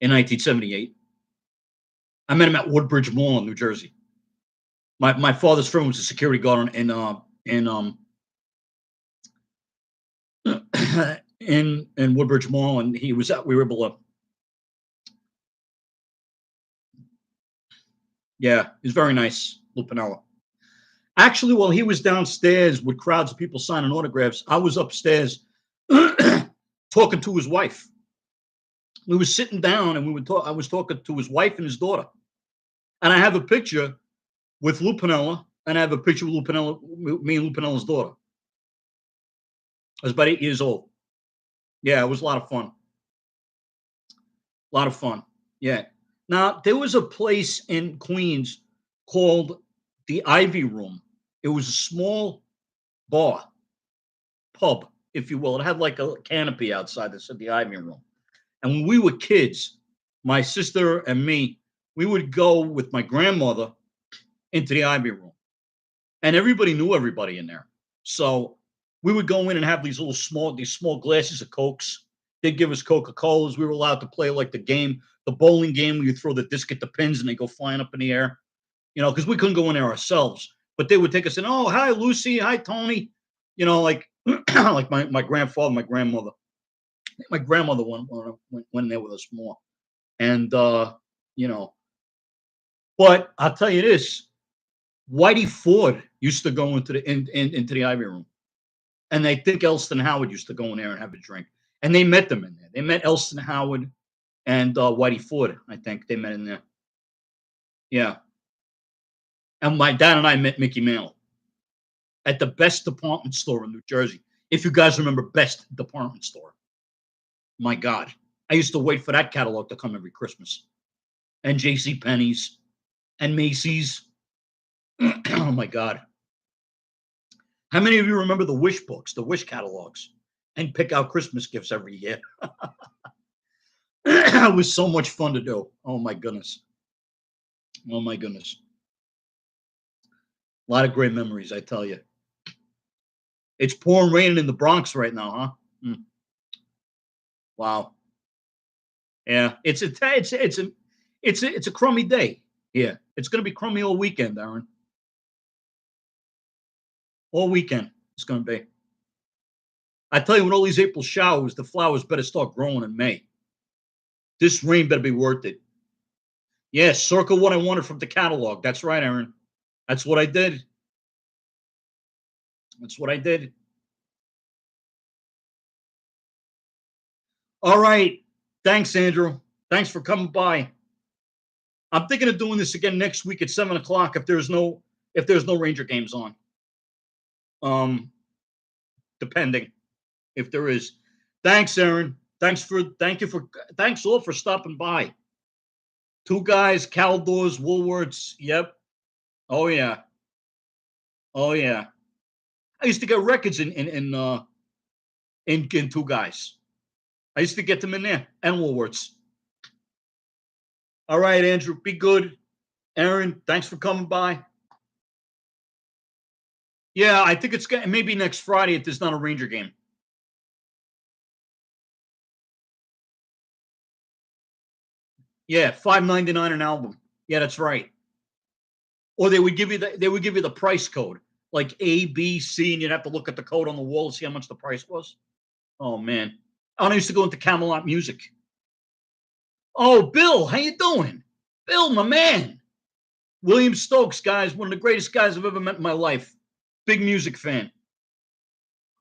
in 1978. I met him at Woodbridge Mall in New Jersey. My father's friend was a security guard in Woodbridge Mall, and we were able to. Yeah, he's very nice, Lou Piniella. Actually, while he was downstairs with crowds of people signing autographs, I was upstairs talking to his wife. We were sitting down and I was talking to his wife and his daughter. And I have a picture with Lou Piniella, and I have a picture with me and Lou Pinella's daughter. I was about 8 years old. Yeah, it was a lot of fun. A lot of fun. Yeah. Now, there was a place in Queens called the Ivy Room. It was a small bar, pub, if you will. It had like a canopy outside that said the Ivy Room. And when we were kids, my sister and me, we would go with my grandmother into the Ivy Room. And everybody knew everybody in there. So we would go in and have these small glasses of Cokes. They'd give us Coca-Colas. We were allowed to play like the bowling game where you throw the disc at the pins and they go flying up in the air. Because we couldn't go in there ourselves. But they would take us in, oh, hi, Lucy. Hi, Tony. Like like my grandfather, my grandmother. My grandmother went there with us more. And, but I'll tell you this. Whitey Ford used to go into the Ivy Room. And I think Elston Howard used to go in there and have a drink. And they met them in there. They met Elston Howard and Whitey Ford. I think they met in there. Yeah. And my dad and I met Mickey Mantle at the Best Department Store in New Jersey. If you guys remember Best Department Store. My God. I used to wait for that catalog to come every Christmas. And J.C. Penney's and Macy's. Oh, my God. How many of you remember the Wish books, the Wish catalogs, and pick out Christmas gifts every year? It was so much fun to do. Oh, my goodness. Oh, my goodness. A lot of great memories, I tell you. It's pouring raining in the Bronx right now, huh? Wow. Yeah, it's a crummy day. Yeah, it's going to be crummy all weekend, Aaron. All weekend it's going to be. I tell you, with all these April showers, the flowers better start growing in May. This rain better be worth it. Yeah, circle what I wanted from the catalog. That's right, Aaron. That's what I did. That's what I did. All right. Thanks, Andrew. Thanks for coming by. I'm thinking of doing this again next week at 7:00 if there's no Ranger games on. Depending if there is. Thanks, Aaron. Thanks all for stopping by. Two guys, Caldors, Woolworths. Yep. Oh yeah. Oh yeah. I used to get records in Two Guys. I used to get them in there and Woolworths. All right, Andrew. Be good. Aaron, thanks for coming by. Yeah, I think it's maybe next Friday if there's not a Ranger game. Yeah, $5.99 an album. Yeah, that's right. Or they would give you the price code, like A, B, C, and you'd have to look at the code on the wall to see how much the price was. Oh man. I used to go into Camelot Music. Oh, Bill, how you doing? Bill, my man. William Stokes, guys, one of the greatest guys I've ever met in my life. Big music fan.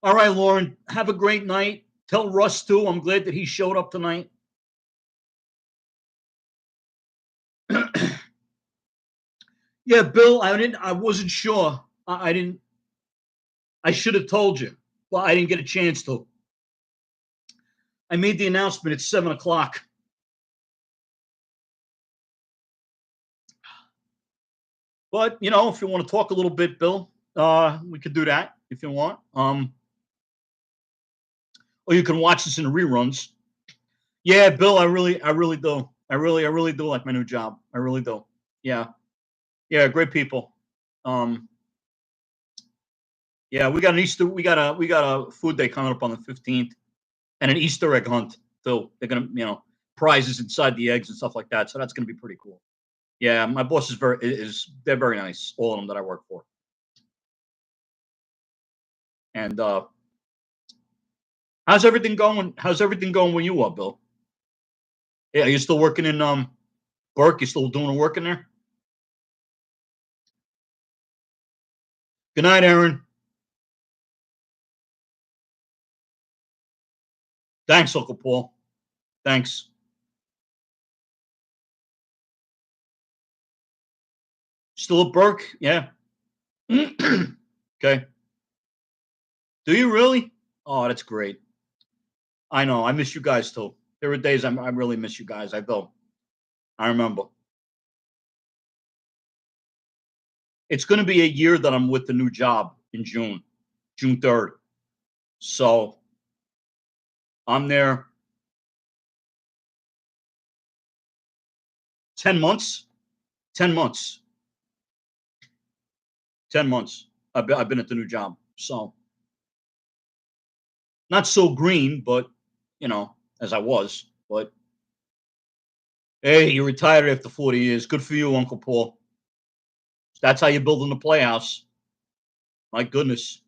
All right, Lauren, have a great night. Tell Russ too. I'm glad that he showed up tonight. Yeah, Bill, I wasn't sure. I should have told you, but I didn't get a chance to. I made the announcement at 7:00. But if you want to talk a little bit, Bill, we could do that if you want. Or you can watch this in reruns. Yeah, Bill, I really do. I really do like my new job. I really do. Yeah, yeah, great people. Um, yeah, we got an Easter. We got a food day coming up on the 15th, and an Easter egg hunt too. They're gonna, prizes inside the eggs and stuff like that. So that's gonna be pretty cool. Yeah, my boss is they're very nice. All of them that I work for. And how's everything going? How's everything going where you are, Bill? Yeah, are you still working in Burke? You still doing the work in there? Good night, Aaron. Thanks, Uncle Paul. Thanks. Still at Burke? Yeah. Okay. Do you really? Oh, that's great. I know. I miss you guys too. There were days I really miss you guys. I do. I remember. It's going to be a year that I'm with the new job in June 3rd. So I'm there 10 months. 10 months. 10 months. I've been at the new job. So not so green, but as I was. But hey, you retired after 40 years. Good for you, Uncle Paul. That's how you're building the playhouse. My goodness.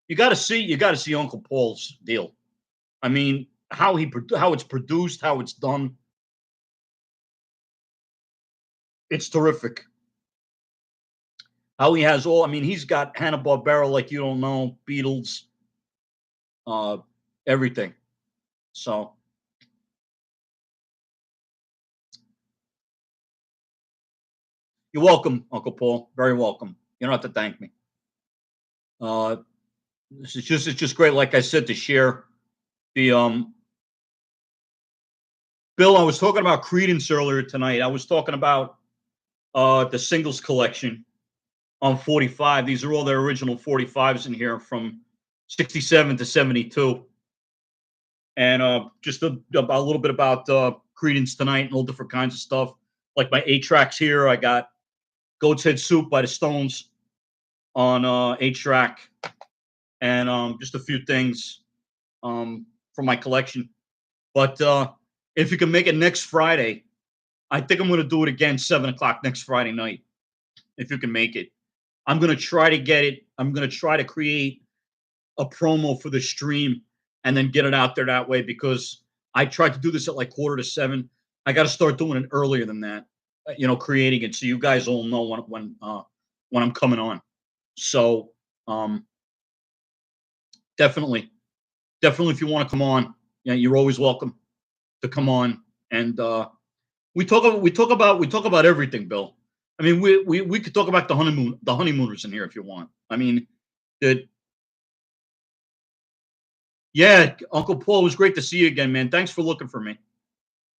You got to see Uncle Paul's deal. I mean, how it's produced, how it's done. It's terrific. How he has all. I mean, he's got Hanna-Barbera like you don't know, Beatles, uh, everything. So you're welcome, Uncle Paul. Very welcome. You don't have to thank me. Uh, it's just great. Like I said, to share the Bill. I was talking about Creedence earlier tonight. I was talking about the singles collection on 45. These are all their original 45s in here from 67 to 72. And just a little bit about Creedence tonight and all different kinds of stuff. Like my 8 tracks here, I got Goat's Head Soup by the Stones on 8 track, and just a few things from my collection. But if you can make it next Friday, I think I'm going to do it again 7 o'clock next Friday night. If you can make it, I'm going to try to get it. I'm going to try to create a promo for the stream and then get it out there that way, because I tried to do this at like 6:45. I got to start doing it earlier than that, creating it so you guys all know when I'm coming on. So um, definitely, definitely, if you want to come on, you're always welcome to come on. And we talk about everything, Bill. I mean, we could talk about the honeymooners in here if you want. I mean, the yeah, Uncle Paul, it was great to see you again, man. Thanks for looking for me.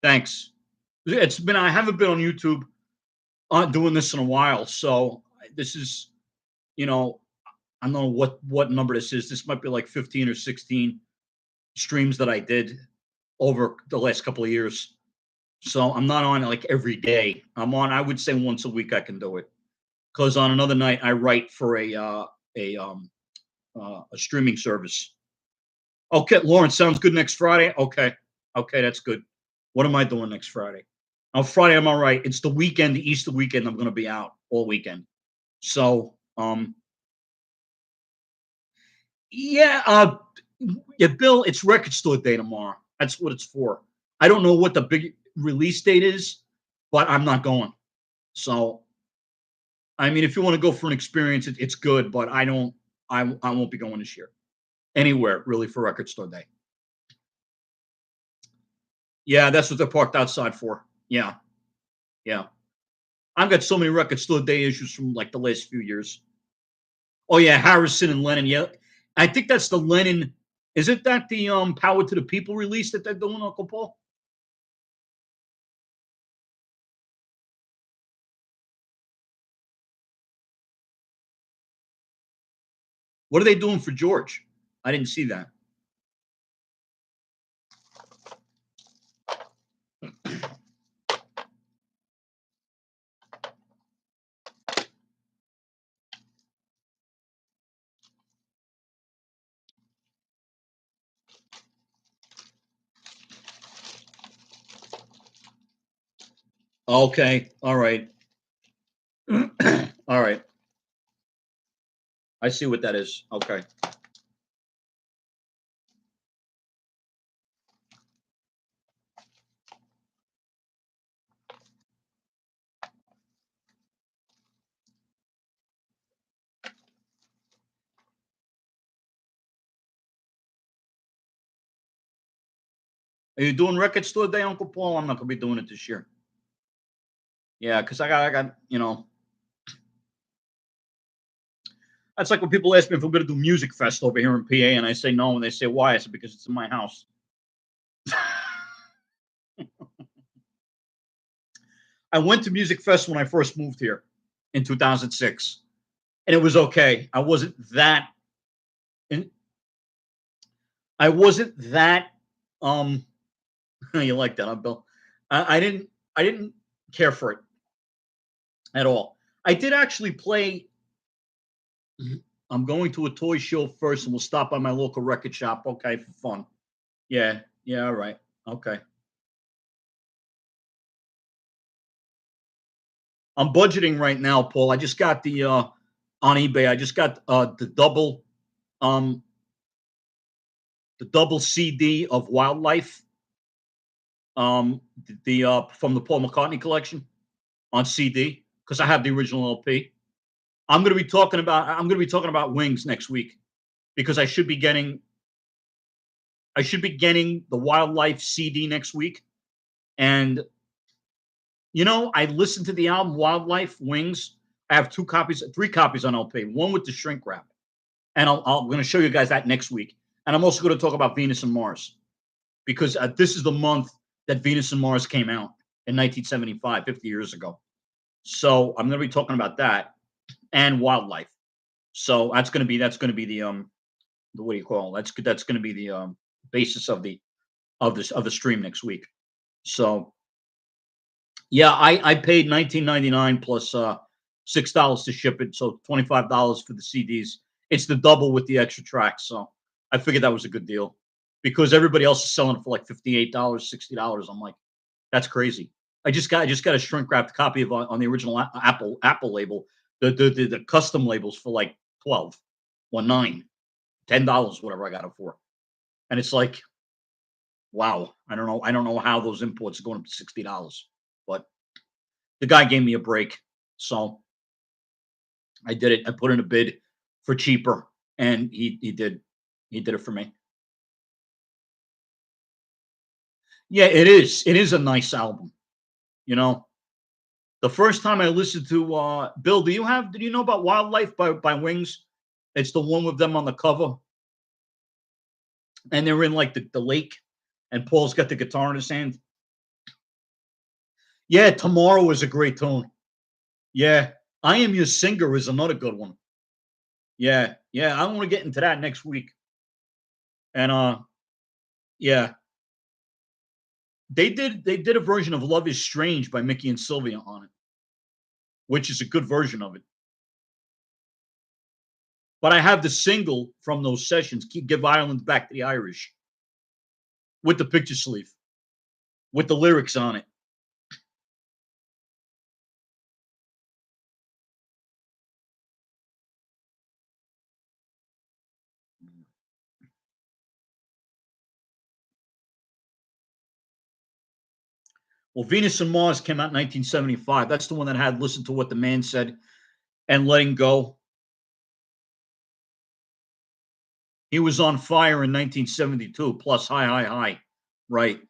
Thanks. I haven't been on YouTube doing this in a while, so this is, you know, I don't know what number this is. This might be like 15 or 16 streams that I did over the last couple of years. So I'm not on it like every day. I would say once a week I can do it. Because on another night I write for a streaming service. Okay, Lawrence, sounds good next Friday. Okay. Okay, that's good. What am I doing next Friday? On Friday, I'm all right. It's the weekend, the Easter weekend. I'm going to be out all weekend. So, yeah, yeah, Bill, it's record store day tomorrow. That's what it's for. I don't know what the big release date is, but I'm not going. So, I mean, if you want to go for an experience, it's good, but I don't. I won't be going this year anywhere really for record store day. Yeah, that's what they're parked outside for. Yeah, yeah. I've got so many record store day issues from like the last few years. Oh yeah, Harrison and Lennon. Yeah, I think that's the Lennon. Isn't that the Power to the People release that they're doing, Uncle Paul? What are they doing for George? I didn't see that. Okay. All right. All right. I see what that is. Okay. Are you doing record store day, Uncle Paul? I'm not gonna be doing it this year. Yeah, because I got, that's like when people ask me if I'm gonna do Music Fest over here in PA, and I say no, and they say why? I said because it's in my house. I went to Music Fest when I first moved here in 2006, and it was okay. And I wasn't that. Um, you like that, huh, Bill? I didn't care for it at all. I did actually play. I'm going to a toy show first, and we'll stop by my local record shop. Okay, for fun. Yeah, yeah, all right. Okay. I'm budgeting right now, Paul. I just got the on eBay. I just got um the double CD of Wildlife the from the Paul McCartney collection on CD because I have the original LP. I'm going to be talking about Wings next week because I should be getting the Wildlife CD next week. And I listened to the album Wildlife Wings. I have three copies on LP, one with the shrink wrap. And I'm going to show you guys that next week. And I'm also going to talk about Venus and Mars because this is the month that Venus and Mars came out in 1975, 50 years ago. So I'm going to be talking about that and Wildlife. So that's going to be the what do you call it? That's going to be the basis of the stream next week. So yeah, I paid 19.99 plus $6 to ship it, so $25 for the CDs. It's the double with the extra tracks, so I figured that was a good deal because everybody else is selling it for like $58, $60. I'm like, that's crazy. I just got a shrink wrapped copy of on the original Apple label, the custom labels for like 12, or 9, $10, whatever I got it for, and it's like, wow. I don't know how those imports are going up to $60, but the guy gave me a break, so I did it. I put in a bid for cheaper, and he did it for me. Yeah, it is. It is a nice album. You know, the first time I listened to Bill, did you know about Wildlife by Wings? It's the one with them on the cover, and they're in like the lake, and Paul's got the guitar in his hand. Yeah, Tomorrow is a great tune. Yeah, I Am Your Singer is another good one. Yeah, yeah, I want to get into that next week. And yeah, they did a version of Love Is Strange by Mickey and Sylvia on it, which is a good version of it. But I have the single from those sessions, Give Ireland Back to the Irish, with the picture sleeve, with the lyrics on it. Well, Venus and Mars came out in 1975. That's the one that had Listen to What the Man Said and Letting Go. He was on fire in 1972, plus High, High, High. Right.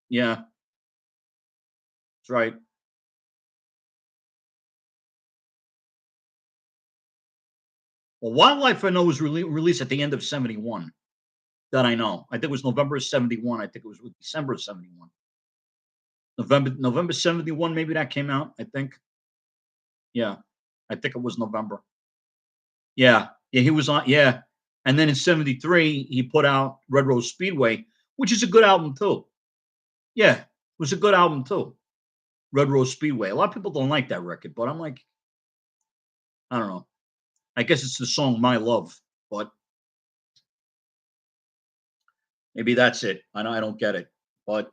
Yeah, that's right. Well, Wildlife I know was released at the end of 71. That I know. I think it was November of 71. I think it was December of 71. November 71, maybe that came out, I think. Yeah. I think it was November. Yeah. Yeah, he was on. Yeah, and then in '73 he put out Red Rose Speedway, which is a good album too. Yeah, it was a good album too. Red Rose Speedway. A lot of people don't like that record, but I'm like, I don't know. I guess it's the song "My Love," but maybe that's it. I know I don't get it, but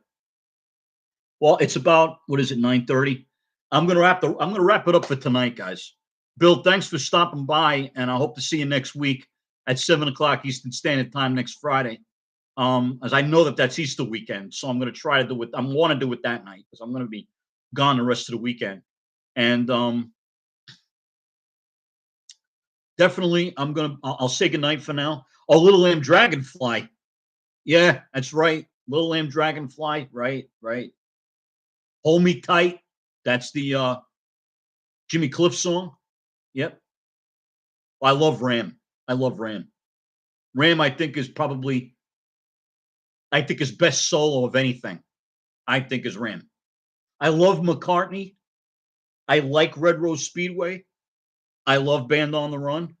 well, it's about what is it? 9:30. I'm gonna wrap it up for tonight, guys. Bill, thanks for stopping by, and I hope to see you next week at 7 o'clock Eastern Standard Time next Friday. As I know that that's Easter weekend, so I'm gonna try to do it. I want to do it that night because I'm gonna be gone the rest of the weekend, and definitely I'll say goodnight for now. Oh, Little Lamb Dragonfly. Yeah, that's right. Little Lamb Dragonfly. Right, right. Hold Me Tight. That's the Jimmy Cliff song. Yep. I love Ram. I love Ram. Ram, I think, is probably, I think his best solo of anything, I think, is Ram. I love McCartney. I like Red Rose Speedway. I love Band on the Run,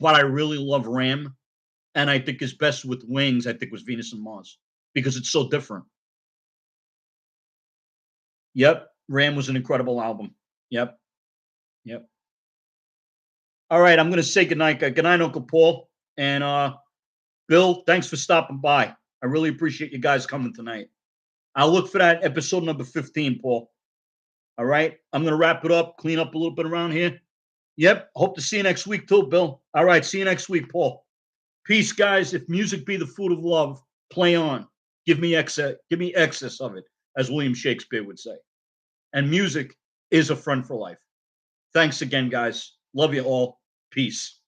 but I really love Ram. And I think his best with Wings, I think, was Venus and Mars because it's so different. Yep. Ram was an incredible album. Yep. Yep. All right. I'm going to say goodnight. Good night, Uncle Paul. And Bill, thanks for stopping by. I really appreciate you guys coming tonight. I'll look for that episode number 15, Paul. All right. I'm going to wrap it up, clean up a little bit around here. Yep. Hope to see you next week, too, Bill. All right. See you next week, Paul. Peace, guys. If music be the food of love, play on. Give me excess of it, as William Shakespeare would say. And music is a friend for life. Thanks again, guys. Love you all. Peace.